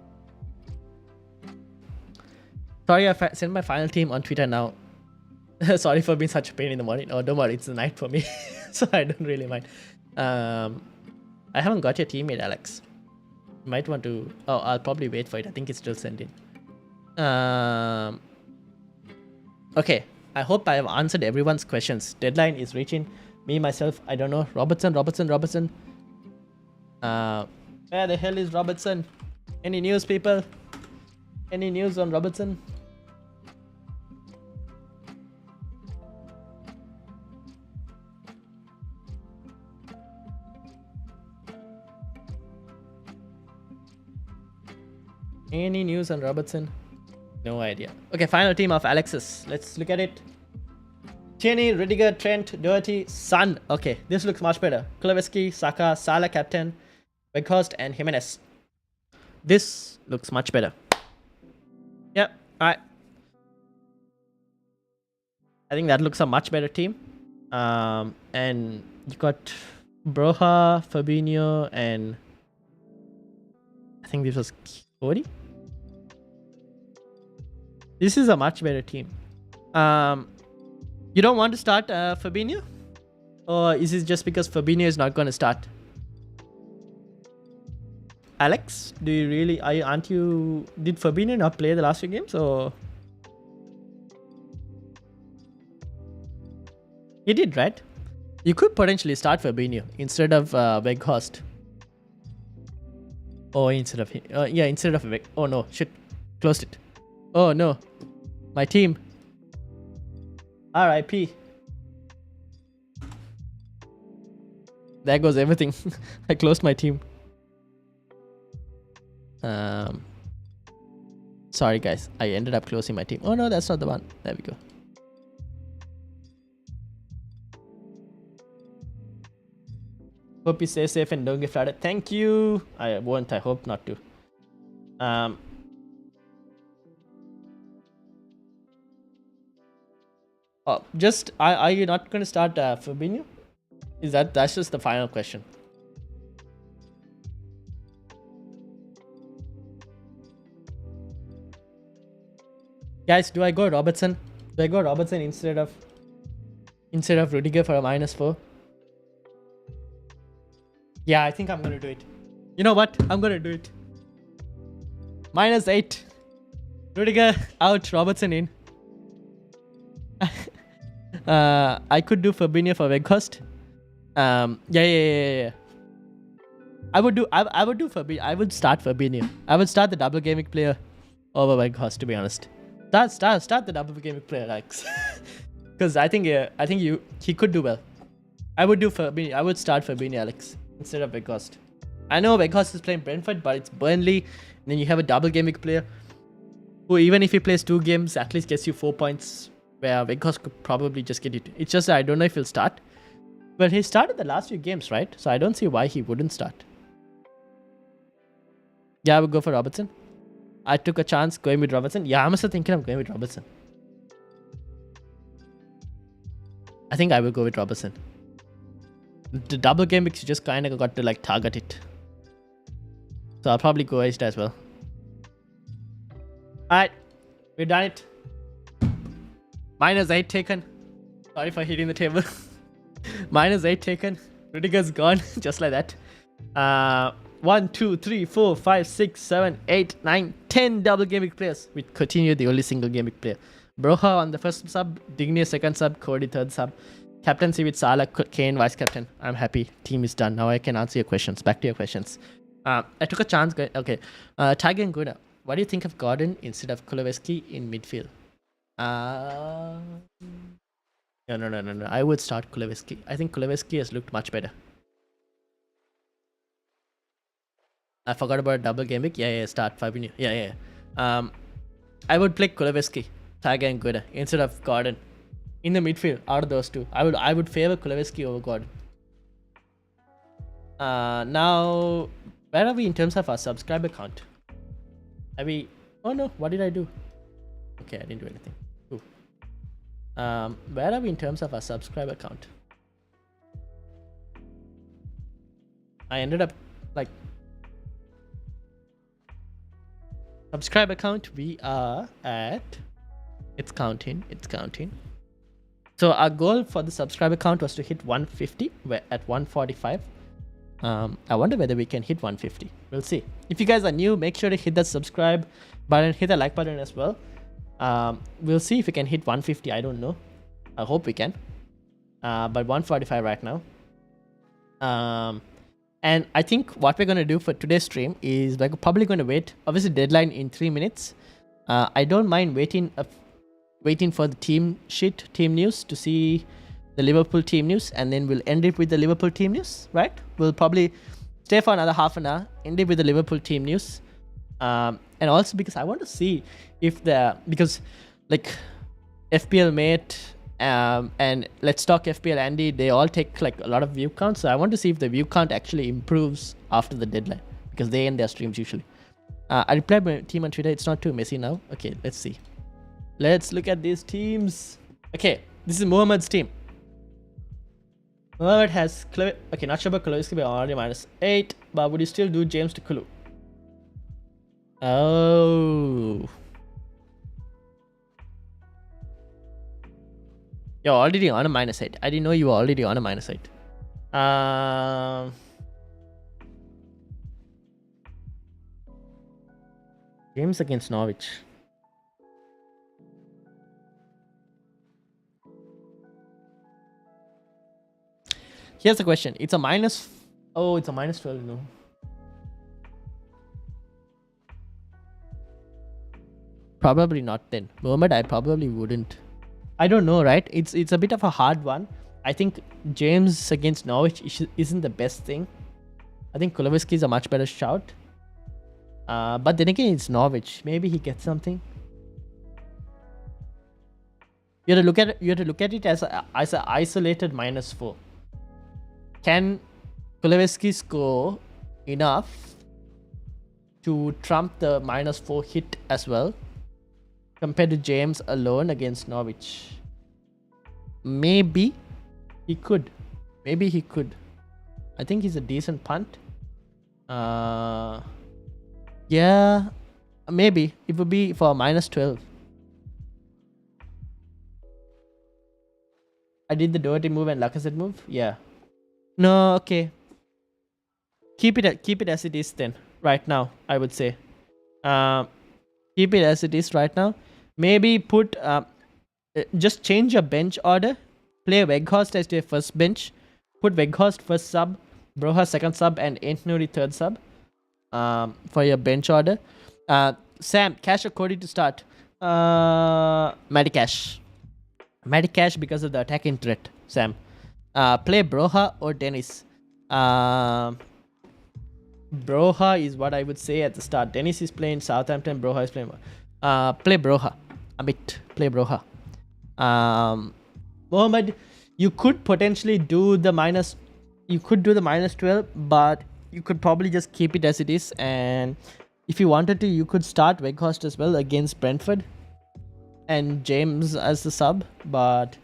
Sorry, I sent my final team on Twitter now. Sorry for being such a pain in the morning. Oh, don't worry, it's the night for me. So I don't really mind. I haven't got your team yet, Alex. You might want to... Oh, I'll probably wait for it. I think it's still sent in. Okay, I hope I have answered everyone's questions. Deadline is reaching. Me, myself, I don't know. Robertson. Where the hell is Robertson? Any news, people? Any news on Robertson? Any news on Robertson? No idea. Okay, final team of Alexis. Let's look at it. Tierney, Rudiger, Trent, Doherty, Son. Okay, this looks much better. Kuleveski, Saka, Salah captain, Weghorst and Jimenez. This looks much better. Yep, alright. I think that looks a much better team. And you got Broha, Fabinho, and I think this was Cody. This is a much better team. You don't want to start Fabinho? Or is it just because Fabinho is not going to start? Alex, do you really... aren't you... Did Fabinho not play the last few games? Or... He did, right? You could potentially start Fabinho instead of Weghorst. Oh, instead of him. Yeah, instead of Weg... Oh no, shit. Closed it. Oh no. My team. RIP. There goes everything. I closed my team. Sorry guys, I ended up closing my team. Oh no, that's not the one. There we go. Hope you stay safe and don't get flooded. Thank you. I won't. I hope not to. Um, just are you not going to start Fabinho? That's just the final question? Guys, do I go Robertson? Do I go Robertson instead of Rudiger for a -4? Yeah, I think I'm gonna do it. You know what? I'm gonna do it. -8. Rudiger out, Robertson in. I could do Fabinho for Weghorst. Yeah. I would do Fabinho. I would start Fabinho. I would start the double gaming player over Weghorst, to be honest. Start the double gaming player, Alex. Because I think he could do well. I would do Fabinho. I would start Fabinho, Alex, instead of Weghorst. I know Weghorst is playing Brentford, but it's Burnley. And then you have a double gaming player who, even if he plays 2 games, at least gets you 4 points. Where Weghorst could probably just get it. It's just that I don't know if he'll start. But he started the last few games, right? So I don't see why he wouldn't start. Yeah, I would go for Robertson. I took a chance going with Robertson. Yeah, I'm also thinking of going with Robertson. I think I will go with Robertson. The double game weeks, you just kind of got to like target it. So I'll probably go East as well. Alright, we've done it. -8 taken. Sorry for hitting the table. -8 taken. Rudiger's gone. Just like that. 1, 2, 3, 4, 5, 6, 7, 8, 9, 10 double gaming players. We continue the only single gaming player. Broha on the first sub, Digny second sub, Cody third sub. Captaincy with Salah, Kane vice captain. I'm happy. Team is done. Now I can answer your questions. Back to your questions. I took a chance. Okay. Tiger and Guna. What do you think of Gordon instead of Kuleveski in midfield? No. I would start Kuleveski. I think Kuleveski has looked much better. I forgot about double game week. Yeah, start Fabinho. Yeah. I would play Kuleveski, Tiger and Guda instead of Gordon in the midfield. Out of those two, I would favor Kuleveski over Gordon. Now, where are we in terms of our subscriber count? Are we? Oh no, what did I do? Okay, I didn't do anything. Ooh. Where are we in terms of our subscriber count? I ended up like subscriber count. We are at. It's counting. So our goal for the subscriber count was to hit 150. We're at 145. I wonder whether we can hit 150. We'll see. If you guys are new, make sure to hit that subscribe button, hit the like button as well. We'll see if we can hit 150. I don't know. I hope we can. But 145 right now. And I think what we're going to do for today's stream is we're probably going to wait. Obviously, deadline in 3 minutes. I don't mind waiting for the team news to see the Liverpool team news, and then we'll end it with the Liverpool team news, right? We'll probably stay for another half an hour, end it with the Liverpool team news. And also because I want to see if because like FPL Mate and Let's Talk FPL Andy, they all take like a lot of view counts. So I want to see if the view count actually improves after the deadline, because they end their streams usually. I replied my team on Twitter. It's not too messy now. Okay, let's see. Let's look at these teams. Okay, this is Mohammed's team. Mohammed has okay, not sure about Kuleveski, but already -8. But would you still do James to Kulu? Oh. You're already on a -8. I didn't know you were already on a -8. Games against Norwich. Here's the question. It's a Oh, it's a -12. No. Probably not then. Mohammed, I probably wouldn't. I don't know, right? It's a bit of a hard one. I think James against Norwich isn't the best thing. I think Kuleveski is a much better shout. But then again, it's Norwich. Maybe he gets something. You have to look at it as an isolated -4. Can Kuleveski score enough to trump the -4 hit as well, compared to James alone against Norwich. Maybe he could. Maybe he could. I think he's a decent punt. Yeah, maybe it would be for -12. I did the Doherty move and Lacazette move. Yeah. No, okay. Keep it as it is then. Right now, I would say. Keep it as it is right now. Maybe put just change your bench order. Play Weghorst as your first bench. Put Weghorst first sub, Broha second sub, and Antony third sub. For your bench order. Sam, cash or Cody to start? Matty Cash. Matty Cash because of the attacking threat. Sam. Play Broha or Dennis. Broha is what I would say at the start. Dennis is playing Southampton. Broha is playing. Play Broha. Amit, play Broha. Mohammed, you could potentially do the minus. You could do the -12, but you could probably just keep it as it is. And if you wanted to, you could start Weghorst as well against Brentford, and James as the sub. But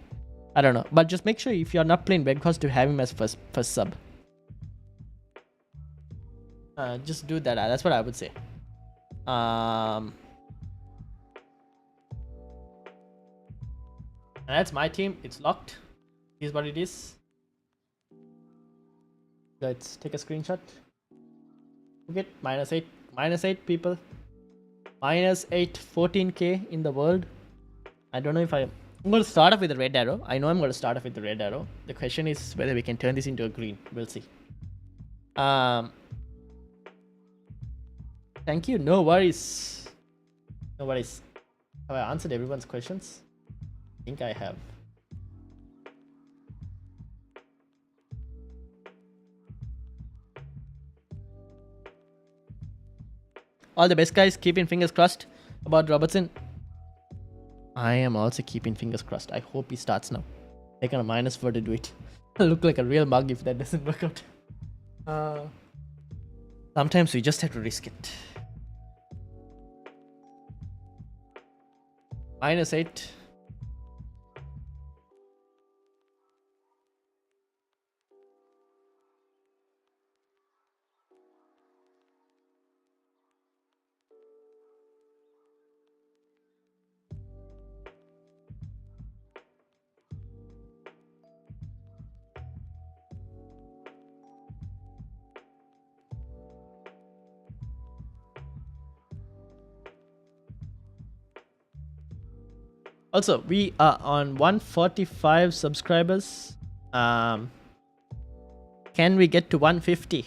I don't know. But just make sure if you're not playing Weghorst to have him as first sub. Just do that. That's what I would say. And that's my team. It's locked. Here's what it is. Let's take a screenshot. Okay, -8. -8 people. -8, 14k in the world. I don't know if I'm going to start off with the red arrow. I know I'm going to start off with the red arrow. The question is whether we can turn this into a green. We'll see. Thank you. No worries. No worries. Have I answered everyone's questions? I think I have. All the best, guys. Keeping fingers crossed about Robertson. I am also keeping fingers crossed. I hope he starts now. Taking a -4 to do it. I look like a real mug if that doesn't work out. Sometimes we just have to risk it. -8. Also, we are on 145 subscribers. Can we get to 150?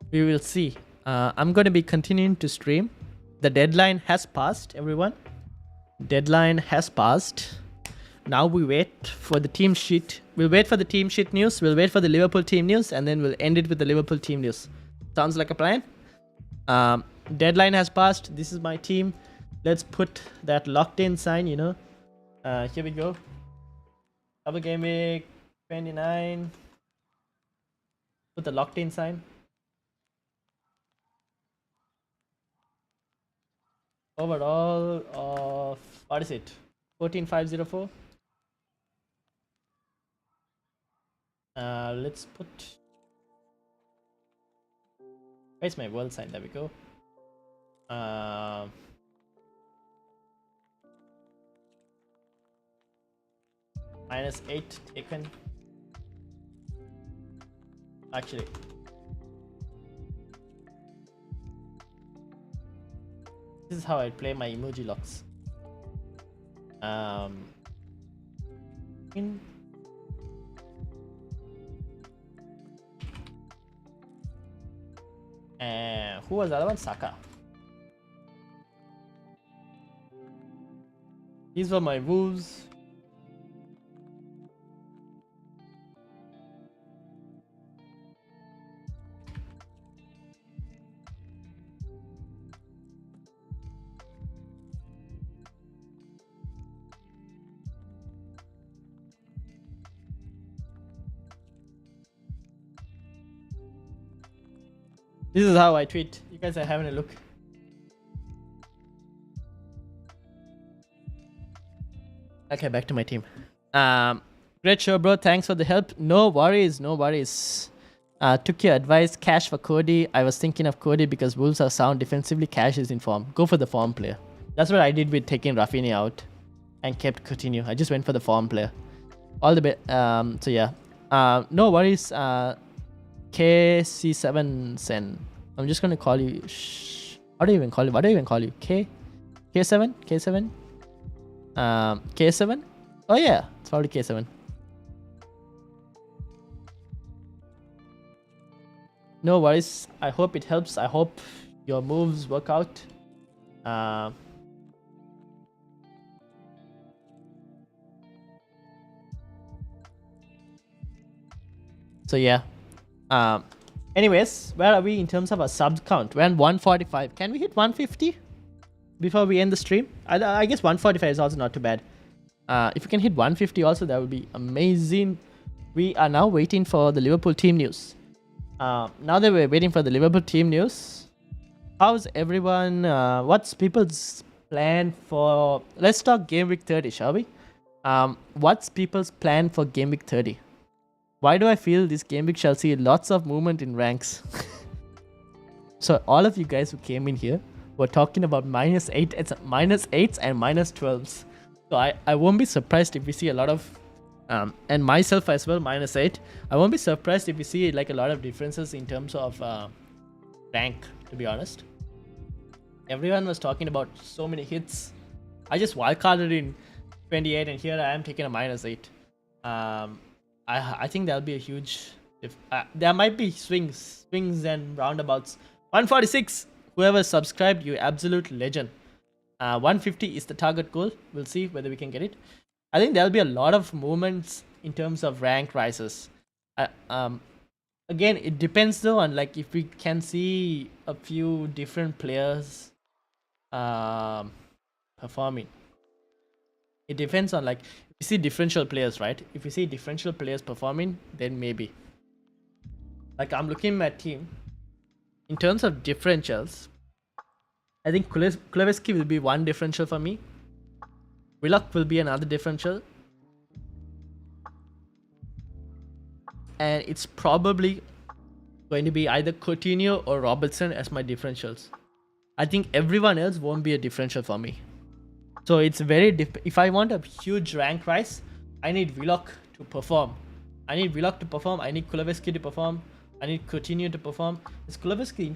We will see. I'm going to be continuing to stream. The deadline has passed, everyone. Deadline has passed. Now we wait for the team sheet. We'll wait for the team sheet news. We'll wait for the Liverpool team news, and then we'll end it with the Liverpool team news. Sounds like a plan. Deadline has passed. This is my team. Let's put that locked in sign, you know. Here we go. Double Gameweek 29. Put the locked in sign. Overall of, what is it? 14,504. Let's put, where's my world sign? There we go. -8 taken. Actually, this is how I play my emoji locks. Who was the other one? Saka. These were my moves. This is how I tweet. You You guys are having a look. Okay, back to my team. Great show, bro. Thanks for the help. No worries, no worries. Took your advice. Cash for Cody. I was thinking of Cody because Wolves are sound defensively. Cash is in form. Go for the form player. That's what I did with taking Rafinha out and kept Coutinho. I just went for the form player. All the bit. So yeah. No worries. KC7 Sen. I'm just gonna call you. How do you even call you? What do I even call you? K7? K7? K7? Oh yeah, it's probably K7. No worries. I hope it helps. I hope your moves work out. So yeah. Anyways, where are we in terms of our sub count? We're at 145. Can we hit 150 before we end the stream? I guess 145 is also not too bad. If we can hit 150 also, that would be amazing. We are now waiting for the Liverpool team news. Now that we're waiting for the Liverpool team news, how's everyone? What's people's plan for? Let's talk game week 30, shall we? What's people's plan for game week 30? Why do I feel this game week shall see lots of movement in ranks? So all of you guys who came in here were talking about -8, it's -8s and -12s. So I won't be surprised if we see a lot of, and myself as well, -8. I won't be surprised if we see like a lot of differences in terms of rank, to be honest. Everyone was talking about so many hits. I just wildcarded in 28 and here I am taking a -8. I think that'll be a huge, there might be swings and roundabouts. 146, whoever subscribed, you absolute legend. 150 is the target goal. We'll see whether we can get it. I think there'll be a lot of movements in terms of rank rises. Again, it depends though on like if we can see a few different players performing. It depends on like if you see differential players, right? If you see differential players performing, then maybe. Like I'm looking at my team. In terms of differentials, I think Kuleveski will be one differential for me. Willock will be another differential. And it's probably going to be either Coutinho or Robertson as my differentials. I think everyone else won't be a differential for me. So it's very if I want a huge rank rise, I need Willock to perform. I need Kuleveski to perform. I need Coutinho to perform. Is Kuleveski?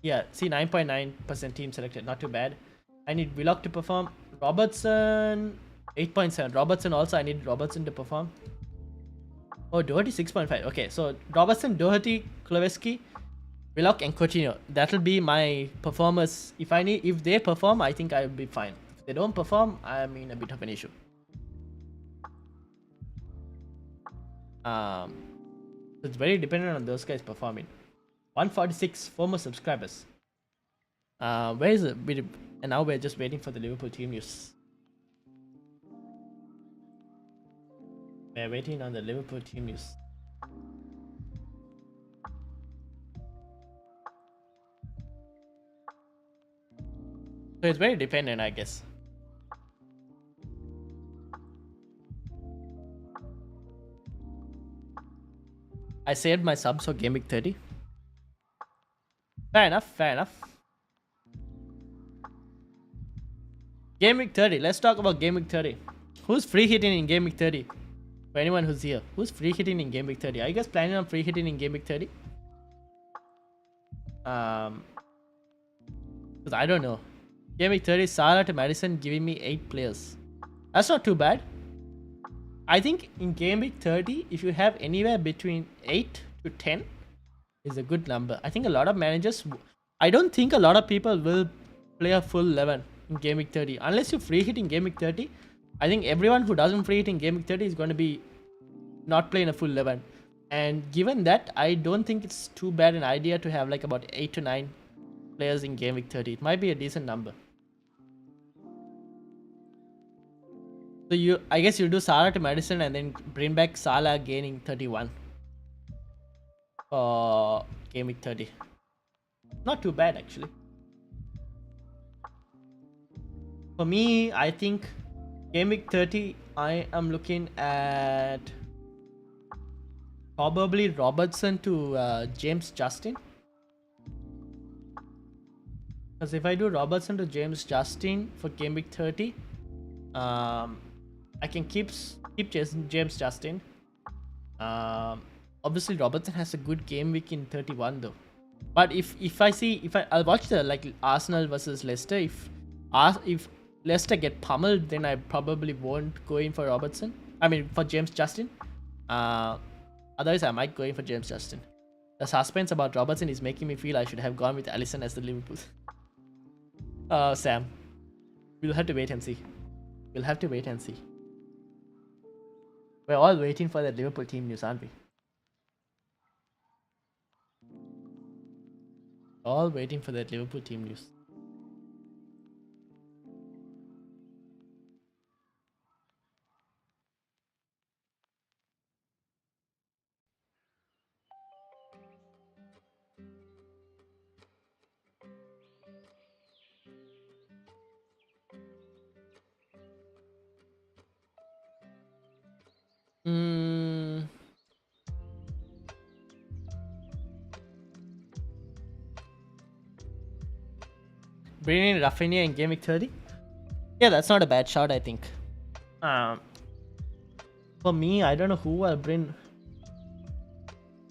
Yeah, see 9.9% team selected, not too bad. I need Willock to perform. Robertson 8.7. Robertson also, I need Robertson to perform. Oh, Doherty 6.5. Okay, so Robertson, Doherty, Kuleveski, Willock, and Coutinho. That'll be my performers. If they perform, I think I'll be fine. If they don't perform, I'm in a bit of an issue. It's very dependent on those guys performing. 146 former subscribers. Where is it? And now we're just waiting for the Liverpool team news. We're waiting on the Liverpool team news. So it's very dependent, I guess. I saved my subs for Game Week 30. Fair enough, fair enough. Game Week 30. Let's talk about Game Week 30. Who's free hitting in Game Week 30? For anyone who's here, who's free hitting in Game Week 30? Are you guys planning on free hitting in Game Week 30? Because I don't know. Game Week 30, Salah to Madison giving me 8 players. That's not too bad. I think in Game Week 30, if you have anywhere between 8 to 10, is a good number. I think a lot of managers, I don't think a lot of people will play a full 11 in Game Week 30. Unless you free hit in Game Week 30, I think everyone who doesn't free hit in Game Week 30 is going to be not playing a full 11. And given that, I don't think it's too bad an idea to have like about 8 to 9 players in Game Week 30. It might be a decent number. So I guess you do Salah to Madison and then bring back Salah gaining 31 for Game Week 30. Not too bad actually. For me, I think game week 30, I am looking at probably Robertson to James Justin. Because if I do Robertson to James Justin for game week 30, I can keep James Justin. Obviously Robertson has a good game week in 31 though. But I'll watch the like Arsenal versus Leicester. If Leicester get pummeled, then I probably won't go in for Robertson. I mean for James Justin. Otherwise I might go in for James Justin. The suspense about Robertson is making me feel I should have gone with Alisson as the Liverpool. Sam, we'll have to wait and see. We'll have to wait and see. We're all waiting for that Liverpool team news, aren't we? All waiting for that Liverpool team news. Bringing in Rafinha in game week 30? Yeah, that's not a bad shot, I think. For me, I don't know who I'll bring.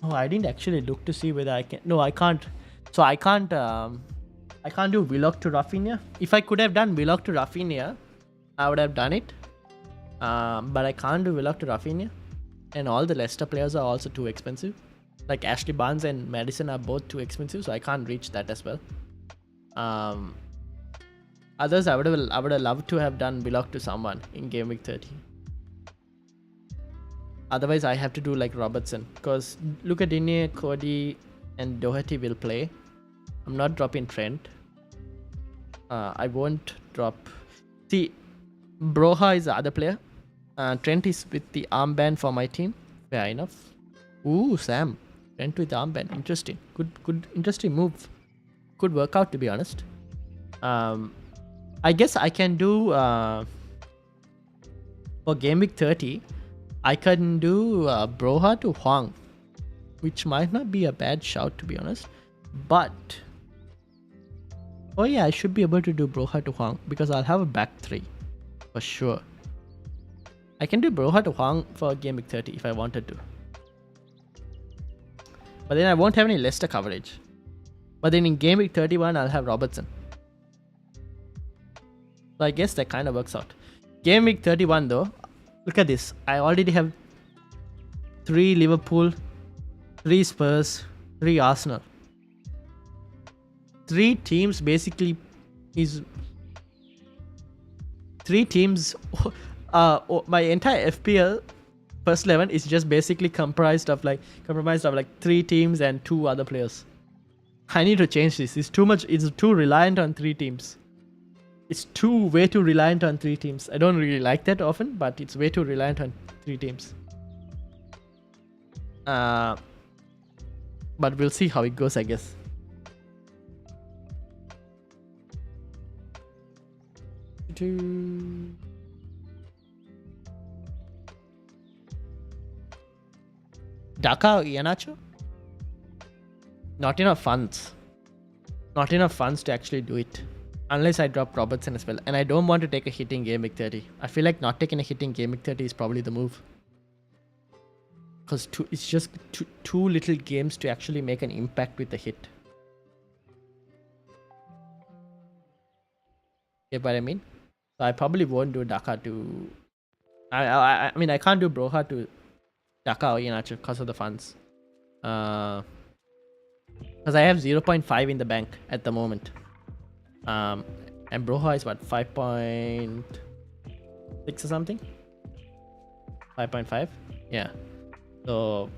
Oh, I didn't actually look to see whether I can. No, I can't. So I can't do Willock to Rafinha. If I could have done Willock to Rafinha, I would have done it. But I can't do Willock to Rafinha. And all the Leicester players are also too expensive. Like Ashley Barnes and Madison are both too expensive, so I can't reach that as well. Others I would have loved to have done Willock to someone in game week 30. Otherwise I have to do like Robertson, because look at Digne, Cody and Doherty will play. I'm not dropping Trent. I won't drop. See, Broha is the other player. Trent is with the armband for my team. Fair enough. Ooh, Sam. Trent with the armband. Interesting. Good, interesting move. Could work out, to be honest. I guess I can do for game week 30. I can do Broha to Huang, which might not be a bad shout, to be honest. But oh yeah, I should be able to do Broha to Huang because I'll have a back three for sure. I can do Broha to Huang for game week 30 if I wanted to. But then I won't have any Leicester coverage. But then in game week 31, I'll have Robertson. So I guess that kind of works out. Game week 31 though, look at this. I already have 3 Liverpool, 3 Spurs, 3 Arsenal. 3 teams basically is 3 teams. My entire FPL first 11 is just basically comprised of like 3 teams and 2 other players. I need to change this. It's too much. It's too reliant on 3 teams. It's way too reliant on 3 teams. I don't really like that often, but it's way too reliant on 3 teams. But we'll see how it goes, I guess. Daka or Iheanacho? Not enough funds. Not enough funds to actually do it. Unless I drop Robertson as well. And I don't want to take a hit in game week 30. I feel like not taking a hit in game week 30 is probably the move. Because it's just too little games to actually make an impact with the hit. Get what I mean? So I probably won't do Daka to... I mean, I can't do Broha to Daka or Iheanacho because of the funds. Because I have 0.5 in the bank at the moment. And Broha is what, 5.6 or something? 5.5? Yeah. So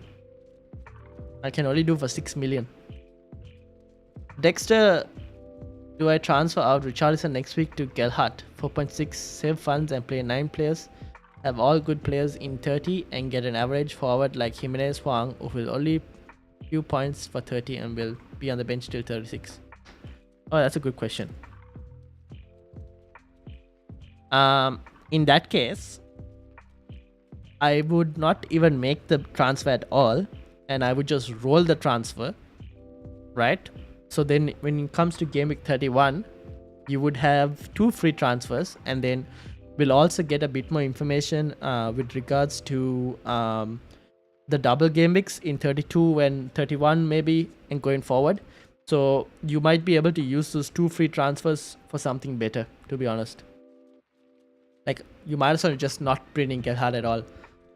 I can only do for 6 million. Dexter, do I transfer out Richarlison next week to Gelhardt? 4.6, save funds and play 9 players. Have all good players in 30 and get an average forward like Jimenez Huang, who will only few points for 30 and will be on the bench till 36. Oh, that's a good question. In that case, I would not even make the transfer at all, and I would just roll the transfer, right? So then when it comes to game week 31, you would have 2 free transfers, and then we'll also get a bit more information with regards to the double game weeks in 32 and 31 maybe, and going forward. So you might be able to use those 2 free transfers for something better, to be honest. Like, you might as well just not bring in Gerhard at all.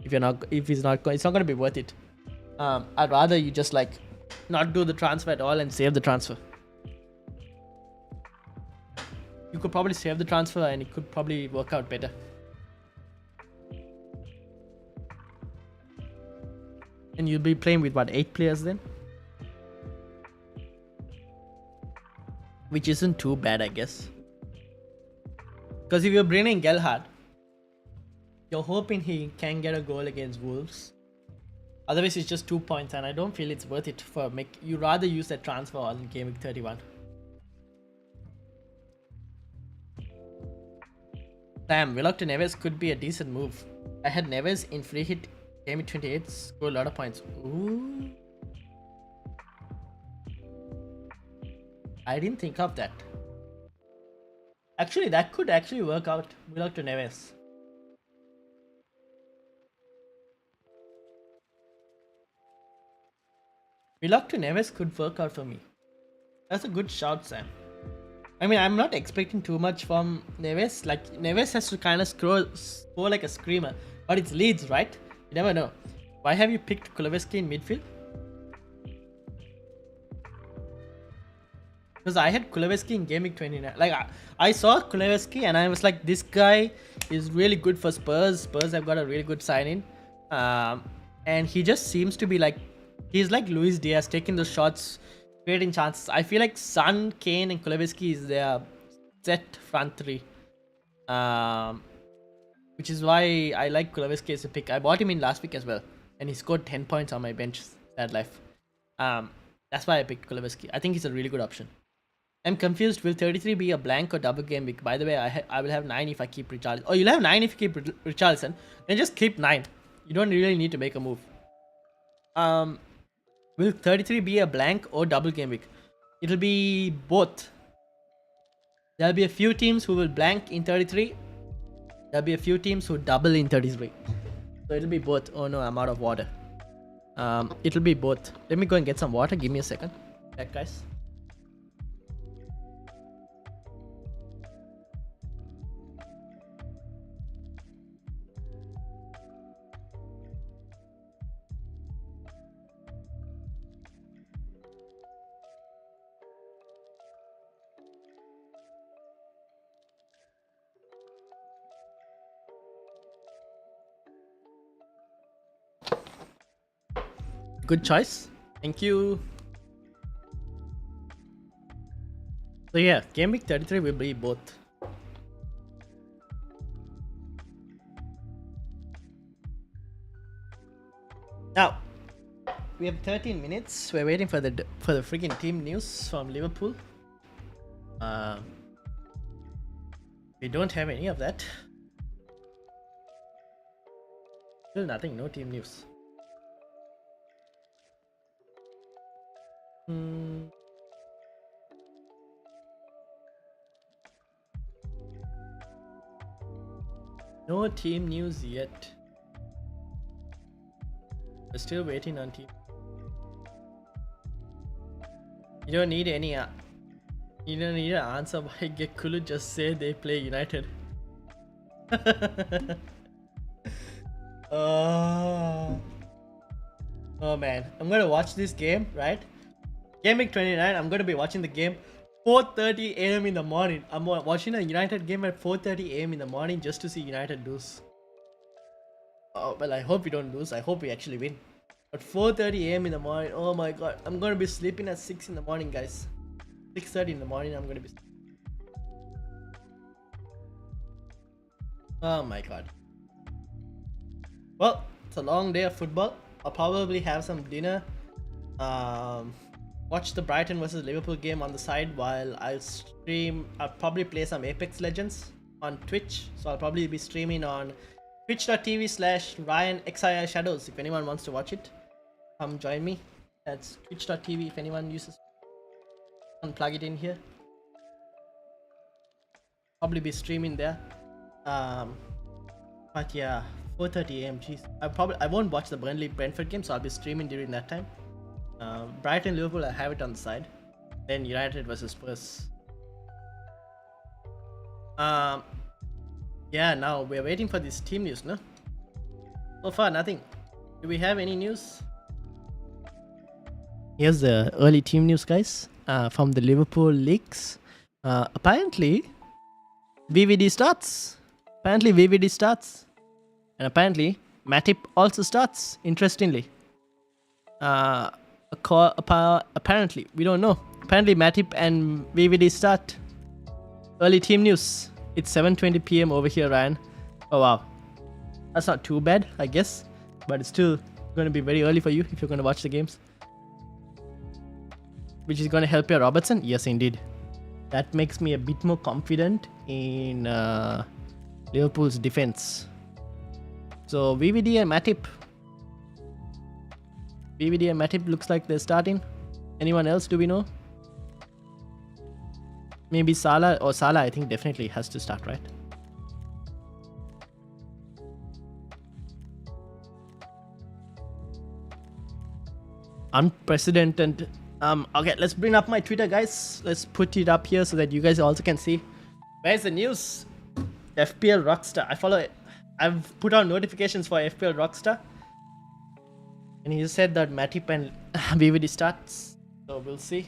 If it's not going to be worth it. I'd rather you just like not do the transfer at all and save the transfer. You could probably save the transfer and it could probably work out better. And you'll be playing with what, 8 players then? Which isn't too bad, I guess. Because if you're bringing Gerhard, you're hoping he can get a goal against Wolves. Otherwise, it's just 2 points, and I don't feel it's worth it for you rather use that transfer on game week 31. Damn, Willock to Neves could be a decent move. I had Neves in free hit game week 28, score a lot of points. Ooh. I didn't think of that. Actually, that could actually work out. Willock to Neves. Willock to Neves could work out for me. That's a good shout, Sam. I mean, I'm not expecting too much from Neves. Like, Neves has to kind of score like a screamer. But it's Leeds, right? You never know. Why have you picked Kuleveski in midfield? Because I had Kuleveski in game week 29. Like, I saw Kuleveski and I was like, this guy is really good for Spurs. Spurs have got a really good sign-in. And he just seems to be like, he's like Luis Diaz, taking those shots, creating chances. I feel like Son, Kane, and Kuleveski is their set front three. Which is why I like Kuleveski as a pick. I bought him in last week as well. And he scored 10 points on my bench. Sad life. That's why I picked Kuleveski. I think he's a really good option. I'm confused. Will 33 be a blank or double game week? By the way, I will have 9 if I keep Richarlison. Oh, you'll have 9 if you keep Richarlison. Then just keep 9. You don't really need to make a move. Will 33 be a blank or double game week? It'll be both. There'll be a few teams who will blank in 33. There'll be a few teams who double in 33. So it'll be both. Oh no, I'm out of water. It'll be both. Let me go and get some water. Give me a second. Back, guys. Good choice. Thank you. So yeah, game week 33 will be both. Now, we have 13 minutes. We're waiting for the freaking team news from Liverpool. We don't have any of that. Still nothing. No team news. No team news yet. We're still waiting on team. You don't need any. You don't need an answer why Gekulu just say they play United. Oh man, I'm gonna watch this game, right? Game week 29, I'm gonna be watching the game 4:30 AM in the morning. I'm watching a United game at 4:30 AM in the morning just to see United lose. Oh, well, I hope we don't lose. I hope we actually win. But 4:30 AM in the morning, oh my god. I'm gonna be sleeping at 6 in the morning, guys. 6:30 in the morning, I'm gonna be... Oh my god. Well, it's a long day of football. I'll probably have some dinner. watch the Brighton versus Liverpool game on the side while I'll probably play some Apex Legends on Twitch. So I'll probably be streaming on twitch.tv/RyanXII Shadows. If anyone wants to watch it, come join me. That's twitch.tv if anyone uses. And plug it in here. Probably be streaming there. But yeah, 4:30 AM. Jeez, I won't watch the Brentford game, so I'll be streaming during that time. Brighton Liverpool, I have it on the side. Then United versus Spurs. Yeah, now we're waiting for this team news, no? So far, nothing. Do we have any news? Here's the early team news, guys, from the Liverpool leaks. Apparently, VVD starts. And apparently, Matip also starts, interestingly. Apparently, we don't know. Apparently, Matip and VVD start. Early team news. It's 7:20 PM over here, Ryan. Oh wow, that's not too bad, I guess, but it's still going to be very early for you if you're going to watch the games. Which is going to help your Robertson? Yes, indeed. That makes me a bit more confident in Liverpool's defense. So VVD and Matip. VVD and Matip looks like they're starting. Anyone else do we know? Maybe Salah, or Salah I think definitely has to start, right? Unprecedented. Okay, let's bring up my Twitter, guys. Let's put it up here so that you guys also can see. Where's the news? FPL Rockstar. I've put out notifications for FPL Rockstar. And he said that Matip and VVD starts. So we'll see.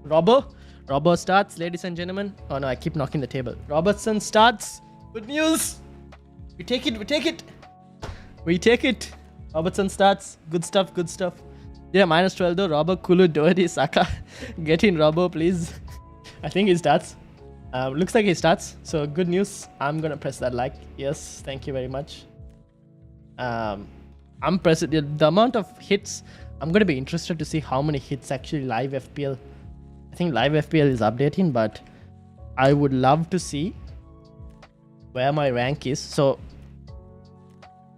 Robbo starts, ladies and gentlemen. Oh no, I keep knocking the table. Robertson starts. Good news. We take it. Robertson starts. Good stuff. Yeah, -12 though. Robbo, Kulu, Doherty, Saka. Get in, Robbo, please. I think he starts. Looks like he starts. So good news. I'm gonna press that like. Yes, thank you very much. I'm pressing the amount of hits. I'm gonna be interested to see how many hits actually live FPL. I think live FPL is updating, but I would love to see where my rank is. So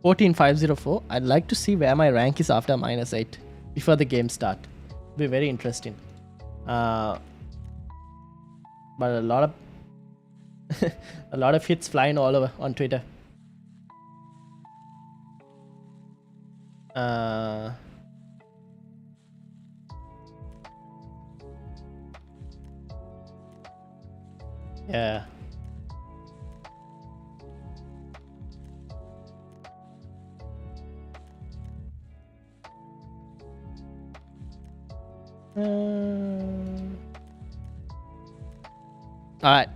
14504. I'd like to see where my rank is after -8 before the game start. It'll be very interesting. But a lot of hits flying all over on Twitter. Yeah. Alright.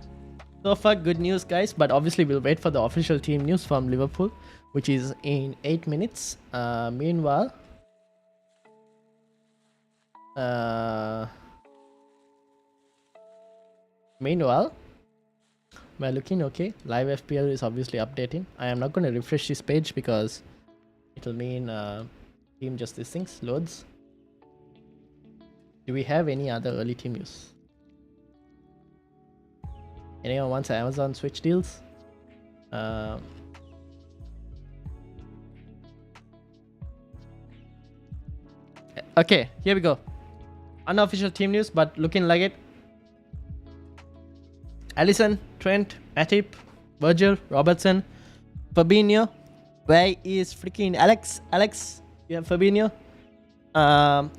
So far, good news, guys. But obviously, we'll wait for the official team news from Liverpool, which is in 8 minutes. Meanwhile, we're looking okay. Live FPL is obviously updating. I am not going to refresh this page because it'll mean team just these things loads. Do we have any other early team news? Anyone wants Amazon Switch deals? Okay, here we go. Unofficial team news, but looking like it. Alisson, Trent, Matip, Virgil, Robertson, Fabinho. Where is freaking Alex? Alex, you have Fabinho?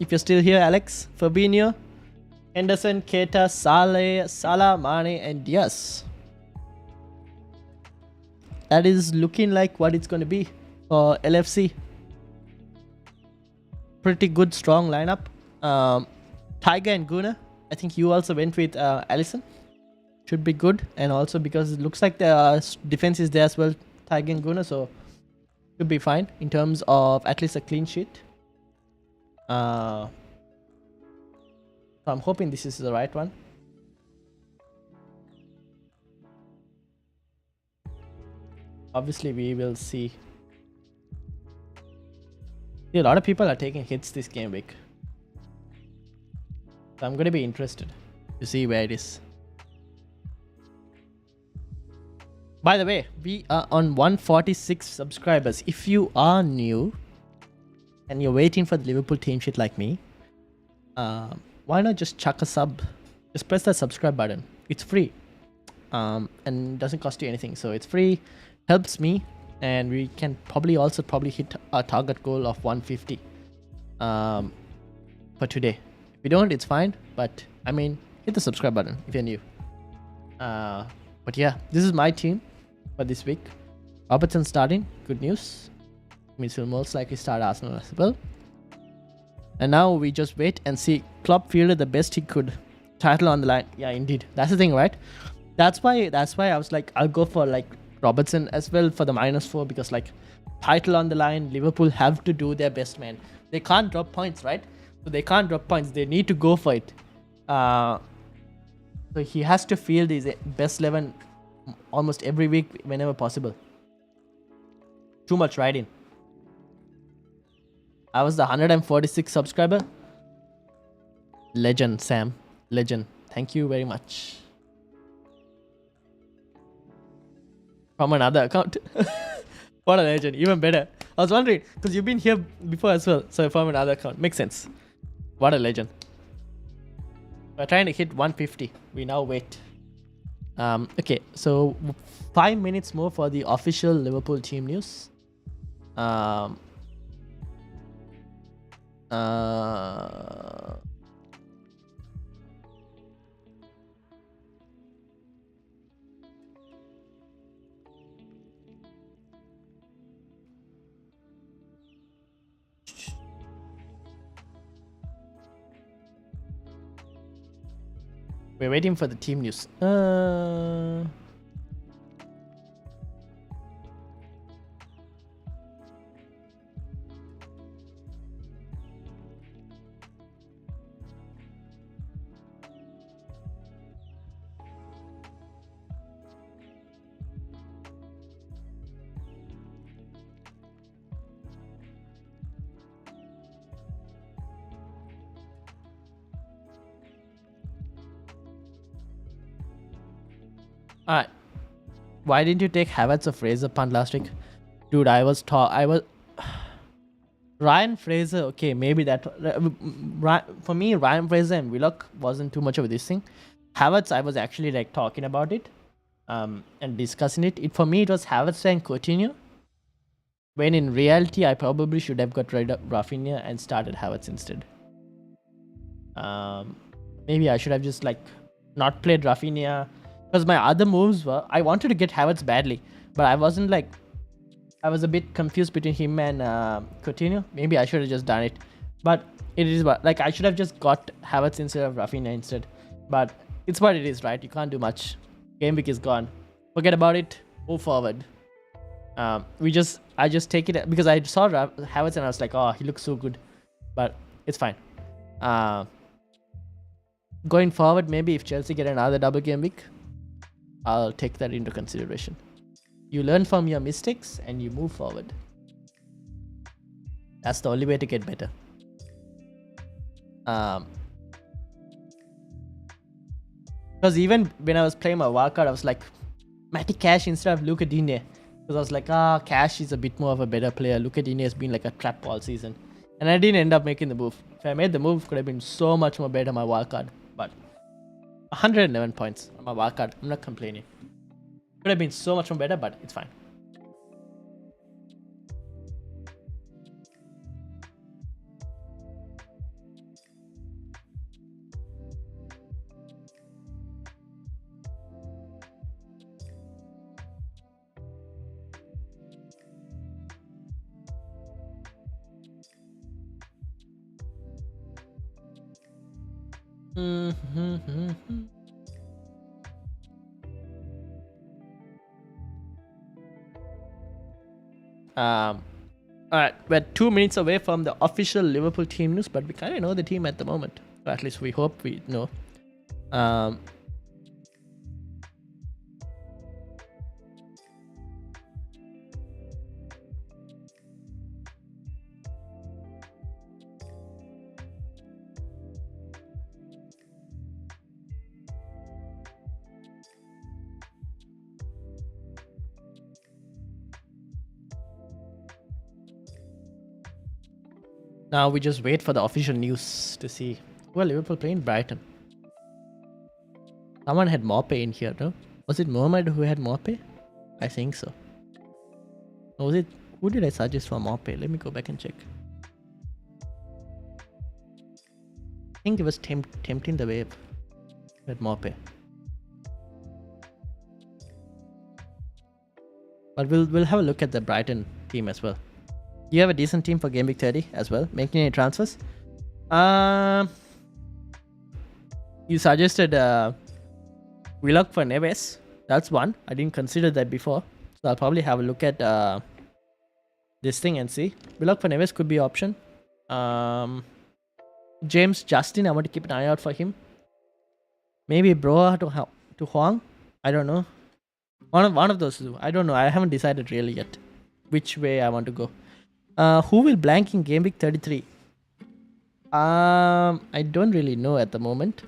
If you're still here, Alex, Fabinho, Henderson, Keita, Salah, Mane, and Diaz. That is looking like what it's going to be for LFC. Pretty good, strong lineup. Tiger and Guna. I think you also went with Alisson. Should be good, and also because it looks like the defense is there as well, Tiger and Guna, so should be fine in terms of at least a clean sheet. So I'm hoping this is the right one. Obviously, we will see. Yeah, a lot of people are taking hits this game week. So I'm gonna be interested to see where it is. By the way, we are on 146 subscribers. If you are new and you're waiting for the Liverpool team sheet like me, why not just chuck a sub? Just press that subscribe button. It's free, and doesn't cost you anything. So it's free, helps me, and we can probably hit our target goal of 150 for today. If we don't, it's fine. But I mean, hit the subscribe button if you're new. But yeah, this is my team for this week. Robertson starting, good news. Means he'll most likely start Arsenal as well. And now we just wait and see. Klopp fielded the best he could. Title on the line. Yeah, indeed. That's the thing, right? That's why I was like, I'll go for like Robertson as well for the -4, because like title on the line, Liverpool have to do their best, man. They can't drop points, right? So they can't drop points. They need to go for it. So he has to field his best 11 almost every week whenever possible. Too much riding. I was the 146 subscriber. Legend, Sam. Legend. Thank you very much. From another account. What a legend. Even better. I was wondering, because you've been here before as well. So from another account. Makes sense. What a legend. We're trying to hit 150. We now wait. Okay, so 5 minutes more for the official Liverpool team news. We're waiting for the team news. Alright. Why didn't you take Havertz or Fraser punt last week? Dude, I was Ryan Fraser, okay, maybe that. For me, Ryan Fraser and Willock wasn't too much of this thing. Havertz, I was actually like talking about it and discussing it. For me, it was Havertz and Coutinho. When in reality, I probably should have got rid of Rafinha and started Havertz instead. Maybe I should have just like not played Rafinha. Because my other moves were, I wanted to get Havertz badly, but I wasn't like, I was a bit confused between him and Coutinho. Maybe I should have just done it, but it is what, like I should have just got Havertz instead of Rafinha instead. But it's what it is, right? You can't do much. Game week is gone. Forget about it. Move forward. I just take it because I saw Havertz and I was like, oh, he looks so good, but it's fine. Going forward, maybe if Chelsea get another double game week, I'll take that into consideration. You learn from your mistakes and you move forward. That's the only way to get better. Because even when I was playing my wildcard, I was like, Matty Cash instead of Luca Digne. Because I was like, Cash is a bit more of a better player. Luca Digne has been like a trap all season. And I didn't end up making the move. If I made the move, it could have been so much more better on my wildcard. But 111 points on my wildcard. I'm not complaining. Could have been so much more better, but it's fine. Alright, we're 2 minutes away from the official Liverpool team news, but we kind of know the team at the moment. Or at least we hope we know. Now we just wait for the official news to see. Well, Liverpool playing Brighton. Someone had Mope in here, no? Was it Mohamed who had Mope? I think so. Or was it? Who did I suggest for Mope? Let me go back and check. I think it was Tempting the Wave with Mope. But we'll have a look at the Brighton team as well. You have a decent team for Game Week 30 as well. Making any transfers? You suggested Willock for Neves. That's one. I didn't consider that before. So I'll probably have a look at this thing and see. Willock for Neves could be an option. James Justin, I want to keep an eye out for him. Maybe Broa to Huang. I don't know. One of those two. I don't know. I haven't decided really yet which way I want to go. Who will blank in Game Week 33? I don't really know at the moment.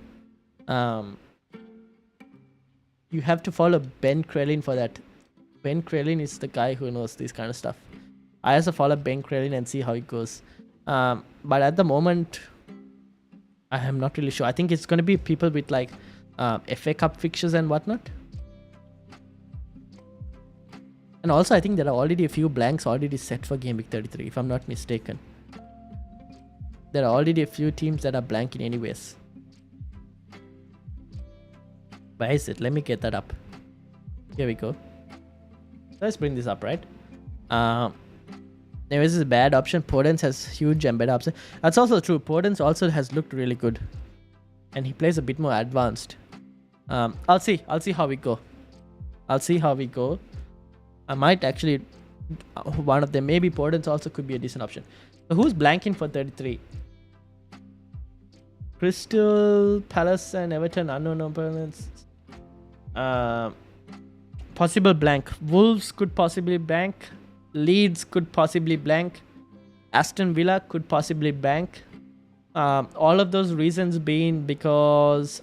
You have to follow Ben Krellin for that. Ben Krellin is the guy who knows this kind of stuff. I have to follow Ben Krellin and see how it goes. But at the moment, I am not really sure. I think it's going to be people with like FA Cup fixtures and whatnot. And also, I think there are already a few blanks already set for Game Week 33, if I'm not mistaken. There are already a few teams that are blanking anyways. Where is it? Let me get that up. Here we go. Let's bring this up, right? This is a bad option. Podence has huge and better option. That's also true. Podence also has looked really good. And he plays a bit more advanced. I'll see how we go. I might actually one of them. Maybe Podence also could be a decent option. So who's blanking for 33? Crystal Palace and Everton, unknown opponents. Possible blank. Wolves could possibly blank. Leeds could possibly blank. Aston Villa could possibly blank. All of those reasons being because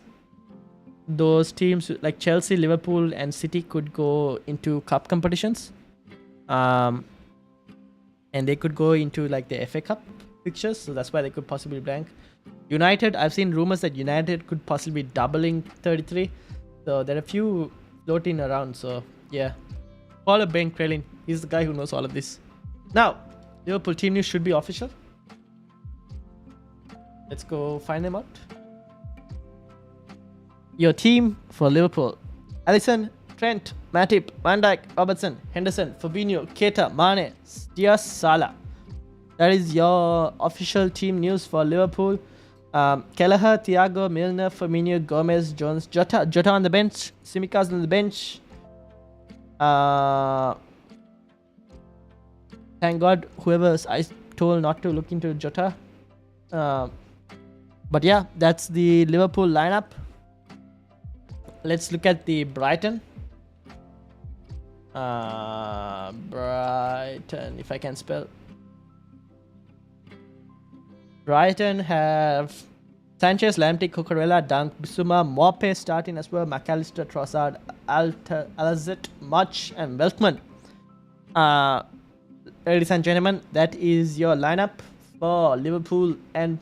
those teams like Chelsea, Liverpool and City could go into cup competitions. And they could go into like the FA Cup fixtures. So that's why they could possibly blank. United, I've seen rumors that United could possibly be doubling 33. So there are a few floating around. So yeah. Follow Ben Krellin. He's the guy who knows all of this. Now, Liverpool team news should be official. Let's go find them out. Your team for Liverpool: Alisson, Trent, Matip, Van Dijk, Robertson, Henderson, Fabinho, Keita, Mane, Diaz, Salah. That is your official team news for Liverpool. Kelleher, Thiago, Milner, Firmino, Gomez, Jones, Jota on the bench, Tsimikas on the bench. Thank God whoever I told not to look into Jota. But yeah, that's the Liverpool lineup. Let's look at the Brighton. Brighton, if I can spell. Brighton have Sanchez, Lamptey, Cucurella, Dunk, Bissouma, Mope starting as well, McAllister, Trossard, Alazet, Much, and Weltman. Ladies and gentlemen, that is your lineup for Liverpool and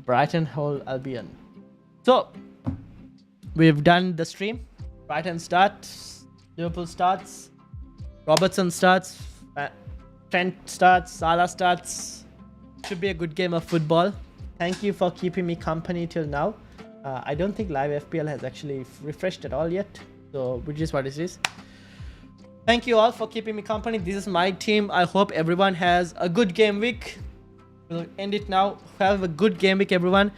Brighton Hove Albion. So, we've done the stream. Brighton starts, Liverpool starts, Robertson starts, Trent starts, Salah starts. Should be a good game of football. Thank you for keeping me company till now. I don't think live FPL has actually refreshed at all yet, so which is what it is. Thank you all for keeping me company. This is my team. I hope everyone has a good game week. We'll end it now. Have a good game week, everyone.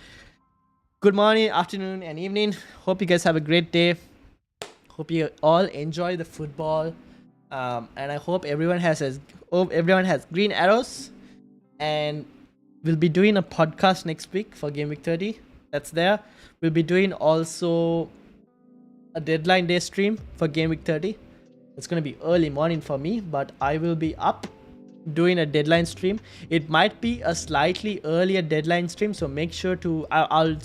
Good morning, afternoon, and evening. Hope you guys have a great day. Hope you all enjoy the football. And I hope everyone has green arrows. And we'll be doing a podcast next week for Game Week 30. That's there. We'll be doing also a deadline day stream for Game Week 30. It's going to be early morning for me, but I will be up doing a deadline stream. It might be a slightly earlier deadline stream, so make sure to I'll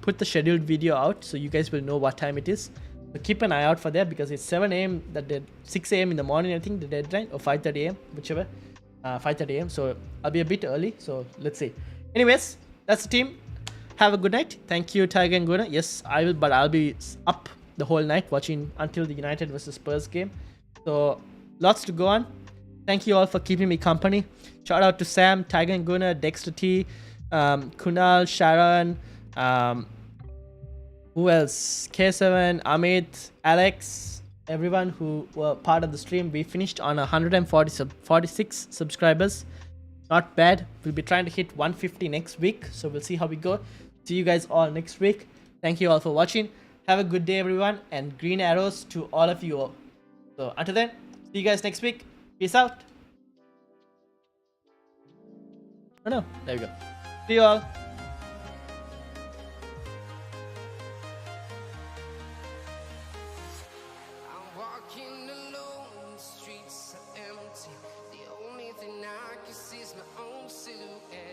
put the scheduled video out so you guys will know what time it is. So keep an eye out for that because it's 7 a.m. 6 a.m. in the morning, I think, the deadline, or 5:30 a.m., whichever. 5:30 a.m. So I'll be a bit early. So let's see. Anyways, that's the team. Have a good night. Thank you, Tiger and Guna. Yes, I will, but I'll be up the whole night watching until the United versus Spurs game. So lots to go on. Thank you all for keeping me company. Shout out to Sam, Tiger and Guna, Dexter T, Kunal, Sharon, who else? K7, Amit, Alex, everyone who were part of the stream. We finished on 146 subscribers. Not bad. We'll be trying to hit 150 next week. So we'll see how we go. See you guys all next week. Thank you all for watching. Have a good day, everyone. And green arrows to all of you all. So until then, see you guys next week. Peace out. Oh no, there we go. See you all.